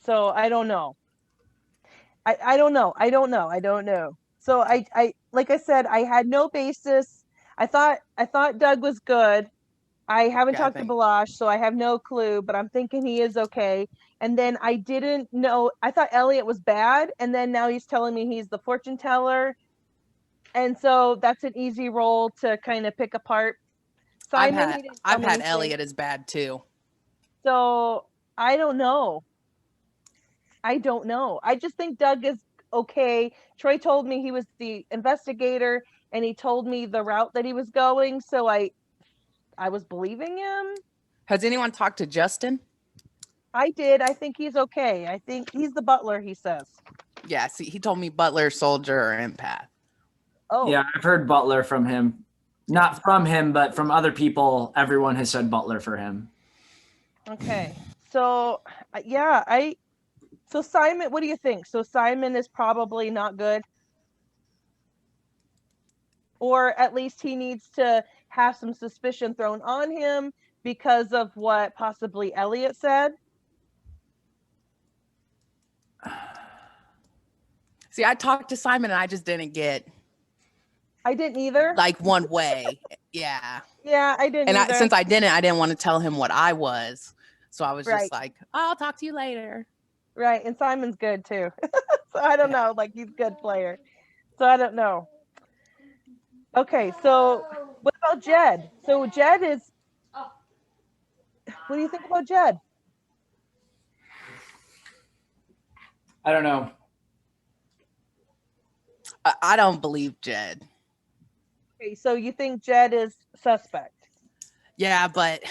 So I don't know. I don't know. I don't know. So I like I said, I had no basis. I thought Doug was good. I haven't talked to Balash, so I have no clue, but I'm thinking he is okay. And then I didn't know, I thought Elliot was bad, and then now he's telling me he's the fortune teller. And so that's an easy role to kind of pick apart. Simon, I've had Elliot as bad too. So I don't know. I just think Doug is okay. Troy told me he was the investigator, and he told me the route that he was going, so I was believing him. Has anyone talked to Justin? I did. I think he's okay. I think he's the butler, he says. Yeah, see, he told me butler, soldier, or empath. Oh. Yeah, I've heard butler from him. Not from him, but from other people. Everyone has said butler for him. Okay. So, yeah, So Simon, what do you think? So Simon is probably not good, or at least he needs to have some suspicion thrown on him because of what possibly Elliot said. See, I talked to Simon and I just didn't get. I didn't either. Like one way. Yeah. Yeah, I didn't either. Since I didn't want to tell him what I was. So I was Right. just like, oh, I'll talk to you later. Right. And Simon's good too. So I don't know. Like he's a good player. So I don't know. Okay. So what about Jed? So Jed is. What do you think about Jed? I don't know. I don't believe Jed. Okay. So you think Jed is suspect? Yeah, but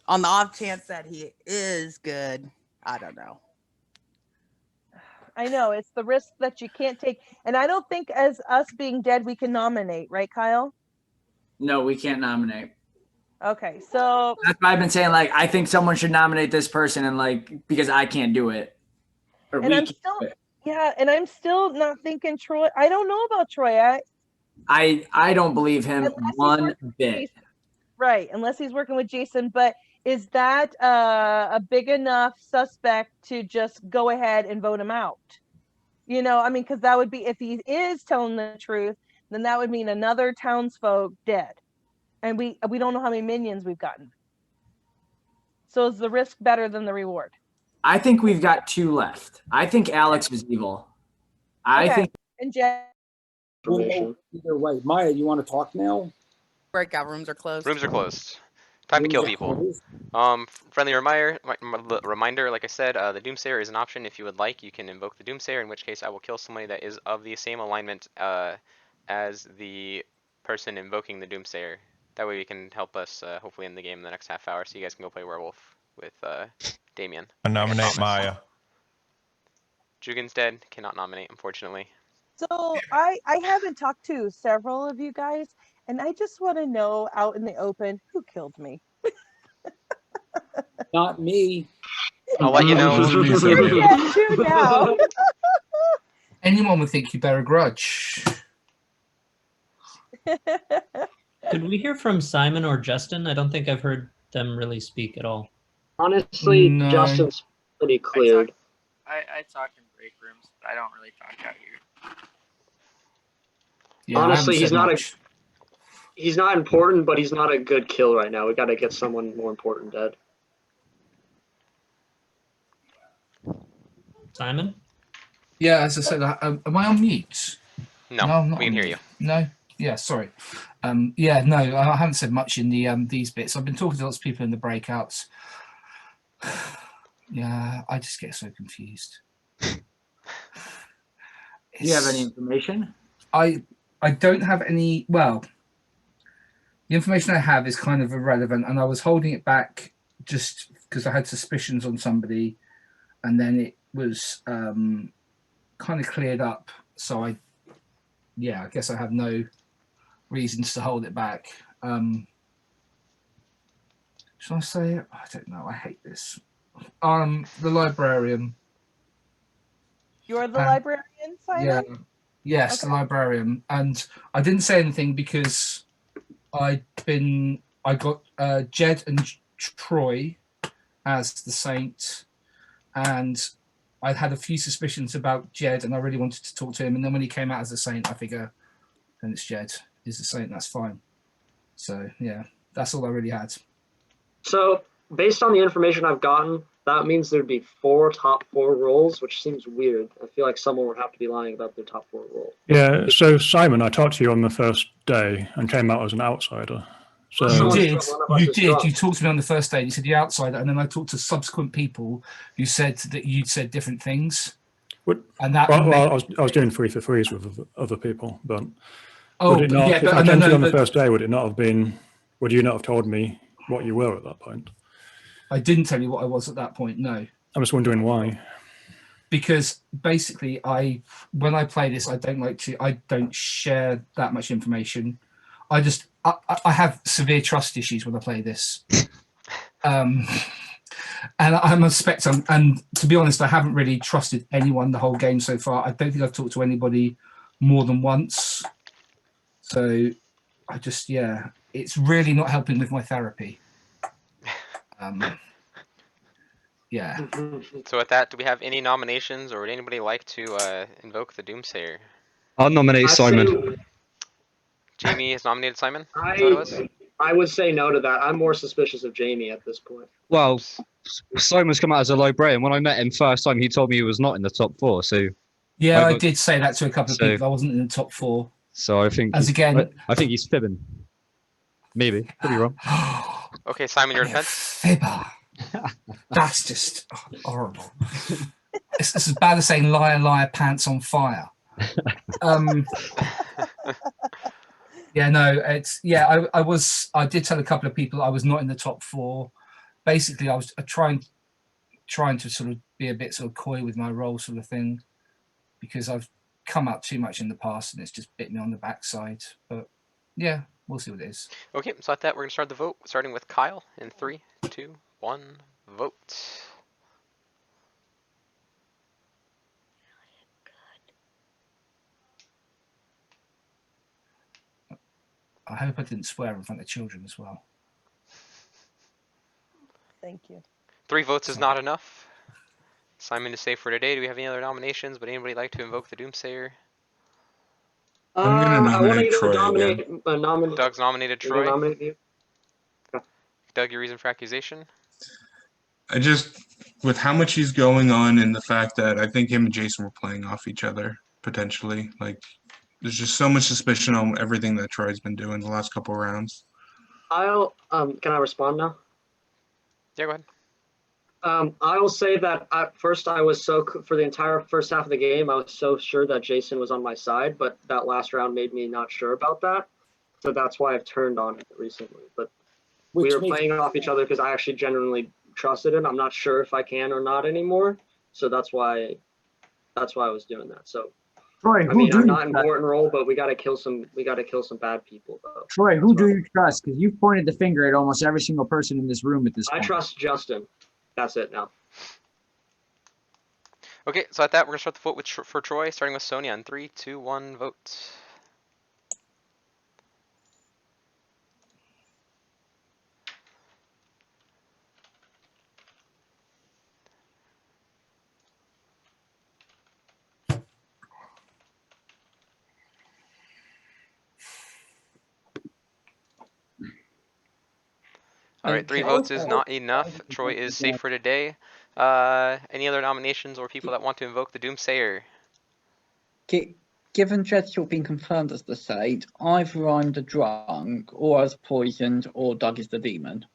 on the off chance that he is good, I don't know. I know it's the risk that you can't take. And I don't think as us being dead, we can nominate, right, Kyle? No, we can't nominate. Okay, so That's why I've been saying, like, I think someone should nominate this person, and like, because I can't do it. Or and I'm still, yeah, and I'm still not thinking Troy. I don't know about Troy. I don't believe him one bit. Right, unless he's working with Jason. But is that a big enough suspect to just go ahead and vote him out? You know, I mean, because that would be, if he is telling the truth, then that would mean another townsfolk dead. And we don't know how many minions we've gotten. So is the risk better than the reward? I think we've got 2 left. I think Alex was evil. I think. And Jen. Well, either way, Maya, you want to talk now? Breakout rooms are closed. Rooms are closed. Time to kill people. Friendly reminder, like I said, the Doomsayer is an option. If you would like, you can invoke the Doomsayer, in which case I will kill somebody that is of the same alignment as the person invoking the Doomsayer. That way we can help us hopefully in the game in the next half hour, so you guys can go play Werewolf with Damien. I nominate Maya. Jugin's dead, cannot nominate, unfortunately. So I haven't talked to several of you guys, and I just want to know out in the open who killed me. Not me. I'll let you know. Now. Anyone would think you bear a grudge. Could we hear from Simon or Justin? I don't think I've heard them really speak at all. Honestly, No. Justin's pretty cleared. I talk in break rooms, but I don't really talk out here. Yeah, I Honestly, haven't he's said not much. he's not important, but he's not a good kill right now. We got to get someone more important dead. Simon? Yeah, as I said, am I on mute? No, I'm not we can on hear mute. you. No? Yeah, sorry. Yeah, no, I haven't said much in the these bits. I've been talking to lots of people in the breakouts. Yeah, I just get so confused. Do you have any information? I don't have any. Well, the information I have is kind of irrelevant, and I was holding it back just because I had suspicions on somebody, and then it was kind of cleared up. So I guess I have no reasons to hold it back. Should I say it? I don't know. I hate this. The librarian. You're the librarian, Simon? Yeah. Yes, the librarian. And I didn't say anything because I got Jed and Troy as the saint, and I had a few suspicions about Jed, and I really wanted to talk to him. And then when he came out as a saint, I figure, then it's Jed is the saint. That's fine. So yeah, that's all I really had. So, based on the information I've gotten, that means there'd be 4 top 4 roles, which seems weird. I feel like someone would have to be lying about their top 4 role. Yeah, so Simon, I talked to you on the first day and came out as an outsider. So You did. You talked to me on the first day. You said you're outsider, and then I talked to subsequent people who said that you'd said different things. And that well, I was doing 3 for 3s with other people, but Oh, would it not, yeah, if but- I came to you on the but- first day, would it not have been? Would you not have told me what you were at that point? I didn't tell you what I was at that point. No. I'm just wondering why. Because basically, when I play this, I don't share that much information. I have severe trust issues when I play this. And I'm a spectre. And to be honest, I haven't really trusted anyone the whole game so far. I don't think I've talked to anybody more than once. So I just, yeah, it's really not helping with my therapy. Yeah. So with that, do we have any nominations, or would anybody like to invoke the Doomsayer? I'll nominate Simon. Jamie has nominated Simon? Is that what it was? I would say no to that. I'm more suspicious of Jamie at this point. Well, Simon's come out as a librarian. When I met him first time, he told me he was not in the top 4. So Yeah, I did say that to a couple of people. I wasn't in the top 4. So I think As again, I think he's fibbing. Maybe could be wrong. Okay, Simon, your defense. Fibber. That's just horrible. It's as bad as saying liar, liar, pants on fire. Yeah, no, it's I did tell a couple of people I was not in the top 4. Basically, I was trying to sort of be a bit sort of coy with my role, sort of thing, because I've come out too much in the past and it's just bit me on the backside. But yeah, we'll see what it is. Okay, so at that, we're gonna start the vote, starting with Kyle in 3, 2, 1, vote. I hope I didn't swear in front of children as well. Thank you. 3 votes is not enough. Simon is safe for today. Do we have any other nominations? Would anybody like to invoke the Doomsayer? I'm gonna nominate Troy again. Doug's nominated Troy. Nominate you? Doug, your reason for accusation? I just, with how much he's going on and the fact that I think him and Jason were playing off each other, potentially. Like, there's just so much suspicion on everything that Troy's been doing the last couple of rounds. I'll, can I respond now? Yeah, go ahead. I will say that at first I was for the entire first half of the game, I was so sure that Jason was on my side, but that last round made me not sure about that. So that's why I've turned on it recently. But we were playing off each other because I actually genuinely trusted him. I'm not sure if I can or not anymore. So that's why I was doing that. So Troy, I mean, I'm not in important role, but we gotta kill some bad people though. Troy, who do you trust? Because you've pointed the finger at almost every single person in this room at this point. I trust Justin. That's it now. Okay, so at that, we're gonna start the vote for Troy, starting with Sonia in 3, 2, 1, vote. All right, 3 votes is not enough. Troy is safe for today. Any other nominations or people that want to invoke the Doomsayer? Given Jed's still been confirmed as the saint, either I'm the drunk, or I was poisoned, or Doug is the demon.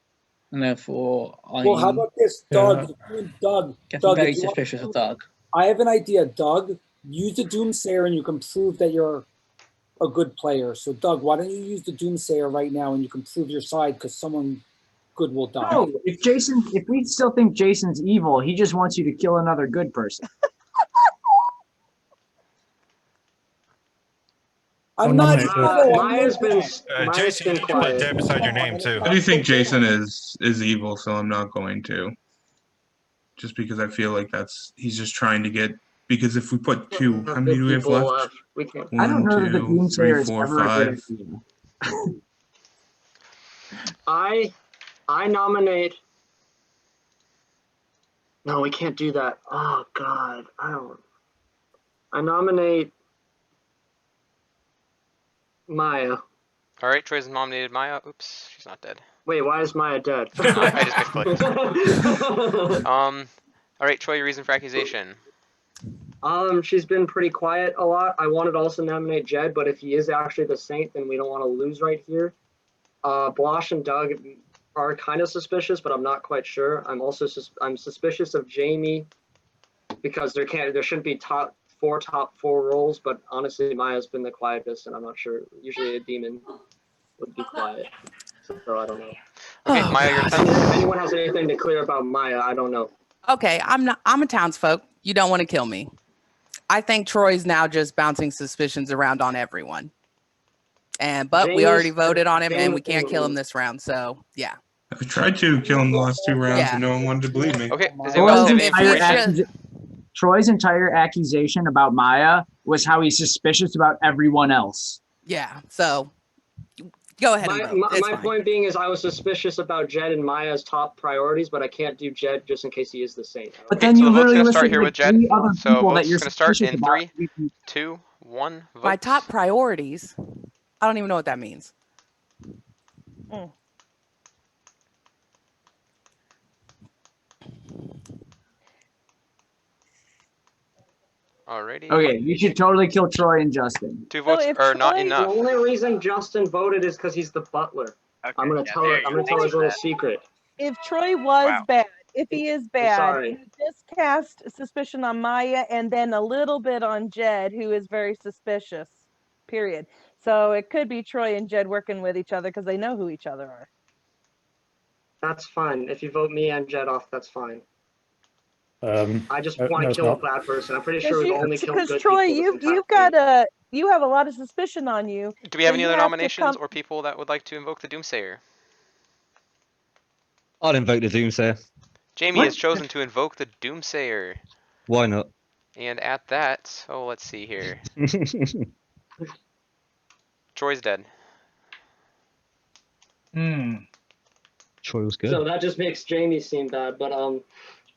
And therefore, Well, how about this, Doug? Getting very suspicious of Doug. I have an idea, Doug. Use the Doomsayer and you can prove that you're a good player. So, Doug, why don't you use the Doomsayer right now and you can prove your side because someone good will die. No, if we still think Jason's evil, he just wants you to kill another good person. I'm not. Jason, you can put dead beside your name too. I do think Jason is evil, so I'm not going to. Just because I feel like he's just trying to get. Because if we put 2, how many do we have left? I don't know that the Doomsayer is ever a good idea. I nominate. No, we can't do that. Oh God, I nominate Maya. All right, Troy's nominated Maya. Oops, she's not dead. Wait, why is Maya dead? I just misclicked. All right, Troy, your reason for accusation. She's been pretty quiet a lot. I wanted to also nominate Jed, but if he is actually the saint, then we don't want to lose right here. Blosh and Doug are kind of suspicious, but I'm not quite sure. I'm suspicious of Jamie because there shouldn't be top four roles, but honestly Maya's been the quietest and I'm not sure. Usually a demon would be quiet. So I don't know. Okay, Maya, your turn. If anyone has anything to clear about Maya, I don't know. Okay, I'm a townsfolk. You don't want to kill me. I think Troy's now just bouncing suspicions around on everyone. But we already voted on him and we can't kill him this round, so yeah. I tried to kill him the last 2 rounds, Yeah. and no one wanted to believe me. Okay, does anyone else have any information? Troy's entire accusation about Maya was how he's suspicious about everyone else. Yeah. So go ahead and vote. It's My fine. point being is I was suspicious about Jed and Maya's top priorities, but I can't do Jed just in case he is the saint. But then you So the vote's literally gonna start listed here like with Jed. 3 other So people that vote's you're gonna start suspicious in about. 3, 2, 1. Vote. My top priorities. I don't even know what that means. Alrighty. Okay, you should totally kill Troy and Justin. 2 votes if are not Troy- enough. The only reason Justin voted is because he's the butler. I'm gonna tell her. I'm gonna tell his little secret. If Troy was bad, if he is bad, sorry. he just cast suspicion on Maya and then a little bit on Jed, who is very suspicious. Period. So it could be Troy and Jed working with each other because they know who each other are. That's fine. If you vote me and Jed off, that's fine. I just want no, to it's kill a not. bad person. I'm pretty sure we've only killed Because good Troy, people. you have a lot of suspicion on you. Do we have so any you other have to nominations come- or people that would like to invoke the Doomsayer? I'd invoke the Doomsayer. Jamie has chosen to invoke the Doomsayer. Why not? And at that, oh, let's see here. Troy's dead. Troy was good. So that just makes Jamie seem bad, but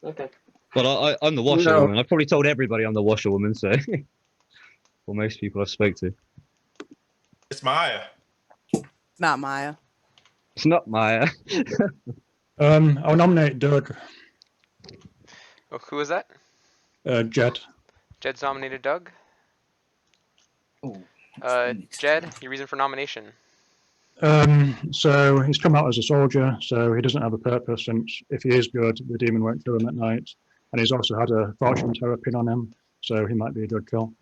okay. Well, I'm the washerwoman. I've probably told everybody I'm the washerwoman, so. Well, most people I've spoke to. It's Maya. It's not Maya. It's not Maya. I'll nominate Doug. Oh, who is that? Jed. Jed's nominated Doug. Jed, your reason for nomination? So he's come out as a soldier, so he doesn't have a purpose, since if he is good, the demon won't kill him at night. And he's also had a fortune teller pin on him, so he might be a good kill.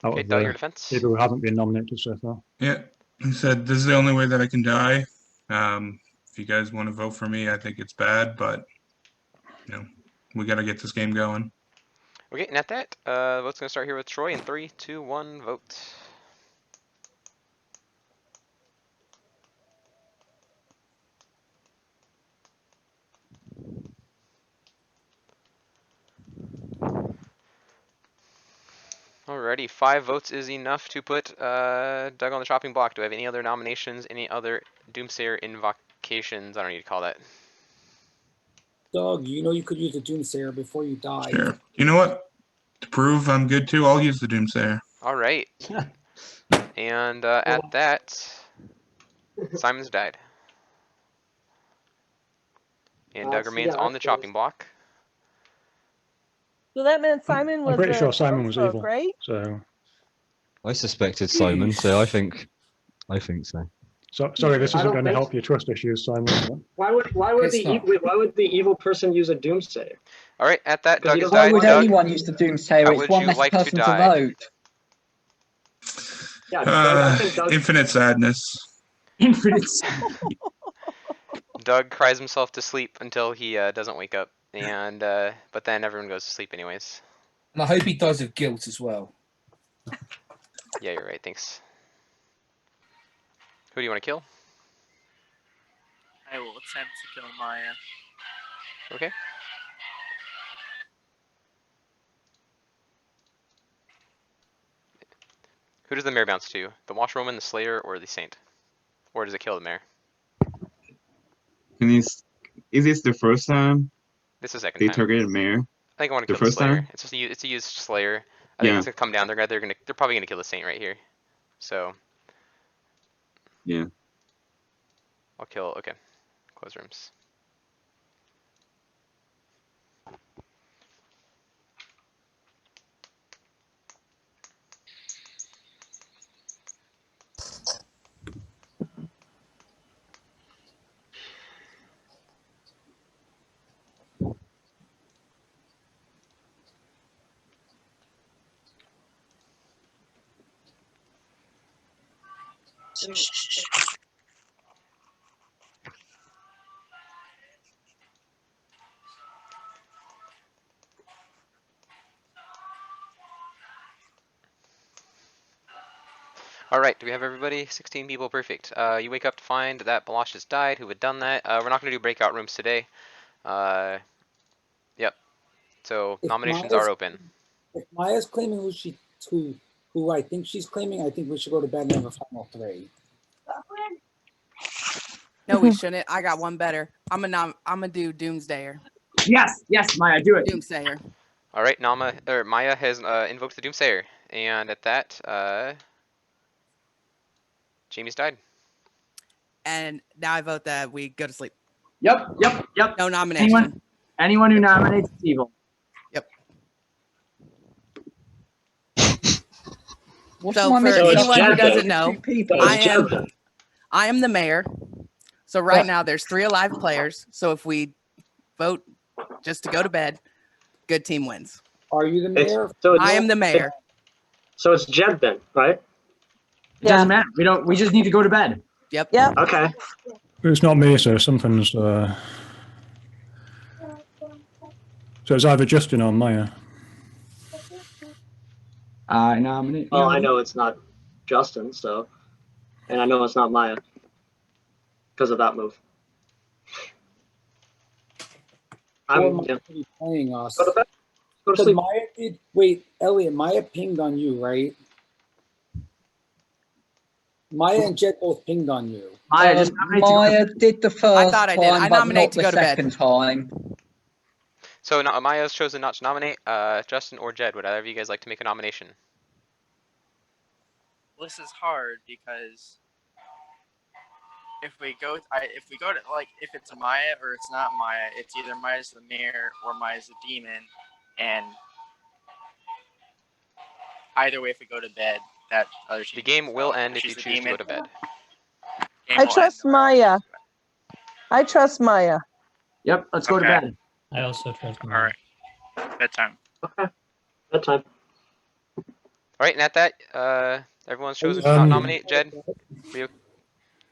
Out Okay, of Doug, the your defense? people who haven't been nominated so far. Yeah, he said this is the only way that I can die. If you guys want to vote for me, I think it's bad, but you know, we got to get this game going. Okay, and at that, vote's gonna start here with Troy in 3, 2, 1, vote. Alrighty, 5 votes is enough to put Doug on the chopping block. Do I have any other nominations? Any other Doomsayer invocations? I don't need to call that. Doug, you know you could use the Doomsayer before you die. Sure. You know what? To prove I'm good too, I'll use the Doomsayer. Alright. And at that, Simon's died. And Doug remains on the chopping block. So that meant Simon was. I'm pretty sure a Simon was townsfolk, evil. right? So I suspected Simon, so I think so. Sorry, this I isn't don't going to think help your trust issues, Simon. but- Why would the evil person use a Doomsayer? Alright, at that, Because Doug he has doesn't- died. Why would Doug, anyone use the Doomsayer? how It's would one you less like to person to die? vote. Yeah, I think Doug. Infinite sadness. Infinite. Doug cries himself to sleep until he doesn't wake up, and but then everyone goes to sleep anyways. And I hope he dies of guilt as well. Yeah, you're right. Thanks. Who do you want to kill? I will attempt to kill Maya. Okay. Who does the mayor bounce to? The washerwoman, the slayer, or the saint? Or does it kill the mayor? And is this the first time This is the second they time. targeted Mayor? I think I want to The kill the first slayer. time? It's a used slayer. I think Yeah. it's gonna come down. They're probably gonna kill the saint right here. So Yeah. I'll kill. Okay, close rooms. All right, do we have everybody? 16 people, perfect. You wake up to find that Balash has died. Who had done that? We're not going to do breakout rooms today. Yep. So If nominations Maya's- are open. If Maya's claiming who I think she's claiming, I think we should go to bed and have a final 3. No, we shouldn't. I got one better. I'm gonna do Doomsdayer. Yes, yes, Maya, do it. Doomsayer. All right, Maya has invoked the Doomsayer, and at that, Jamie's died. And now I vote that we go to sleep. Yep. No nomination. Anyone who nominates is evil. Yep. What's So my for mission? anyone who Jed doesn't then. know, Two people. I am the mayor. So right now there's 3 alive players. So if we vote just to go to bed, good team wins. Are you the mayor? I am the mayor. So it's Jed then, right? It doesn't matter. We just need to go to bed. Yep. Okay. It's not me, so something's. So it's either Justin or Maya. I nominate. Well, I know it's not Justin, so, and I know it's not Maya because of that move. Playing us. Go to bed. Go to But sleep. Maya did. Wait, Elliot. Maya pinged on you, right? Maya and Jet both pinged on you. Maya did the first thought I time, did. I but nominate not to the go to bed. second time. So Maya's chosen not to nominate. Justin or Jed, would either of you guys like to make a nomination? This is hard because if we go to like if it's Maya or it's not Maya, it's either Maya's the mayor or Maya's the demon, and either way, if we go to bed, that other team. The game will end if she's you the choose to go demon. to bed. Game I will trust Maya. I trust Maya. Yep, let's go to Okay. bed. I also trust All right. Bedtime. Okay. Bedtime. All right, and at that, everyone's chosen to not nominate. Jed, were you?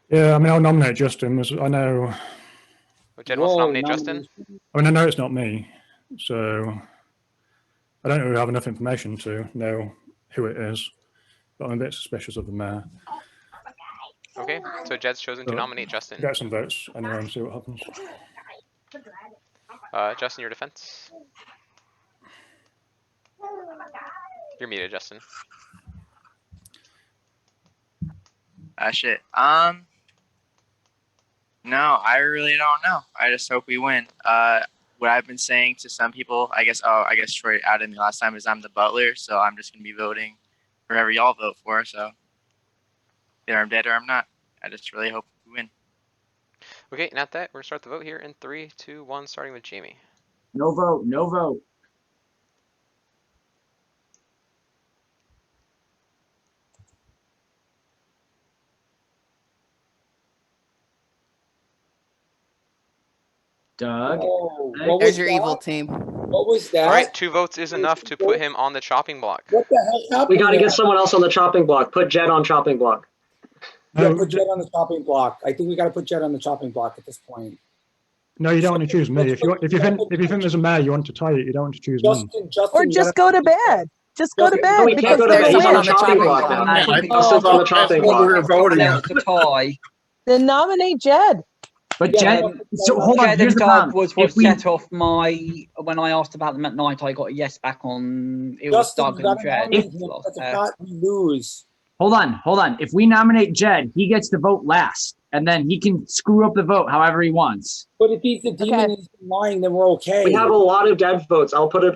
Yeah, I mean, I'll nominate Justin. I know. Jed wants to nominate Justin. I mean, I know it's not me, so I don't really have enough information to know who it is, but I'm a bit suspicious of the mayor. Okay, so Jed's chosen to But nominate Justin. Get some votes anyway and see what happens. Justin, your defense. You're muted, Justin. Shit. No, I really don't know. I just hope we win. What I've been saying to some people, I guess Troy added me last time, is I'm the butler, so I'm just gonna be voting for whoever y'all vote for. So either I'm dead or I'm not. I just really hope we win. Okay, and at that, we're gonna start the vote here in 3, 2, 1, starting with Jamie. No vote. No vote. Doug. There's your evil team. What was that? All right, 2 votes is enough to put him on the chopping block. What the hell happened? We got to get someone else on the chopping block. Put Jed on chopping block. Yeah, put Jet on the chopping block. I think we got to put Jet on the chopping block at this point. No, you don't want to choose me. If you think there's a mayor you want to tie it, you don't want to choose me. Or just go to bed. Just go to bed. No, we can't go to bed. He's on the chopping block now. Justin's on the chopping block. Then nominate Jed. But Yeah, Jed, so hold on. Jed Here's and the Doug problem. was what If we- set off when I asked about them at night. I got a yes back on. It was Justin, Doug you and gotta Jed. nominate him, because if not, we lose. Hold on. If we nominate Jed, he gets to vote last, and then he can screw up the vote however he wants. But if he's the demon and he's lying, then we're okay. We have a lot of dead votes. I'll put a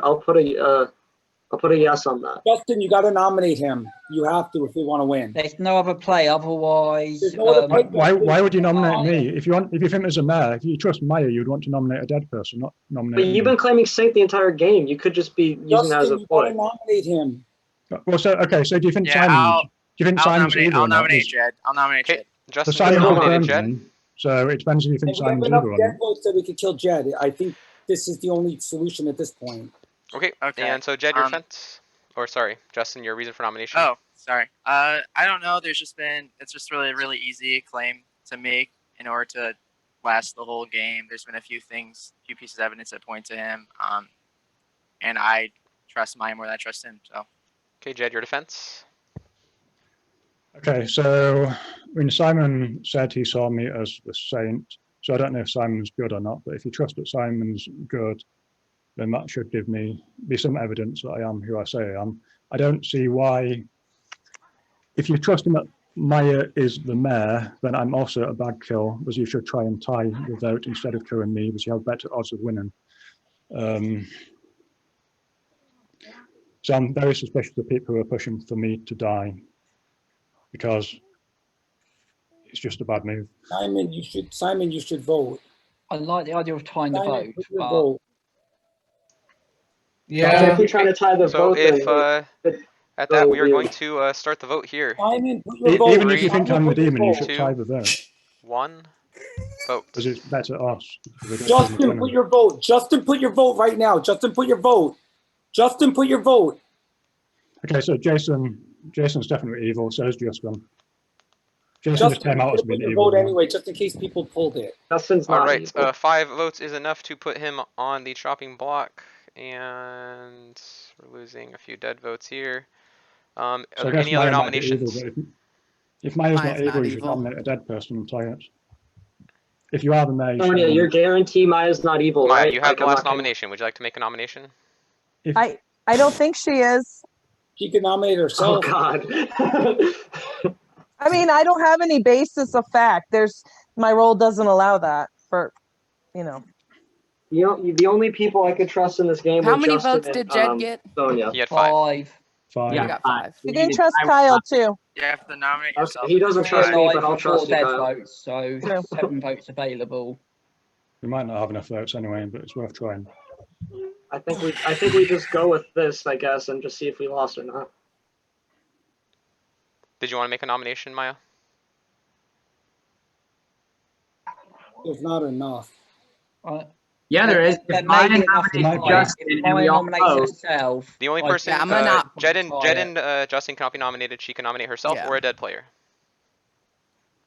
yes on that. Justin, you got to nominate him. You have to if we want to win. There's no other play, otherwise. There's no other play. Why would you nominate me? If you think there's a mayor, if you trust Maya, you'd want to nominate a dead person, not nominate But you've me. been claiming Saint the entire game. You could just be using that as a Justin, you got to ploy. nominate him. Well, so okay. So do you think Yeah, Simon's? Do you think Simon's evil? I'll or not? nominate Jed. I'll nominate Jed. So Justin Simon nominated confirmed Jed. then. So it depends if you think And we have Simon's enough evil or dead not. votes that we could kill Jed. I think this is the only solution at this point. Okay, and so Jed, your defense? Or sorry, Justin, your reason for nomination? Oh, sorry. I don't know. It's just really, really easy claim to make in order to last the whole game. There's been a few pieces of evidence that point to him. And I trust Maya more than I trust him. So. Okay, Jed, your defense? Okay, so when Simon said he saw me as the saint, so I don't know if Simon's good or not, but if you trust that Simon's good, then that should be some evidence that I am who I say I am. I don't see why, if you trust him that Maya is the mayor, then I'm also a bad kill, because you should try and tie the vote instead of killing me, because you have better odds of winning. So I'm very suspicious of people who are pushing for me to die, because it's just a bad move. Simon, you should vote. I like the idea of tying the Simon, vote, put your but vote. If we try to tie the So vote, if then at that, we are weird. going to start the vote here. Simon, put your vote. Even if you think I'm the Simon, put your demon, you vote. should tie the vote, 1, vote. because it's better us. Justin, put your vote. Justin, put your vote right now. Justin, put your vote. Justin, put your vote. Okay, so Jason's definitely evil, so is Justin. Jason just Justin, came out as put being your evil. vote anyway, just in case people pulled it. Justin's All right, 5 votes is enough to put him on the chopping block, and we're losing a few dead votes here. Are So I there guess any other Maya might be evil, nominations? but if Maya's Maya's not evil, not you should evil. nominate a dead person and tie it. If you are the mayor, you Sonia, should you're guarantee Maya's not evil, Maya, right? you have Like, the I'm last not gonna- nomination. Would you like to make a nomination? I don't think she is. She can nominate herself. Oh God. I mean, I don't have any basis of fact. My role doesn't allow that for, you know. The only people I could trust in this game How were many Justin votes and, did Jed get? Sonia. He had 5. Five. You got 5. You can trust Kyle too. You have to nominate yourself. He doesn't we're trust me, alive but I'll with trust 4 you, dead Kyle. votes, so True. 7 votes available. We might not have enough votes anyway, but it's worth trying. I think we just go with this, I guess, and just see if we lost or not. Did you want to make a nomination, Maya? There's not enough. Yeah, there is. There If may Maya be enough to nominates tie. Justin If and we Maya all nominates vote, herself, The only I person, think I'm gonna not- Jed tie and Justin cannot be nominated. She can nominate herself Yeah. or a dead player.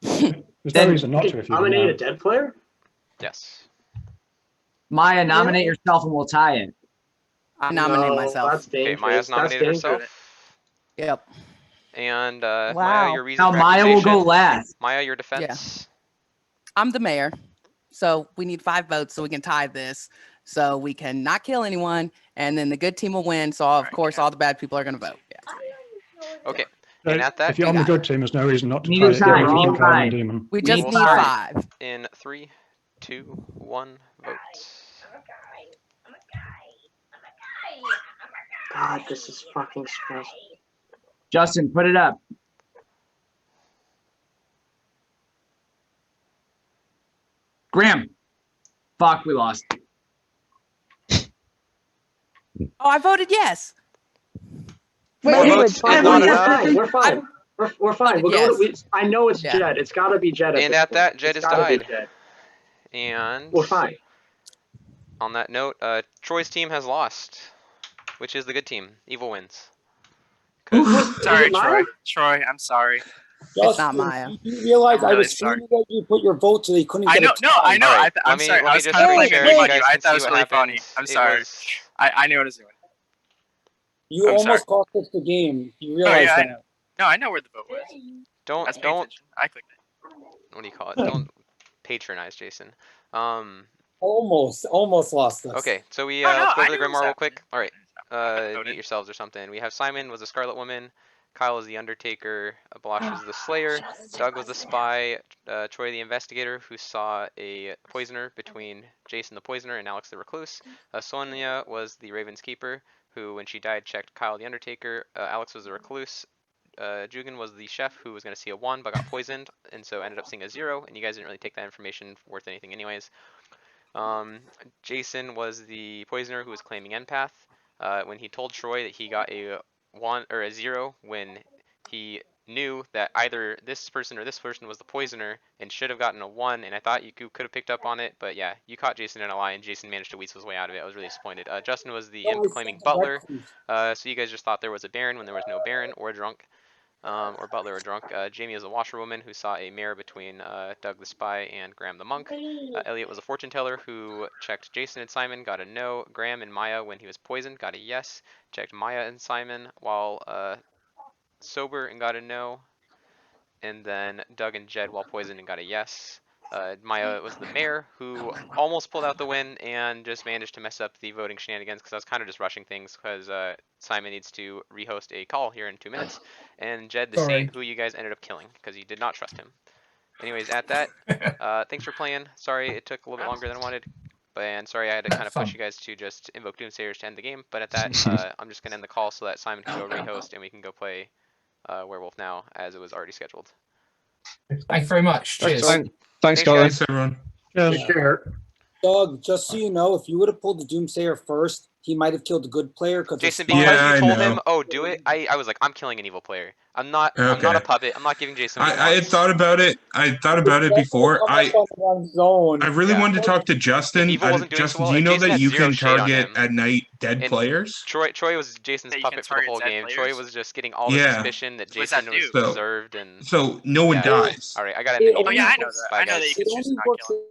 There's no Then- reason not to if you Nominate a know. dead player? Yes. Maya, nominate yourself and we'll tie it. I nominate No, myself. That's Okay, dangerous. Maya's That's nominated dangerous. herself. Yep. And Wow. Maya, your reason Now for Maya will accusation. go last. Maya, your defense. I'm the mayor. So we need 5 votes so we can tie this. So we can not kill anyone. And then the good team will win. So of course all the bad people are gonna vote. Yeah. Okay. And at that, If you're on the good team, there's no reason not to Need tie to it. tie, Even if you need think to I'm tie. a demon. We just will need tie. 5. in 3, 2, 1, vote. God, this is fucking stressful. Justin, put it up. Graham. Fuck, we lost. Oh, I voted yes. Wait, Four wait, votes wait. is not We're enough. fine. We're fine. We're fine. We'll Yes. go. I know it's Yeah. Jed. It's got to be Jed. And this at point. that, Jed It's is gotta be died. Jed. And We're fine. on that note, Troy's team has lost, which is the good team. Evil wins. Sorry, it Maya? Troy. Troy, I'm sorry. It's not Maya. You realize I'm I really was sorry. screaming that you put your vote so they couldn't I get know, a no, tie. I know. All right, I'm sorry. let I me was just kind of screen playing share a so game you on you. guys I can thought it see was what really funny. happened. I'm It sorry. was- I knew what I was doing. You I'm almost cost us the game. You realize yeah, that. No, I know where the vote was. Don't I was paying attention. I clicked it. what do you call it? Don't patronize Jason. Almost lost us. Okay, so we Oh, no, let's go I over the knew it was Grimoire real happening. quick. All right, voted. mute yourselves or something. We have Simon was the Scarlet Woman, Kyle is the Undertaker, Blosh is the Slayer, Doug was the spy, Troy the investigator who saw a poisoner between Jason the Poisoner and Alex the Recluse. Sonia was the Raven's Keeper who, when she died, checked Kyle the Undertaker. Alex was the Recluse. Jugan was the chef who was going to see a 1 but got poisoned and so ended up seeing a 0, and you guys didn't really take that information worth anything anyways. Jason was the poisoner who was claiming empath. When he told Troy that he got a 1 or a 0 when he knew that either this person or this person was the poisoner and should have gotten a 1, and I thought you could have picked up on it, but yeah, you caught Jason in a lie and Jason managed to weasel his way out of it. I was really disappointed. Justin was the imp claiming butler, so you guys just thought there was a baron when there was no baron or a drunk. Or butler or drunk. Jamie is a washerwoman who saw a mirror between Doug the spy and Graham the monk. Elliot was a fortune teller who checked Jason and Simon, got a no. Graham and Maya, when he was poisoned, got a yes. Checked Maya and Simon while sober and got a no. and then Doug and Jed while poisoned and got a yes. Maya was the mayor who almost pulled out the win and just managed to mess up the voting shenanigans because I was kind of just rushing things because Simon needs to rehost a call here in 2 minutes. And Jed the Sorry. Saint, who you guys ended up killing because you did not trust him. Anyways, at that, thanks for playing. Sorry it took a little bit longer than I wanted. And sorry I had to kind of push you guys to just invoke Doomsayers to end the game. But at that, I'm just going to end the call so that Simon can go rehost and we can go play Werewolf now as it was already scheduled. Thanks very much. Cheers. Thanks, guys. everyone. Take care. Doug, just so you know, if you would have pulled the Doomsayer first, he might have killed the good player. Jason, because you told him, "Oh, do it," I was like, "I'm killing an evil player. I'm not a puppet. I'm not giving Jason." I had thought about it. I thought about it before. I really wanted to talk to Justin. Evil wasn't doing Justin, so well, do you and know Jason that had you zero can shade on target him. at night dead And players? Troy was Jason's puppet for the whole game. Troy was just getting all the suspicion that Jason was deserved, and so no one dies. All right, I got to end the meeting. Oh yeah, I know that. I know that you can just not kill him.